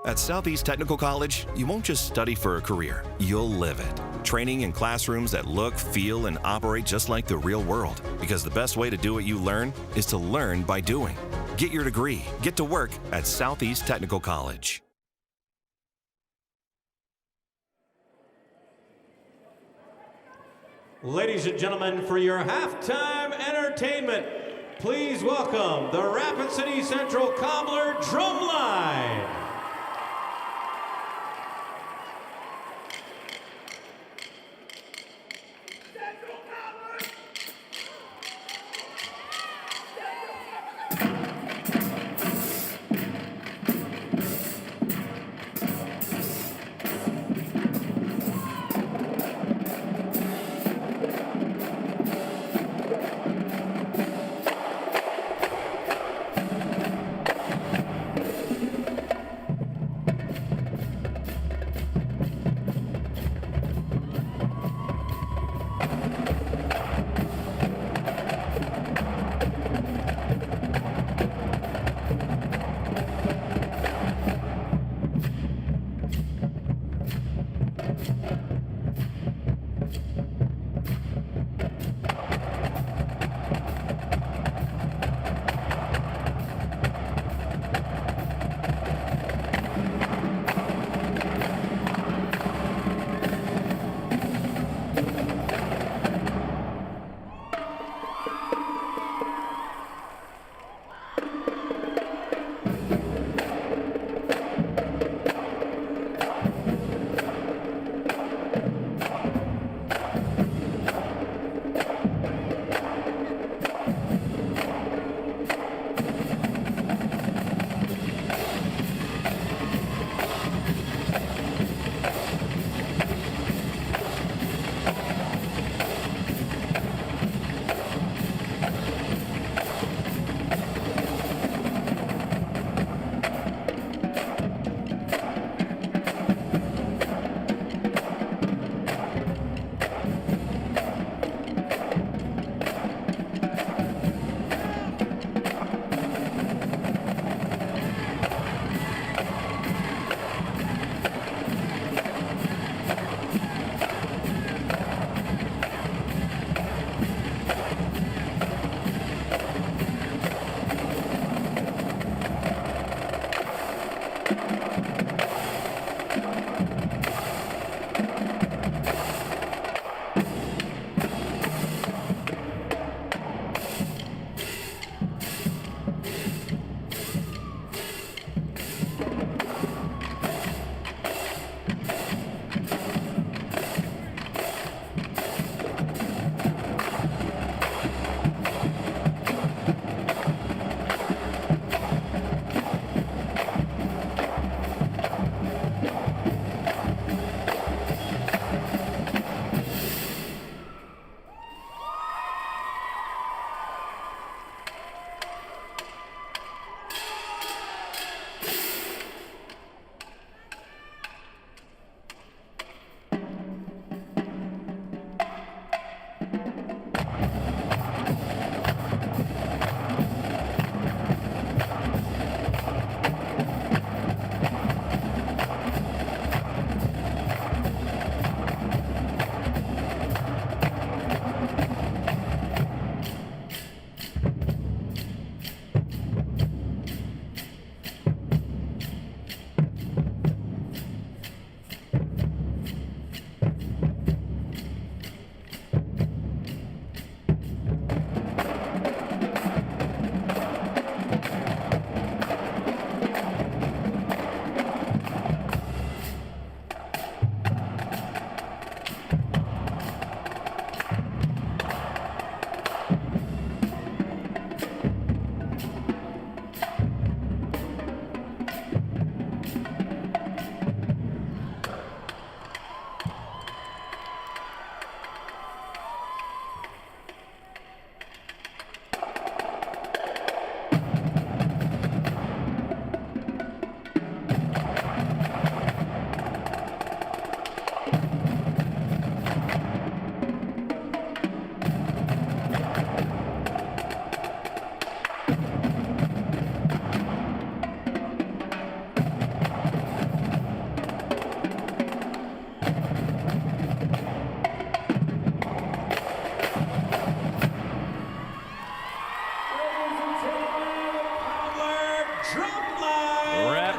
At Southeast Technical College, you won't just study for a career, you'll live it. Training in classrooms that look, feel, and operate just like the real world. Because the best way to do what you learn is to learn by doing. Get your degree, get to work at Southeast Technical College. Ladies and gentlemen, for your halftime entertainment, please welcome the Rapid City Central Cobbler Drumline.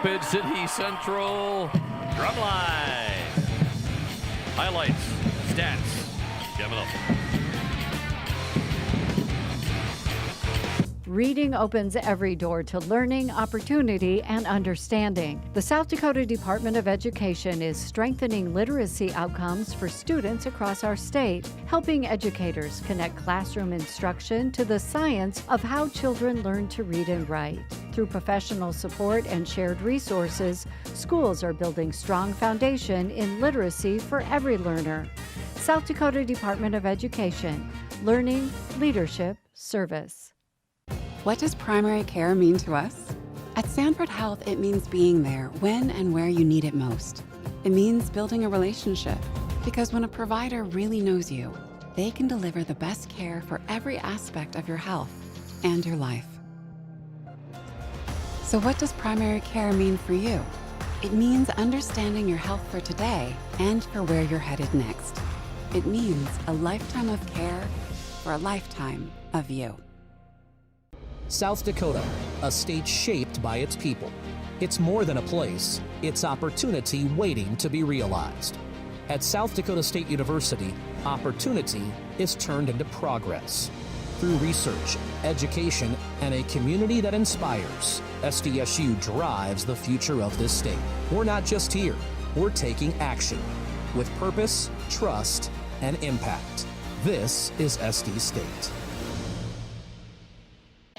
Rapid City Central Drumline. Highlights, stats, Seminole. Reading opens every door to learning, opportunity, and understanding. The South Dakota Department of Education is strengthening literacy outcomes for students across our state, helping educators connect classroom instruction to the science of how children learn to read and write. Through professional support and shared resources, schools are building strong foundation in literacy for every learner. South Dakota Department of Education, learning, leadership, service. What does primary care mean to us? At Sanford Health, it means being there when and where you need it most. It means building a relationship, because when a provider really knows you, they can deliver the best care for every aspect of your health and your life. So what does primary care mean for you? It means understanding your health for today and for where you're headed next. It means a lifetime of care for a lifetime of you. South Dakota, a state shaped by its people. It's more than a place, it's opportunity waiting to be realized. At South Dakota State University, opportunity is turned into progress. Through research, education, and a community that inspires, SDSU drives the future of this state. We're not just here, we're taking action with purpose, trust, and impact. This is SD State.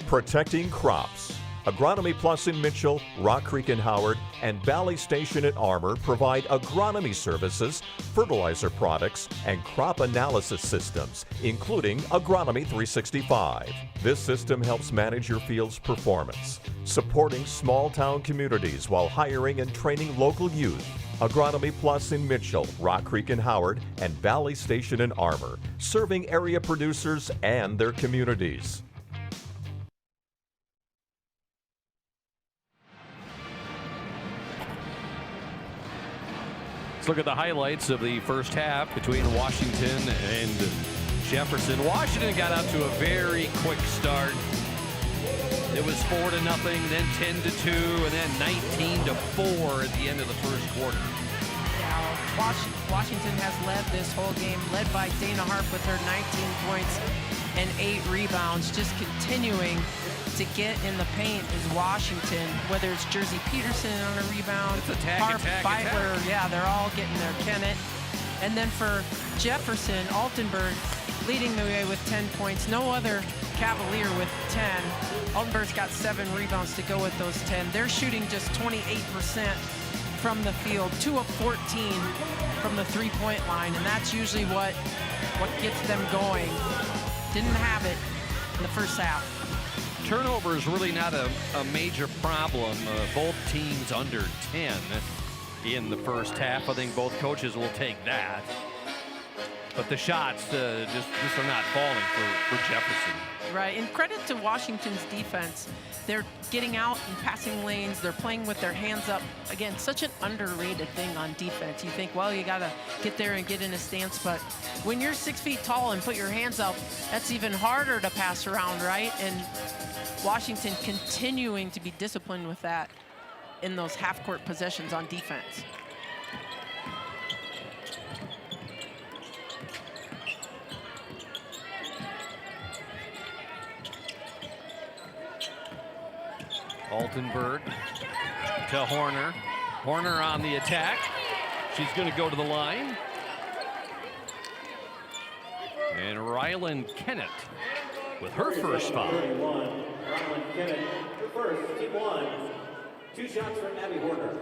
Protecting crops. Agronomy Plus in Mitchell, Rock Creek in Howard, and Valley Station in Armour provide agronomy services, fertilizer products, and crop analysis systems, including Agronomy 365. This system helps manage your field's performance, supporting small-town communities while hiring and training local youth. Agronomy Plus in Mitchell, Rock Creek in Howard, and Valley Station in Armour, serving area producers and their communities. Let's look at the highlights of the first half between Washington and Jefferson. Washington got out to a very quick start. It was 4-0, then 10-2, and then 19-4 at the end of the first quarter. Yeah, Washington has led this whole game, led by Dana Harp with her 19 points and 8 rebounds, just continuing to get in the paint is Washington, whether it's Jersey Peterson on a rebound, it's attack, Harp, attack, Beitler, attack. yeah, they're all getting their Kennett. And then for Jefferson, Altenberg leading the way with 10 points. No other Cavalier with 10. Altenberg's got 7 rebounds to go with those 10. They're shooting just 28% from the field, 2 of 14 from the three-point line, and that's usually what gets them going. Didn't have it in the first half. Turnover is really not a major problem. Both teams under 10 in the first half. I think both coaches will take that. But the shots just are not falling for Jefferson. Right, and credit to Washington's defense. They're getting out in passing lanes. They're playing with their hands up. Again, such an underrated thing on defense. You think, well, you got to get there and get in a stance. But when you're 6 feet tall and put your hands up, that's even harder to pass around, right? And Washington continuing to be disciplined with that in those half-court possessions on defense. Altenberg to Horner. Horner on the attack. She's going to go to the line. And Rylan Kennett with her first foul. Rylan Kennett, her first, team 1. 2 shots for Abby Horner.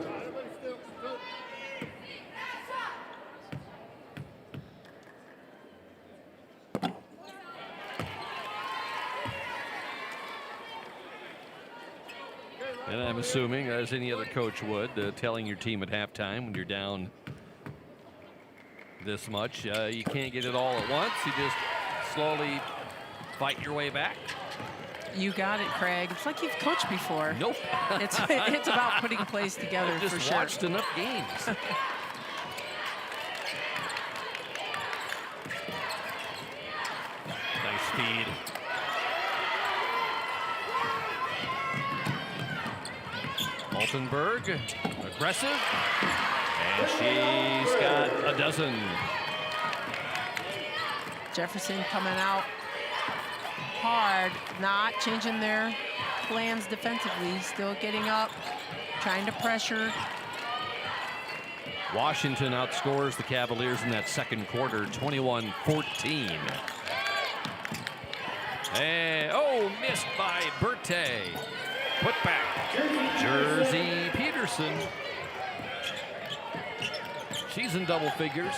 And I'm assuming, as any other coach would, telling your team at halftime when you're down this much, you can't get it all at once. You just slowly fight your way back. You got it, Craig. It's like you've coached before. Nope. It's about putting plays together I've just for sure. watched enough games. Nice speed. Altenberg, aggressive, and she's got a dozen. Jefferson coming out hard, not changing their plans defensively, still getting up, trying to pressure. Washington outscores the Cavaliers in that second quarter, 21-14. And, oh, missed by Berthe. Put back, Jersey Peterson. She's in double figures.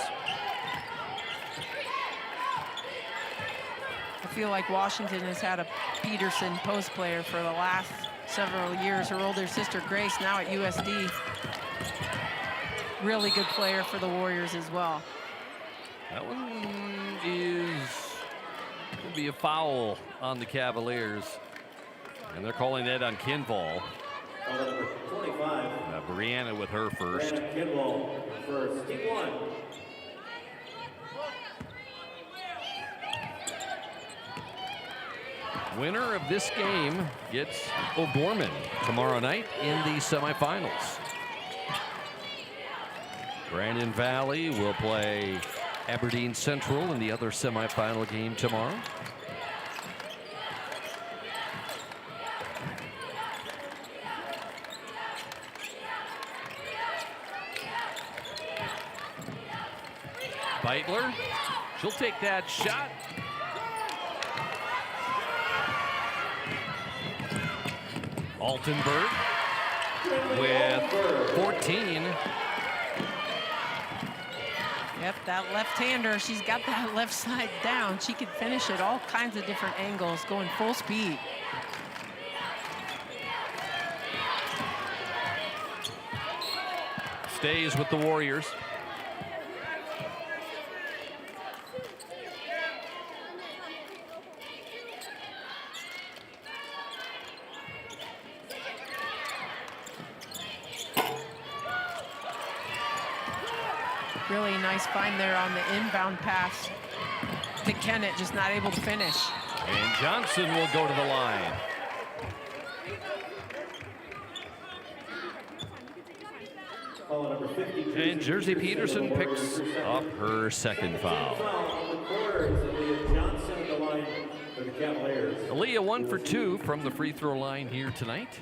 I feel like Washington has had a Peterson post player for the last several years. Her older sister Grace, now at USD. Really good player for the Warriors as well. That one is going to be a foul on the Cavaliers. And they're calling that on Kinval. 25. Brianna with her first. Kinval first. Team one. Winner of this game gets O'Gorman tomorrow night in the semifinals. Brandon Valley will play Aberdeen Central in the other semifinal game tomorrow. Beitler, she'll take that shot. Altenberg with 14. Yep, that left-hander, she's got that left side down. She could finish at all kinds of different angles, going full speed. Stays with the Warriors. Really nice find there on the inbound pass to Kennett, just not able to finish. And Johnson will go to the line. And Jersey Peterson picks up her second foul. Aaliyah 1 for 2 from the free throw line here tonight.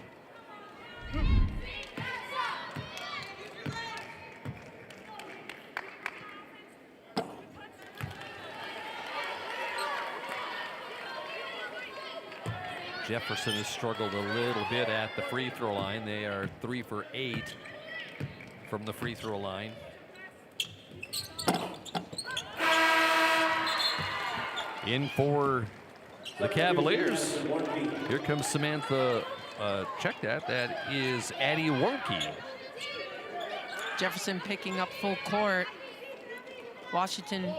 Jefferson has struggled a little bit at the free throw line. They are 3 for 8 from the free throw line. In for the Cavaliers. Here comes Samantha. Check that. That is Addie Warnke. Jefferson picking up full court. Washington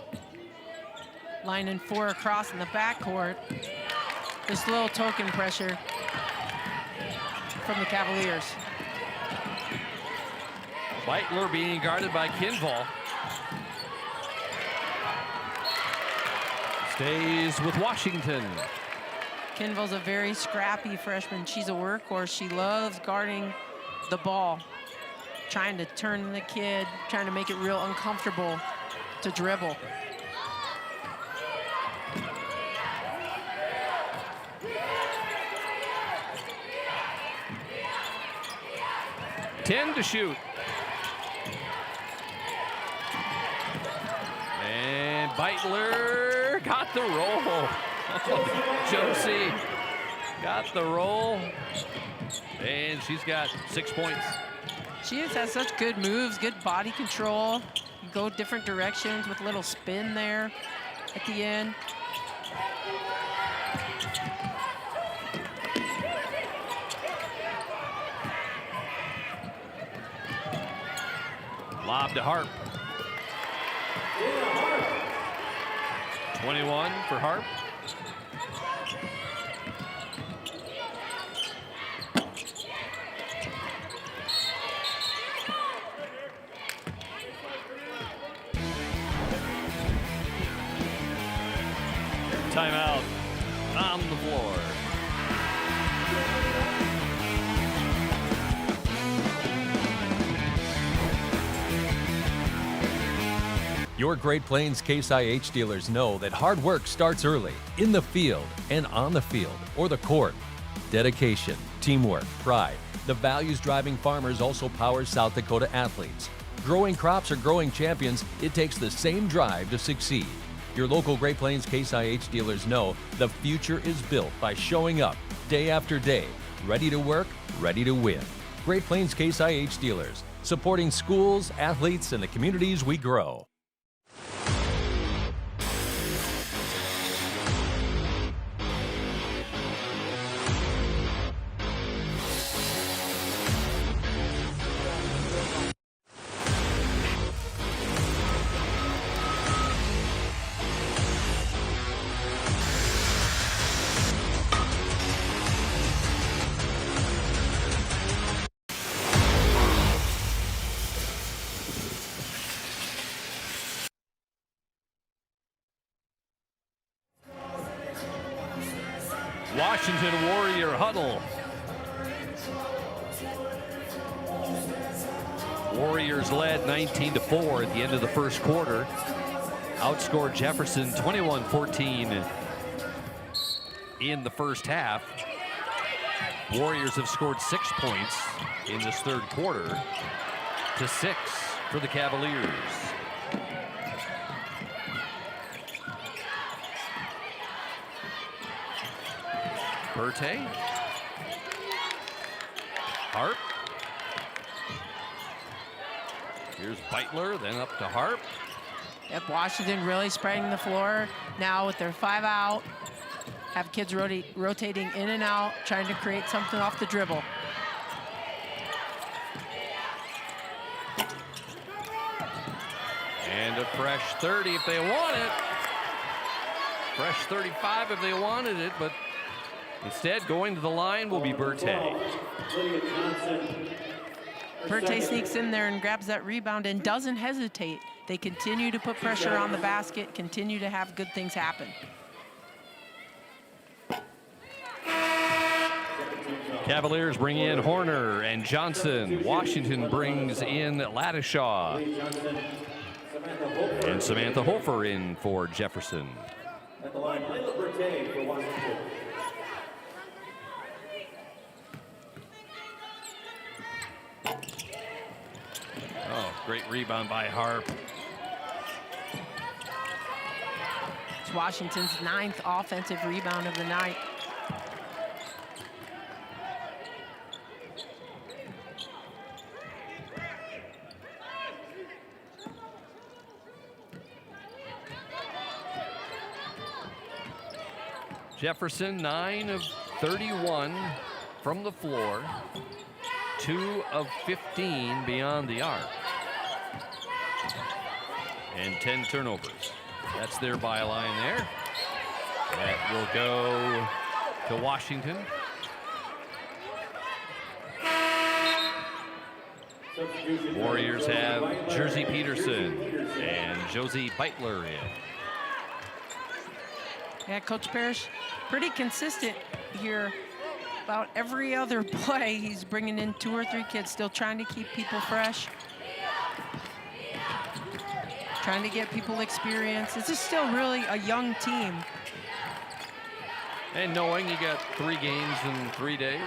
lining 4 across in the backcourt. Just a little token pressure from the Cavaliers. Beitler being guarded by Kinval. Stays with Washington. Kinval's a very scrappy freshman. She's a workhorse. She loves guarding the ball, trying to turn the kid, trying to make it real uncomfortable to dribble. Ten to shoot. And Beitler got the roll. Josie got the roll. And she's got 6 points. She just has such good moves, good body control. You go different directions with a little spin there at the end. Lob to Harp. 21 for Harp. Timeout on the floor. Your Great Plains Case IH dealers know that hard work starts early, in the field and on the field or the court. Dedication, teamwork, pride, the values driving farmers also power South Dakota athletes. Growing crops or growing champions, it takes the same drive to succeed. Your local Great Plains Case IH dealers know the future is built by showing up day after day, ready to work, ready to win. Great Plains Case IH dealers, supporting schools, athletes, and the communities we grow. Washington Warrior huddle. Warriors led 19-4 at the end of the first quarter. Outscored Jefferson 21-14 in the first half. Warriors have scored 6 points in this third quarter to 6 for the Cavaliers. Berthe. Harp. Here's Beitler, then up to Harp. Yep, Washington really spreading the floor now with their 5 out. Have kids rotating in and out, trying to create something off the dribble. And a fresh 30 if they want it. Fresh 35 if they wanted it, but instead, going to the line will be Berthe. Berthe sneaks in there and grabs that rebound and doesn't hesitate. They continue to put pressure on the basket, continue to have good things happen. Cavaliers bring in Horner and Johnson. Washington brings in Ladishaw. And Samantha Hofer in for Jefferson. At the line, Layla Berthe for Washington. Oh, great rebound by Harp. It's Washington's 9th offensive rebound of the night. Jefferson, 9 of 31 from the floor, 2 of 15 beyond the arc, and 10 turnovers. That's their byline there. That will go to Washington. Warriors have Jersey Peterson and Josie Beitler in. Yeah, Coach Parrish, pretty consistent here. About every other play, he's bringing in 2 or 3 kids, still trying to keep people fresh. Trying to get people experience. This is still really a young team. And knowing you got 3 games in 3 days.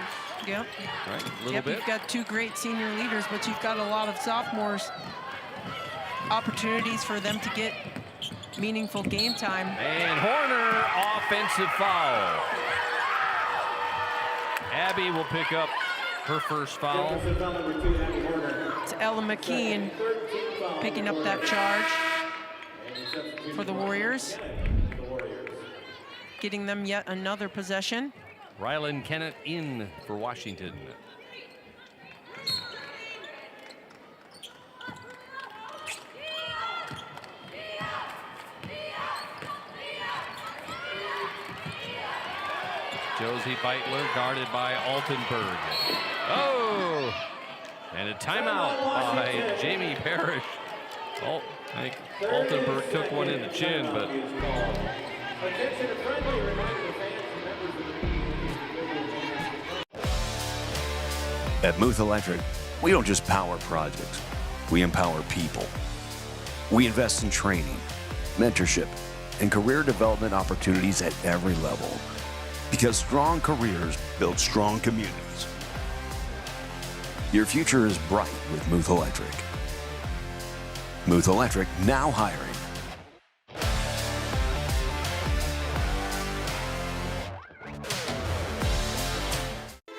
Yep. Right, a little Yep, bit. you've got 2 great senior leaders, but you've got a lot of sophomores. Opportunities for them to get meaningful game time. And Horner, offensive foul. Abby will pick up her first foul. It's Ella McKean picking up that charge for the Warriors. Getting them yet another possession. Rylan Kennett in for Washington. Josie Beitler guarded by Altenberg. Oh! And a timeout by Jamie Parrish. Oh, I think Altenberg took one in the chin, but At Muth Electric, we don't just power projects, we empower people. We invest in training, mentorship, and career development opportunities at every level. Because strong careers build strong communities. Your future is bright with Muth Electric. Muth Electric now hiring.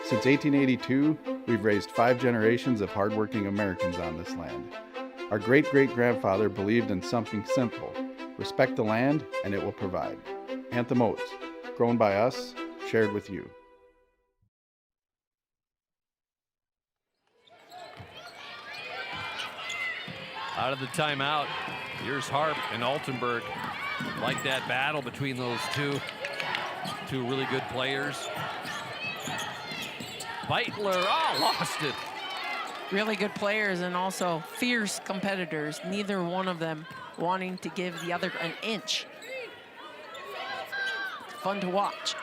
Since 1882, we've raised 5 generations of hardworking Americans on this land. Our great-great-grandfather believed in something simple: respect the land and it will provide. Anthem Oats, grown by us, shared with you. Out of the timeout, here's Harp and Altenburg. Like that battle between those two really good players. Beitler, lost it. Really good players and also fierce competitors. Neither one of them wanting to give the other an inch. Fun to watch.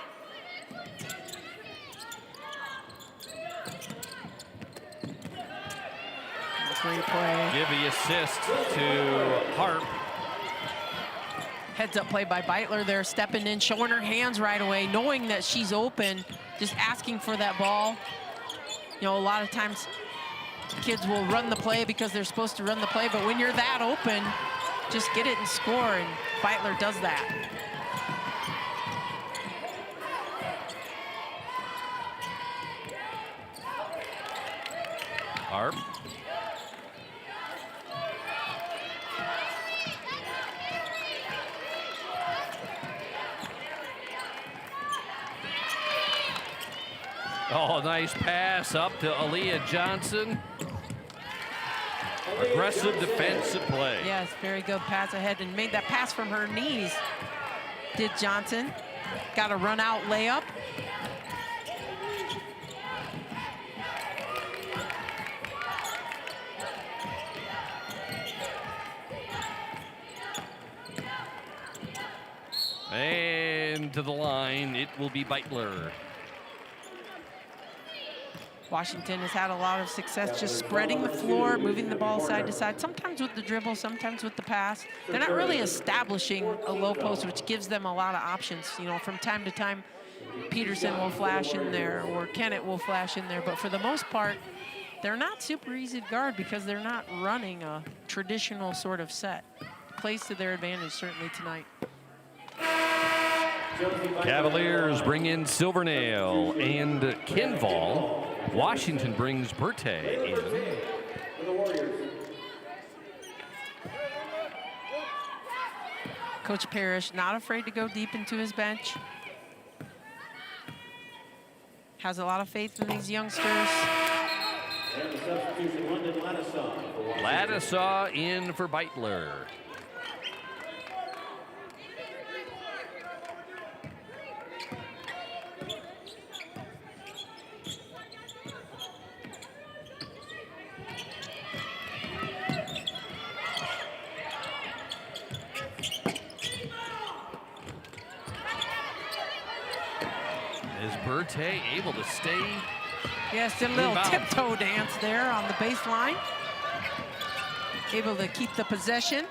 Great play. Give the assist to Harp. Heads up play by Beitler there, stepping in, showing her hands right away, knowing that she's open, just asking for that ball. You know, a lot of times kids will run the play because they're supposed to run the play, but when you're that open, just get it and score, and Beitler does that. Harp. Oh, nice pass up to Aaliyah Johnson. Aggressive defensive play. Yes, very good pass ahead and made that pass from her knees. Did Johnson. Got a run out layup. And to the line, it will be Beitler. Washington has had a lot of success just spreading the floor, moving the ball side to side, sometimes with the dribble, sometimes with the pass. They're not really establishing a low post, which gives them a lot of options. You know, from time to time, Peterson will flash in there or Kennett will flash in there, but for the most part, they're not super easy to guard because they're not running a traditional sort of set. Plays to their advantage certainly tonight. Cavaliers bring in Silvernail and Kinval. Washington brings Bertay in. Coach Parrish not afraid to go deep into his bench. Has a lot of faith in these youngsters. And the substitution, London Ladishaw. Ladishaw in for Beitler. Is Bertay able to stay? Yes, did a little tiptoe dance there on the baseline. Able to keep the possession.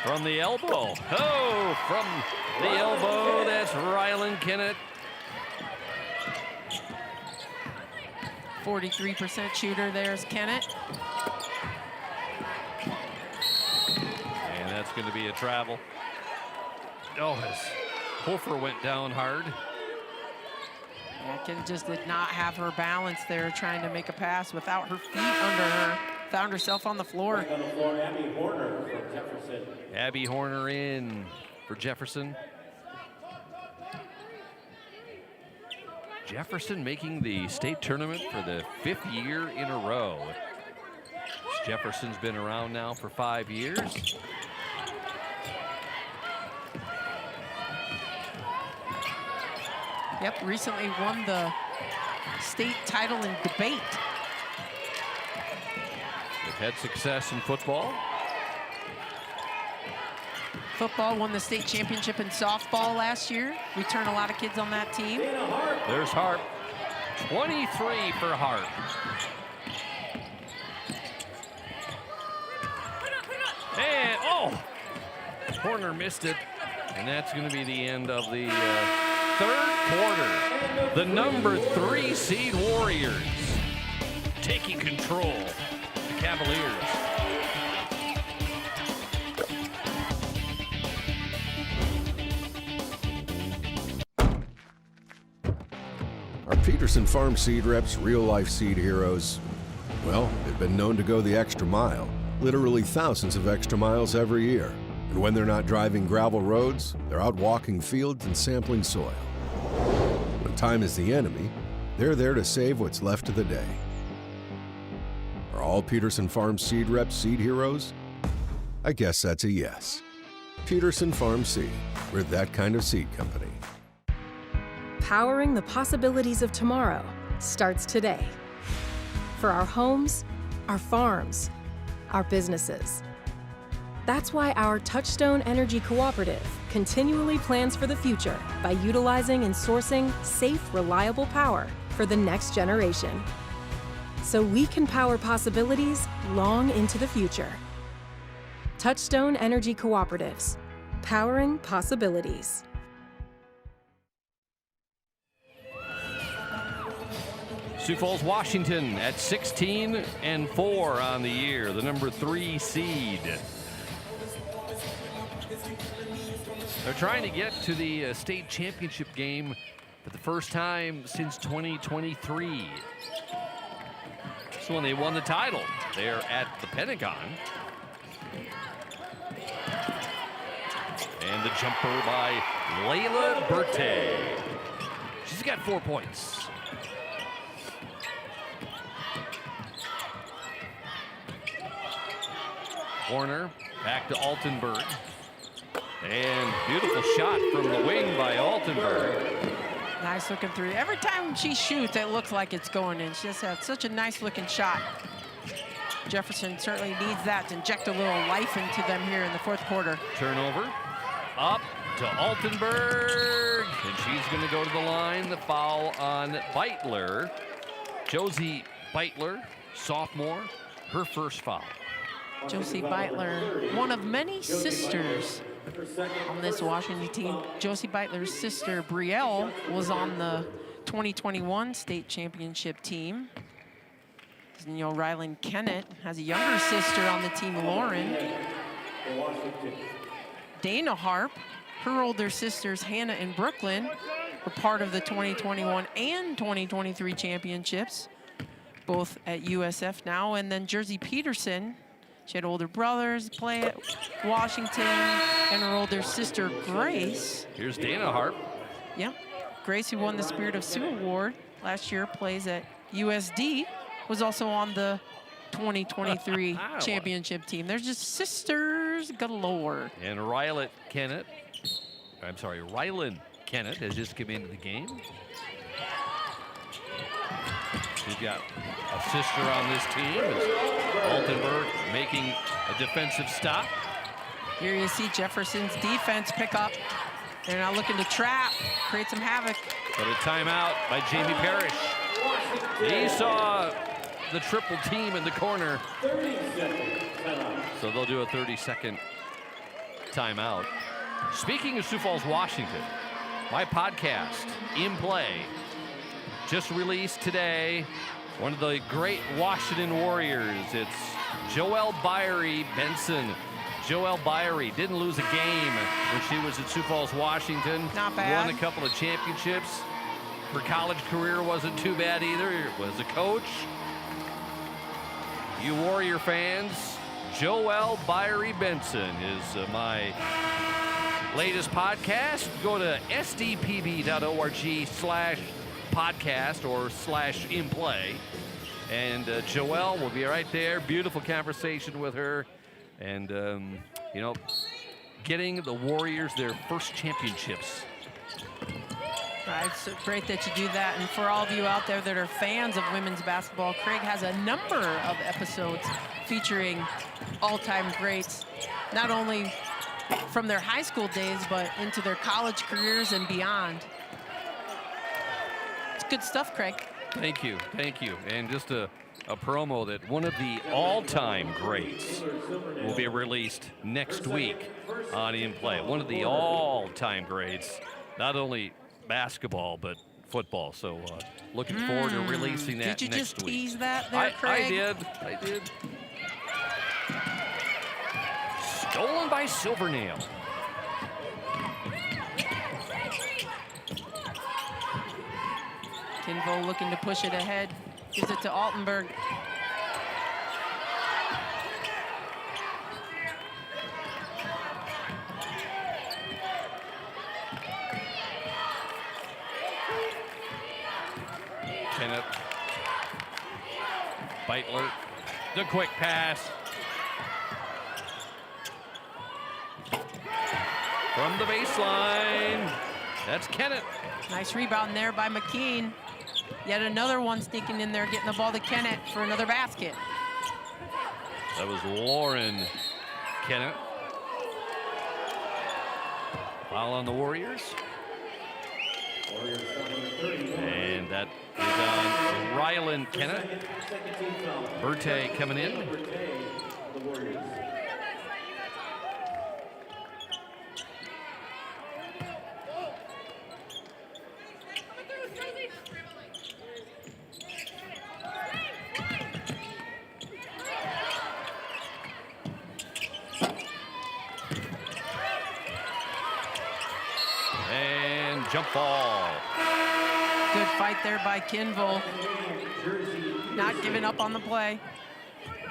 From the elbow. Oh, from the elbow, that's Rylan Kennett. 43% shooter, there's Kennett. And that's going to be a travel. Oh, as Hofer went down hard. Kennett just did not have her balance there, trying to make a pass without her feet under her. Found herself on the floor. On the floor, Abby Horner from Jefferson. Abby Horner in for Jefferson. Jefferson making the state tournament for the 5th year in a row. Jefferson's been around now for 5 years. Yep, recently won the state title in debate. They've had success in football. Football won the state championship in softball last year. Return a lot of kids on that team. There's Harp. 23 for Harp. Corner missed it, and that's going to be the end of the third quarter. The number 3 seed Warriors taking control. The Cavaliers. Our Peterson Farm seed reps, real-life seed heroes, well, they've been known to go the extra mile, literally thousands of extra miles every year. And when they're not driving gravel roads, they're out walking fields and sampling soil. When time is the enemy, they're there to save what's left of the day. Are all Peterson Farm seed reps seed heroes? I guess that's a yes. Peterson Farm Seed, we're that kind of seed company. Powering the possibilities of tomorrow starts today. For our homes, our farms, our businesses. That's why our Touchstone Energy Cooperative continually plans for the future by utilizing and sourcing safe, reliable power for the next generation. So we can power possibilities long into the future. Touchstone Energy Cooperatives, powering possibilities. Sioux Falls, Washington at 16-4 on the year, the number 3 seed. They're trying to get to the state championship game for the first time since 2023. So when they won the title there at the Pentagon. And the jumper by Layla Bertay. She's got 4 points. Warner back to Altenberg. And beautiful shot from the wing by Altenberg. Nice looking through. Every time she shoots, it looks like it's going in. She just had such a nice looking shot. Jefferson certainly needs that to inject a little life into them here in the fourth quarter. Turnover. Up to Altenberg. And she's going to go to the line. The foul on Beitler. Josie Beitler, sophomore, her first foul. Josie Beitler, one of many sisters on this Washington team. Josie Beitler's sister, Brielle, was on the 2021 state championship team. You know, Rylan Kennett has a younger sister on the team, Lauren. Dana Harp, her older sisters, Hannah and Brooklyn, were part of the 2021 and 2023 championships, both at USF now. And then Jersey Peterson, she had older brothers play at Washington, and her older sister, Grace. Here's Dana Harp. Yep. Grace, who won the Spirit of Sioux Award last year, plays at USD, was also on the 2023 championship team. They're just sisters galore. And Rylan Kennett has just come into the game. She's got a sister on this team. Altenberg making a defensive stop. Here you see Jefferson's defense pick up. They're now looking to trap, create some havoc. But a timeout by Jamie Parrish. He saw the triple team in the corner. So they'll do a 30-second timeout. Speaking of Sioux Falls, Washington, my podcast, In Play, just released today. One of the great Washington Warriors. It's Joelle Byrie Benson. Joelle Byrie didn't lose a game when she was at Sioux Falls, Washington. Not bad. Won a couple of championships. Her college career wasn't too bad either. Was a coach. You Warrior fans, Joelle Byrie Benson is my latest podcast. Go to sdpb.org/podcast or /inplay. And Joelle will be right there. Beautiful conversation with her. And, you know, getting the Warriors their first championships. It's great that you do that. And for all of you out there that are fans of women's basketball, Craig has a number of episodes featuring all-time greats, not only from their high school days, but into their college careers and beyond. It's good stuff, Craig. Thank you, thank you. And just a a promo that one of the all-time greats will be released next week on In Play. One of the all-time greats, not only basketball, but football. So looking forward to releasing that next week. Did you just tease that there, Craig? I did. Stolen by Silvernail. Kinvo looking to push it ahead. Gives it to Altenberg. Kenneth. Beitler. The quick pass. From the baseline. That's Kenneth. Nice rebound there by McKean. Yet another one sneaking in there, getting the ball to Kenneth for another basket. That was Lauren Kenneth. Foul on the Warriors. And that is on Rylan Kenneth. Berthe coming in. Jump ball. Good fight there by Kinvo. Not giving up on the play.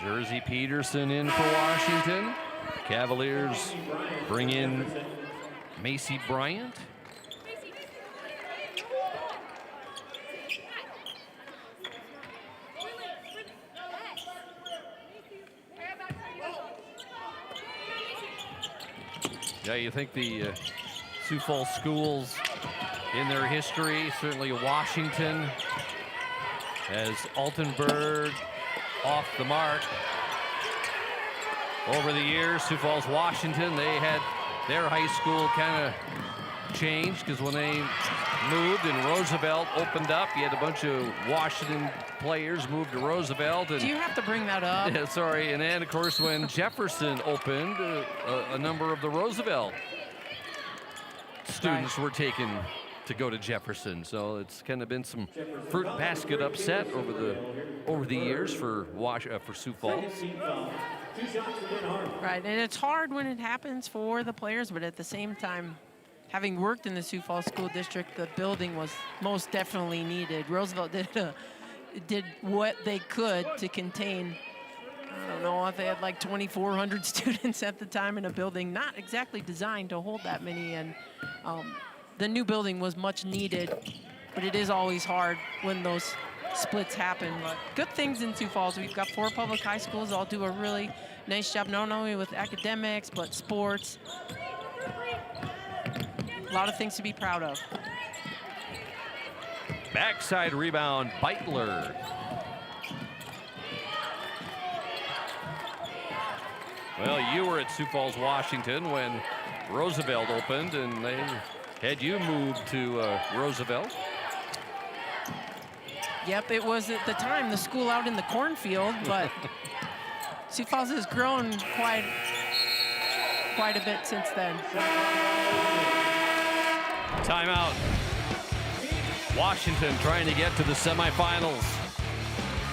Jersey Peterson in for Washington. Cavaliers bring in Macy Bryant. Yeah, you think the Sioux Falls schools in their history, certainly Washington, as Altenberg off the mark. Over the years, Sioux Falls, Washington, they had their high school kind of changed because when they moved and Roosevelt opened up, you had a bunch of Washington players moved to Roosevelt. And do you have to bring that up? Yeah, sorry. And then, of course, when Jefferson opened, a number of the Roosevelt students were taken to go to Jefferson, so it's kind of been some fruit basket upset over the years for Sioux Falls. Right, and it's hard when it happens for the players, but at the same time, having worked in the Sioux Falls School District, the building was most definitely needed. Roosevelt did what they could to contain. I don't know if they had like 2,400 students at the time in a building not exactly designed to hold that many, and the new building was much needed, but it is always hard when those splits happen. But good things in Sioux Falls. We've got 4 public high schools all do a really nice job, not only with academics, but sports. A lot of things to be proud of. Backside rebound, Beitler. Well, you were at Sioux Falls, Washington when Roosevelt opened, and they had you moved to Roosevelt. Yep, it was at the time the school out in the cornfield, but Sioux Falls has grown quite a bit since then. Timeout. Washington trying to get to the semifinals.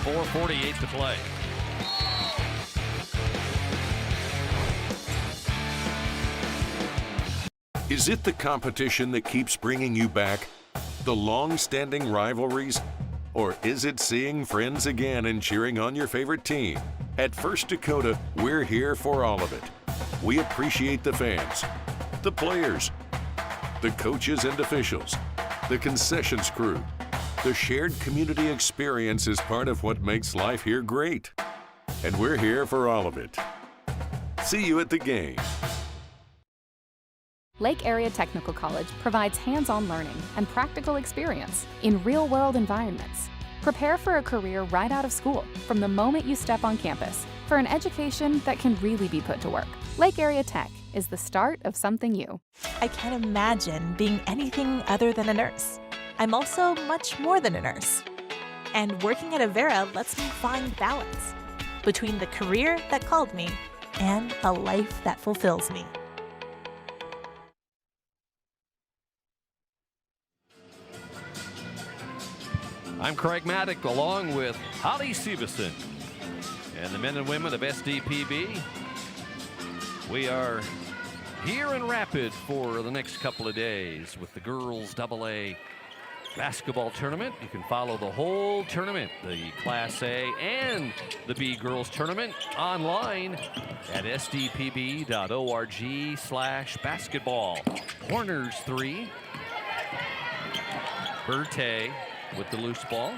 4:48 to play. Is it the competition that keeps bringing you back? The long-standing rivalries? Or is it seeing friends again and cheering on your favorite team? At First Dakota, we're here for all of it. We appreciate the fans, the players, the coaches and officials, the concessions crew. The shared community experience is part of what makes life here great. And we're here for all of it. See you at the game. Lake Area Technical College provides hands-on learning and practical experience in real-world environments. Prepare for a career right out of school from the moment you step on campus for an education that can really be put to work. Lake Area Tech is the start of something new. I can't imagine being anything other than a nurse. I'm also much more than a nurse. And working at Avera lets me find balance between the career that called me and a life that fulfills me. I'm Craig Maddock along with Holly Severson and the men and women of SDPB. We are here in Rapid for the next couple of days with the girls AA basketball tournament. You can follow the whole tournament, the Class A and the B girls tournament, online at sdpb.org/basketball. Horners 3. Berthe with the loose ball.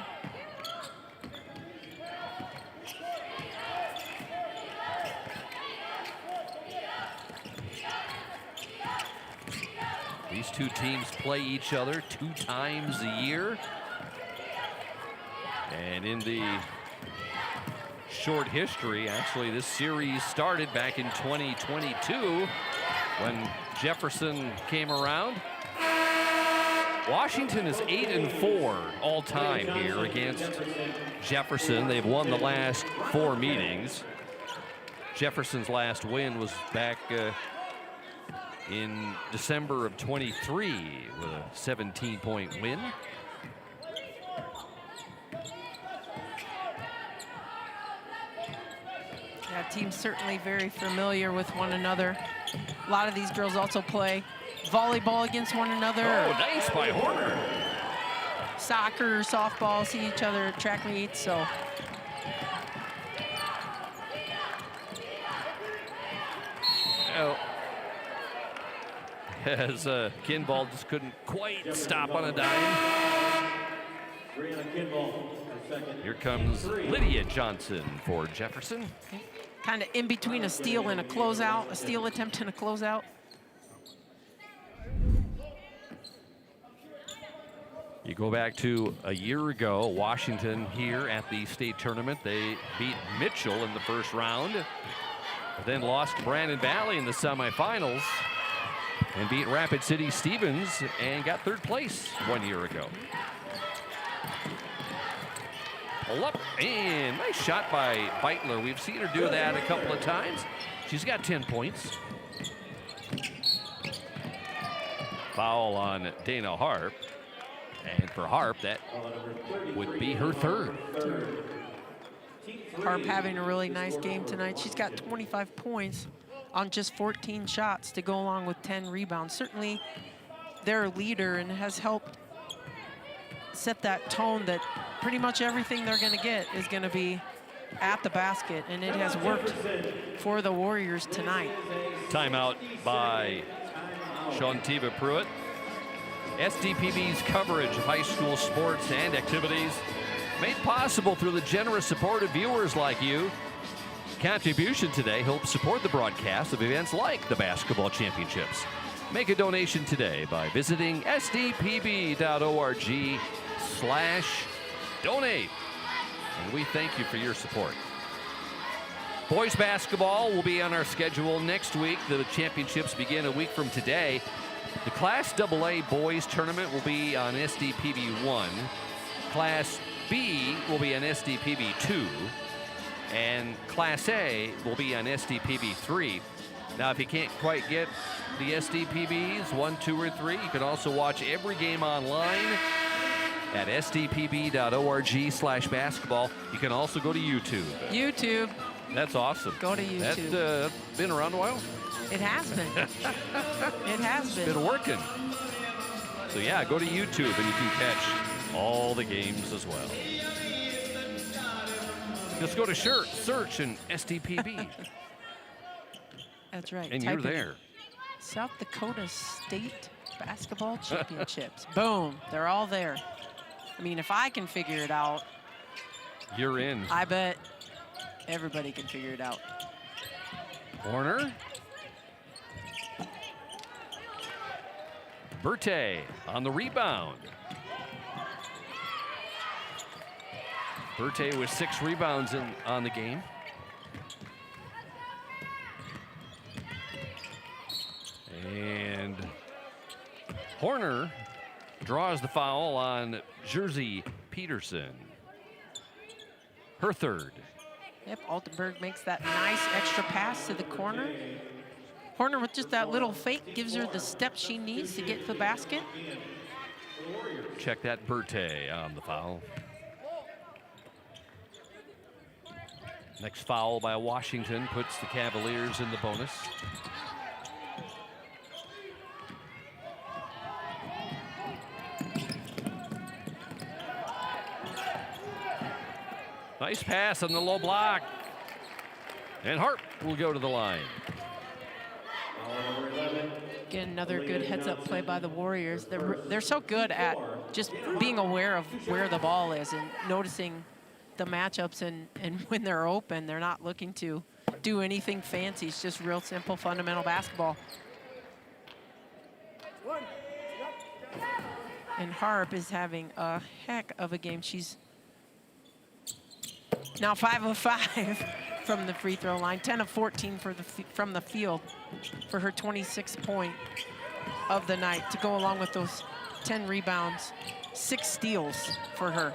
These two teams play each other 2 times a year. And in the short history, actually, this series started back in 2022 when Jefferson came around. Washington is 8-4 all time here against Jefferson. They've won the last 4 meetings. Jefferson's last win was back in December of 23 with a 17-point win. Yeah, teams certainly very familiar with one another. A lot of these girls also play volleyball against one another. Oh, nice by Horner. Soccer, softball, see each other at track meets, so. Oh. As Kinball just couldn't quite stop on a dime. Here comes Lydia Johnson for Jefferson. Kind of in between a steal and a closeout, a steal attempt and a closeout. You go back to a year ago, Washington here at the state tournament. They beat Mitchell in the first round, but then lost to Brandon Valley in the semifinals and beat Rapid City Stevens and got 3rd place 1 year ago. Pull up, and nice shot by Beitler. We've seen her do that a couple of times. She's got 10 points. Foul on Dana Harp. And for Harp, that would be her 3rd. Harp having a really nice game tonight. She's got 25 points on just 14 shots to go along with 10 rebounds. Certainly they're a leader and has helped set that tone that pretty much everything they're going to get is going to be at the basket, and it has worked for the Warriors tonight. Timeout by Shantiva Pruitt. SDPB's coverage of high school sports and activities made possible through the generous support of viewers like you. Contribution today helps support the broadcast of events like the basketball championships. Make a donation today by visiting sdpb.org/donate. And we thank you for your support. Boys basketball will be on our schedule next week. The championships begin a week from today. The Class AA boys tournament will be on SDPB 1. Class B will be on SDPB 2. And Class A will be on SDPB 3. Now, if you can't quite get the SDPBs 1, 2, or 3, you can also watch every game online at sdpb.org/basketball. You can also go to YouTube. YouTube. That's awesome. Go to YouTube. That's been around a while. It has been. It has been. It's been working. So yeah, go to YouTube and you can catch all the games as well. Just go to search and SDPB. That's right. And Type you're there. South Dakota State Basketball Championships. Boom. They're all there. I mean, if I can figure it out, you're in. I bet everybody can figure it out. Horner. Berthe on the rebound. Berthe with 6 rebounds on the game. And Horner draws the foul on Jersey Peterson. her third. Yep, Altenberg makes that nice extra pass to the corner. Horner with just that little fake gives her the step she needs to get to the basket. Check that, Berthe on the foul. Next foul by Washington puts the Cavaliers in the bonus. Nice pass on the low block. And Harp will go to the line. Again, another good heads-up play by the Warriors. They're so good at just being aware of where the ball is and noticing the matchups, and when they're open, they're not looking to do anything fancy. It's just real simple, fundamental basketball. And Harp is having a heck of a game. She's now 5 of 5 from the free throw line, 10 of 14 from the field for her 26th point of the night to go along with those 10 rebounds, 6 steals for her.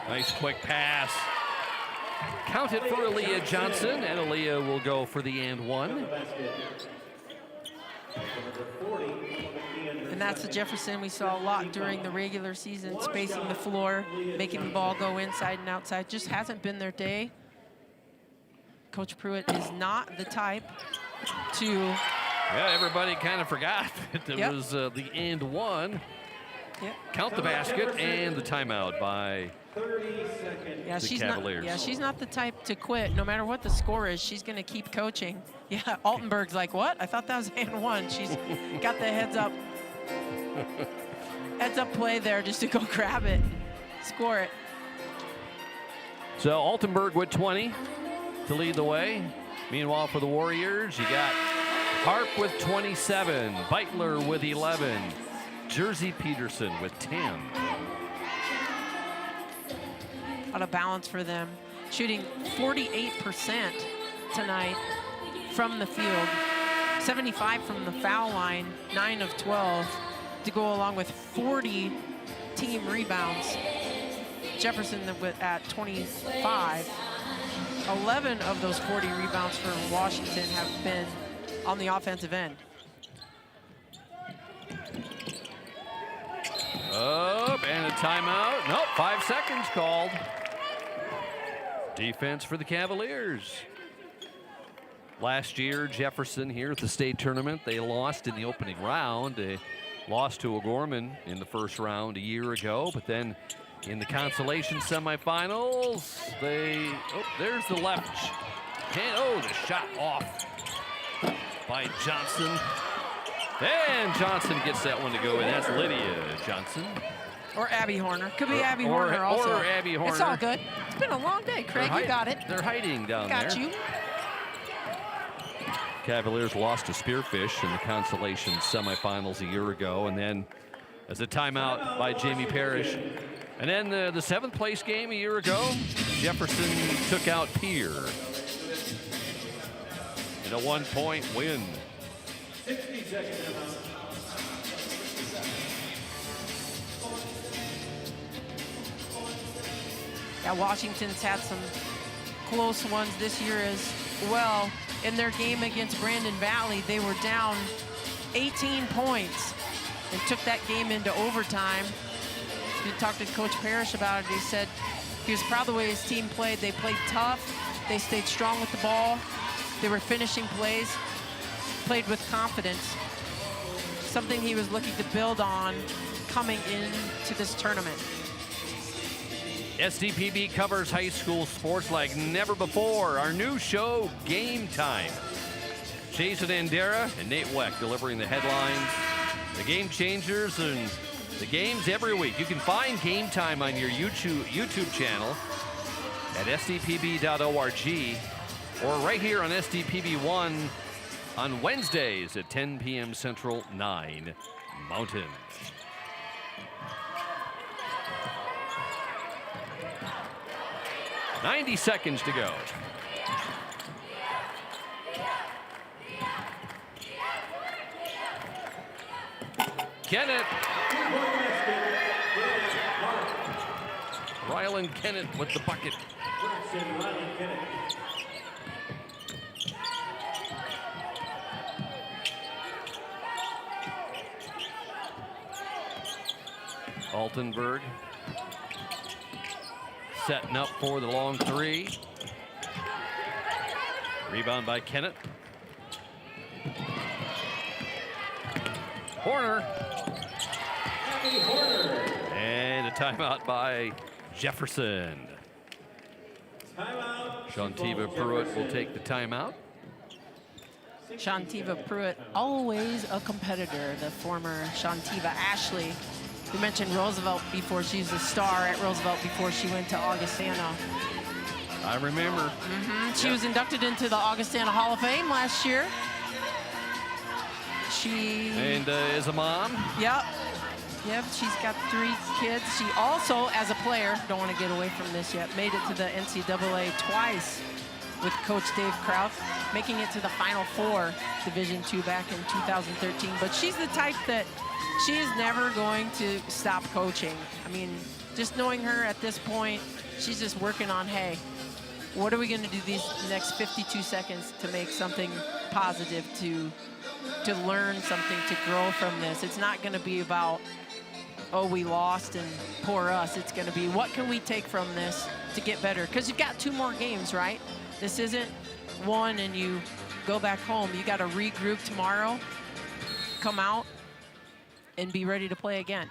Nice quick pass. Count it for Aaliyah Johnson, and Aaliyah will go for the and one. And that's the Jefferson we saw a lot during the regular season, spacing the floor, making the ball go inside and outside. Just hasn't been their day. Coach Pruitt is not the type to... Yeah, everybody kind of forgot that it was the and one. Yep. Count the basket and the timeout by Yeah, the she's Cavaliers. not. Yeah, she's not the type to quit. No matter what the score is, she's going to keep coaching. Yeah, Altenberg's like, what? I thought that was and one. She's got the heads up play there just to go grab it, score it. So Altenberg with 20 to lead the way. Meanwhile, for the Warriors, you got Harp with 27, Beitler with 11, Jersey Peterson with 10. Out of balance for them. Shooting 48% tonight from the field. 75 from the foul line, 9 of 12 to go along with 40 team rebounds. Jefferson at 25. 11 of those 40 rebounds for Washington have been on the offensive end. Up and a timeout. Nope, 5 seconds called. Defense for the Cavaliers. Last year, Jefferson here at the state tournament, they lost in the opening round. They lost to O'Gorman in the first round a year ago, but then in the consolation semifinals, there's the left hand. The shot off by Johnson. And Johnson gets that one to go in. That's Lydia Johnson. Or Abby Horner. Could be Abby Horner also. Or Abby Horner. It's all good. It's been a long day, Craig. You got it. They're hiding down there. Got you. Cavaliers lost to Spearfish in the consolation semifinals a year ago, and then as a timeout by Jamie Parrish. And then the 7th place game a year ago, Jefferson took out Pierre in a 1-point win. 60 seconds. Yeah, Washington's had some close ones this year as well. In their game against Brandon Valley, they were down 18 points and took that game into overtime. We talked to Coach Parrish about it. He said he was proud of the way his team played. They played tough. They stayed strong with the ball. They were finishing plays, played with confidence. Something he was looking to build on coming into this tournament. SDPB covers high school sports like never before. Our new show, Game Time. Jason Andera and Nate Weck delivering the headlines, the game changers, and the games every week. You can find Game Time on your YouTube channel at sdpb.org or right here on SDPB1 on Wednesdays at 10 p.m. Central, 9 Mountain. .90 seconds to go. Kennett. Rylan Kennett with the bucket. Altenberg setting up for the long three. Rebound by Kennett. Horner. And a timeout by Jefferson. Shantiva Pruitt will take the timeout. Shantiva Pruitt, always a competitor, the former Shantiva Ashley. We mentioned Roosevelt before. She's a star at Roosevelt before she went to Augustana. I remember. She was inducted into the Augustana Hall of Fame last year. And is a mom. Yep, she's got 3 kids. She also, as a player, don't want to get away from this yet, made it to the NCAA twice with Coach Dave Krauth, making it to the Final Four, Division II back in 2013. But she's the type that she is never going to stop coaching. I mean, just knowing her at this point, she's just working on, hey, what are we going to do these next 52 seconds to make something positive, to learn something, to grow from this. It's not going to be about, oh, we lost and poor us. It's going to be, what can we take from this to get better? Because you've got 2 more games, right? This isn't one and you go back home. You got to regroup tomorrow, come out, and be ready to play again.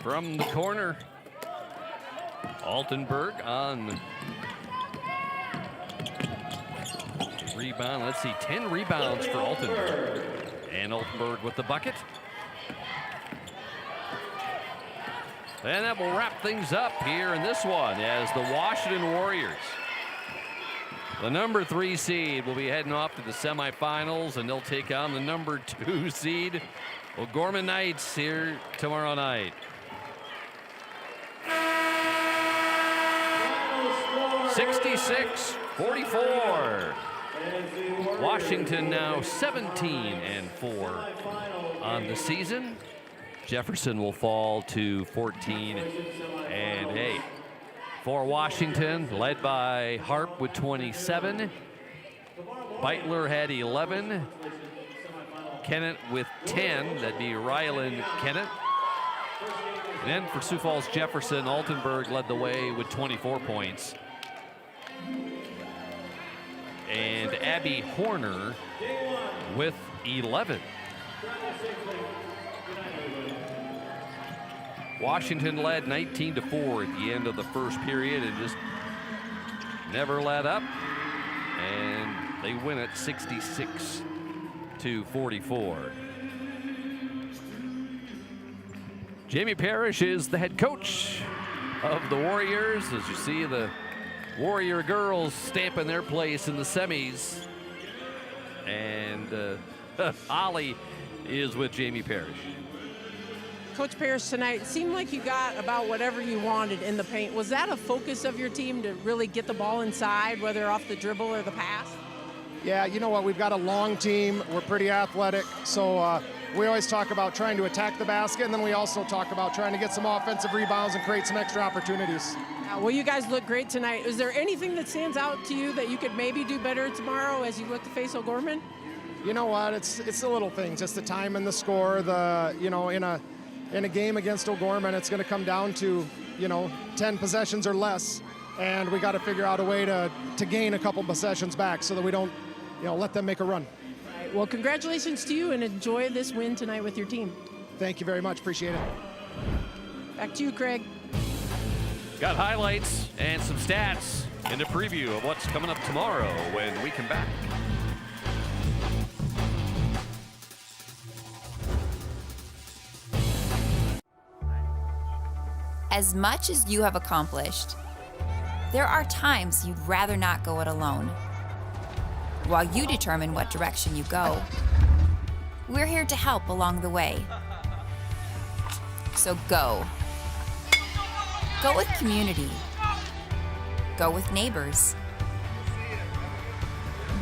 From the corner, Altenberg on rebound. Let's see, 10 rebounds for Altenberg. And Altenberg with the bucket. And that will wrap things up here in this one as the Washington Warriors, the number 3 seed, will be heading off to the semifinals, and they'll take on the number 2 seed, O'Gorman Knights, here tomorrow night. 66-44. Washington now 17-4 on the season. Jefferson will fall to 14-8. For Washington, led by Harp with 27. Beitler had 11. Kennett with 10. That'd be Rylan Kennett. And then for Sioux Falls Jefferson, Altenberg led the way with 24 points. And Abby Horner with 11. Washington led 19-4 at the end of the first period and just never let up. And they win it 66-44. Jamie Parrish is the head coach of the Warriors. As you see, the Warrior girls stamping their place in the semis. And Ollie is with Jamie Parrish. Coach Parrish, tonight, it seemed like you got about whatever you wanted in the paint. Was that a focus of your team to really get the ball inside, whether off the dribble or the pass? Yeah, you know what? We've got a long team. We're pretty athletic. So we always talk about trying to attack the basket, and then we also talk about trying to get some offensive rebounds and create some extra opportunities. Well, you guys look great tonight. Is there anything that stands out to you that you could maybe do better tomorrow as you look to face O'Gorman? You know what? It's the little things, just the time and the score. In a game against O'Gorman, it's going to come down to 10 possessions or less, and we got to figure out a way to gain a couple possessions back so that we don't let them make a run. Right. Well, congratulations to you, and enjoy this win tonight with your team. Thank you very much. Appreciate it. Back to you, Craig. Got highlights and some stats in the preview of what's coming up tomorrow when we come back. As much as you have accomplished, there are times you'd rather not go it alone. While you determine what direction you go, We're here to help along the way. So go. Go with community. Go with neighbors.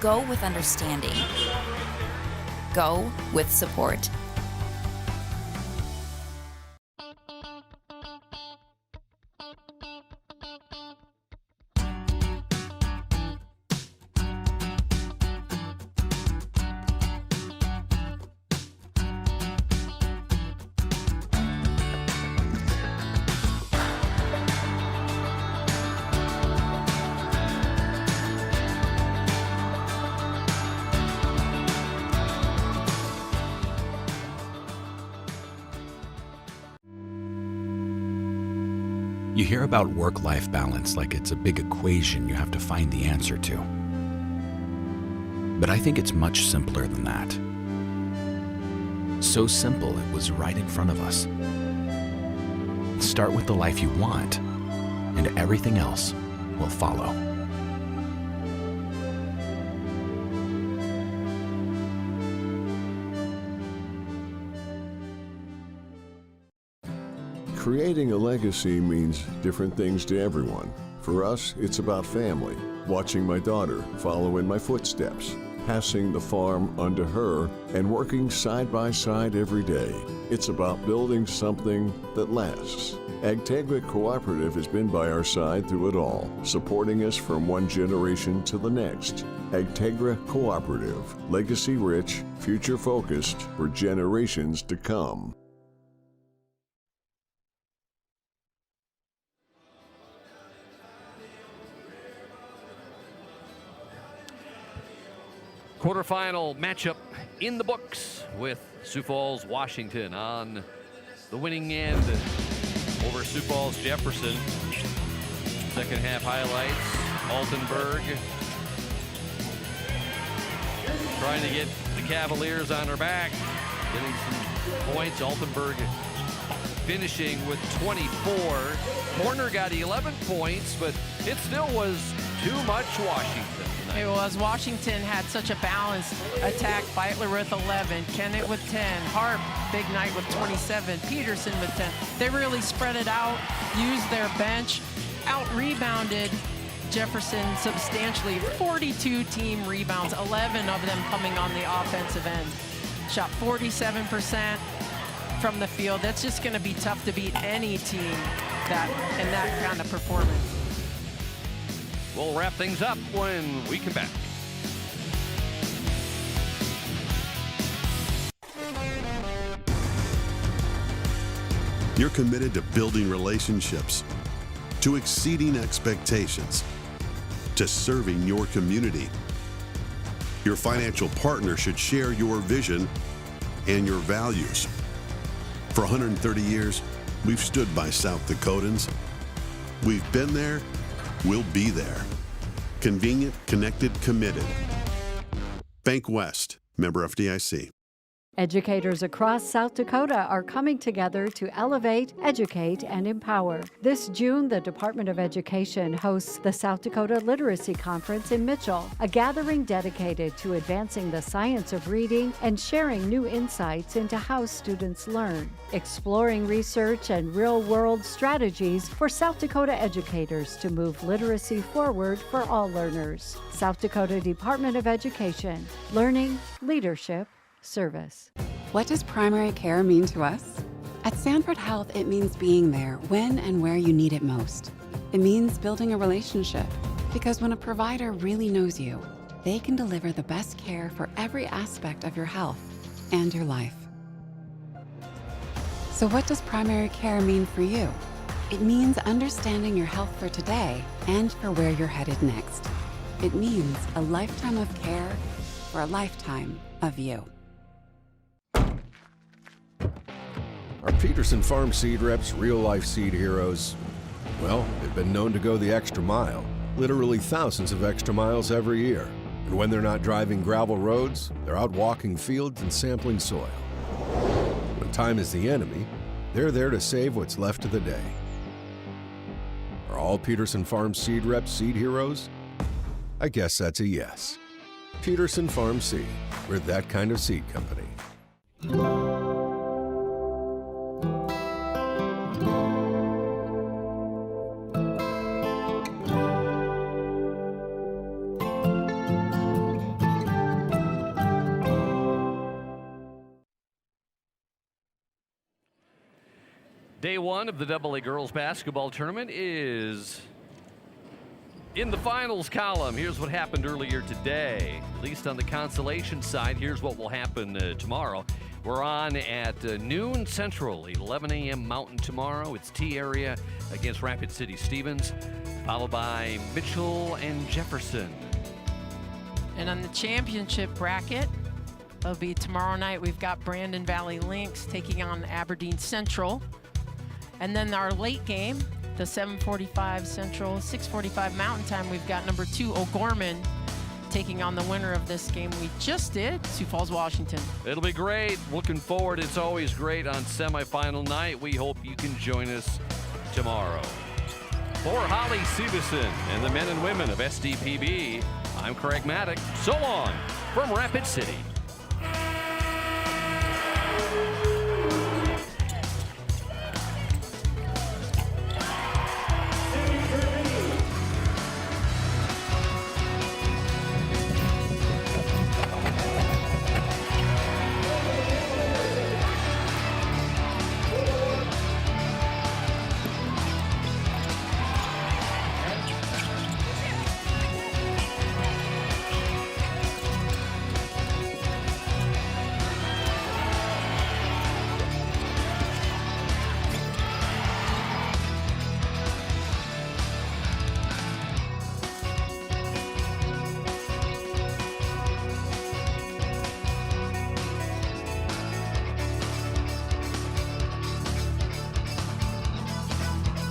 Go with understanding. Go with support. You hear about work-life balance like it's a big equation you have to find the answer to. But I think it's much simpler than that. So simple it was right in front of us. Start with the life you want, and everything else will follow. Creating a legacy means different things to everyone. For us, it's about family, watching my daughter follow in my footsteps, passing the farm onto her, and working side by side every day. It's about building something that lasts. Agtegra Cooperative has been by our side through it all, supporting us from one generation to the next. Agtegra Cooperative, legacy rich, future focused for generations to come. Quarterfinal matchup in the books with Sioux Falls, Washington on the winning end over Sioux Falls, Jefferson. Second half highlights, Altenburg trying to get the Cavaliers on her back, getting some points. Altenburg finishing with 24. Horner got 11 points, but it still was too much Washington. It was. Washington had such a balanced attack. Beitler with 11, Kennett with 10, Harp, big night with 27, Peterson with 10. They really spread it out, used their bench, out-rebounded Jefferson substantially. 42 team rebounds, 11 of them coming on the offensive end. Shot 47% from the field. That's just going to be tough to beat any team in that kind of performance. We'll wrap things up when we come back. You're committed to building relationships, to exceeding expectations, to serving your community. Your financial partner should share your vision and your values. For 130 years, we've stood by South Dakotans. We've been there. We'll be there. Convenient, connected, committed. Bank West, member FDIC. Educators across South Dakota are coming together to elevate, educate, and empower. This June, the Department of Education hosts the South Dakota Literacy Conference in Mitchell, a gathering dedicated to advancing the science of reading and sharing new insights into how students learn, exploring research and real-world strategies for South Dakota educators to move literacy forward for all learners. South Dakota Department of Education, learning, leadership, service. What does primary care mean to us? At Sanford Health, it means being there when and where you need it most. It means building a relationship, because when a provider really knows you, they can deliver the best care for every aspect of your health and your life. So what does primary care mean for you? It means understanding your health for today and for where you're headed next. It means a lifetime of care for a lifetime of you. Our Peterson Farm seed reps, real-life seed heroes, well, they've been known to go the extra mile, literally thousands of extra miles every year. And when they're not driving gravel roads, they're out walking fields and sampling soil. When time is the enemy, they're there to save what's left of the day. Are all Peterson Farm seed reps seed heroes? I guess that's a yes. Peterson Farm Seed, we're that kind of seed company. Day one of the AA girls basketball tournament is in the finals column. Here's what happened earlier today. At least on the consolation side, here's what will happen tomorrow. We're on at noon Central, 11 a.m. Mountain tomorrow. It's T area against Rapid City Stevens, followed by Mitchell and Jefferson. And on the championship bracket, it'll be tomorrow night. We've got Brandon Valley Lynx taking on Aberdeen Central. And then our late game, the 7:45 Central, 6:45 Mountain Time, we've got number 2 O'Gorman taking on the winner of this game we just did, Sioux Falls, Washington. It'll be great. Looking forward. It's always great on semifinal night. We hope you can join us tomorrow. For Holly Severson and the men and women of SDPB, I'm Craig Maddock. So long from Rapid City.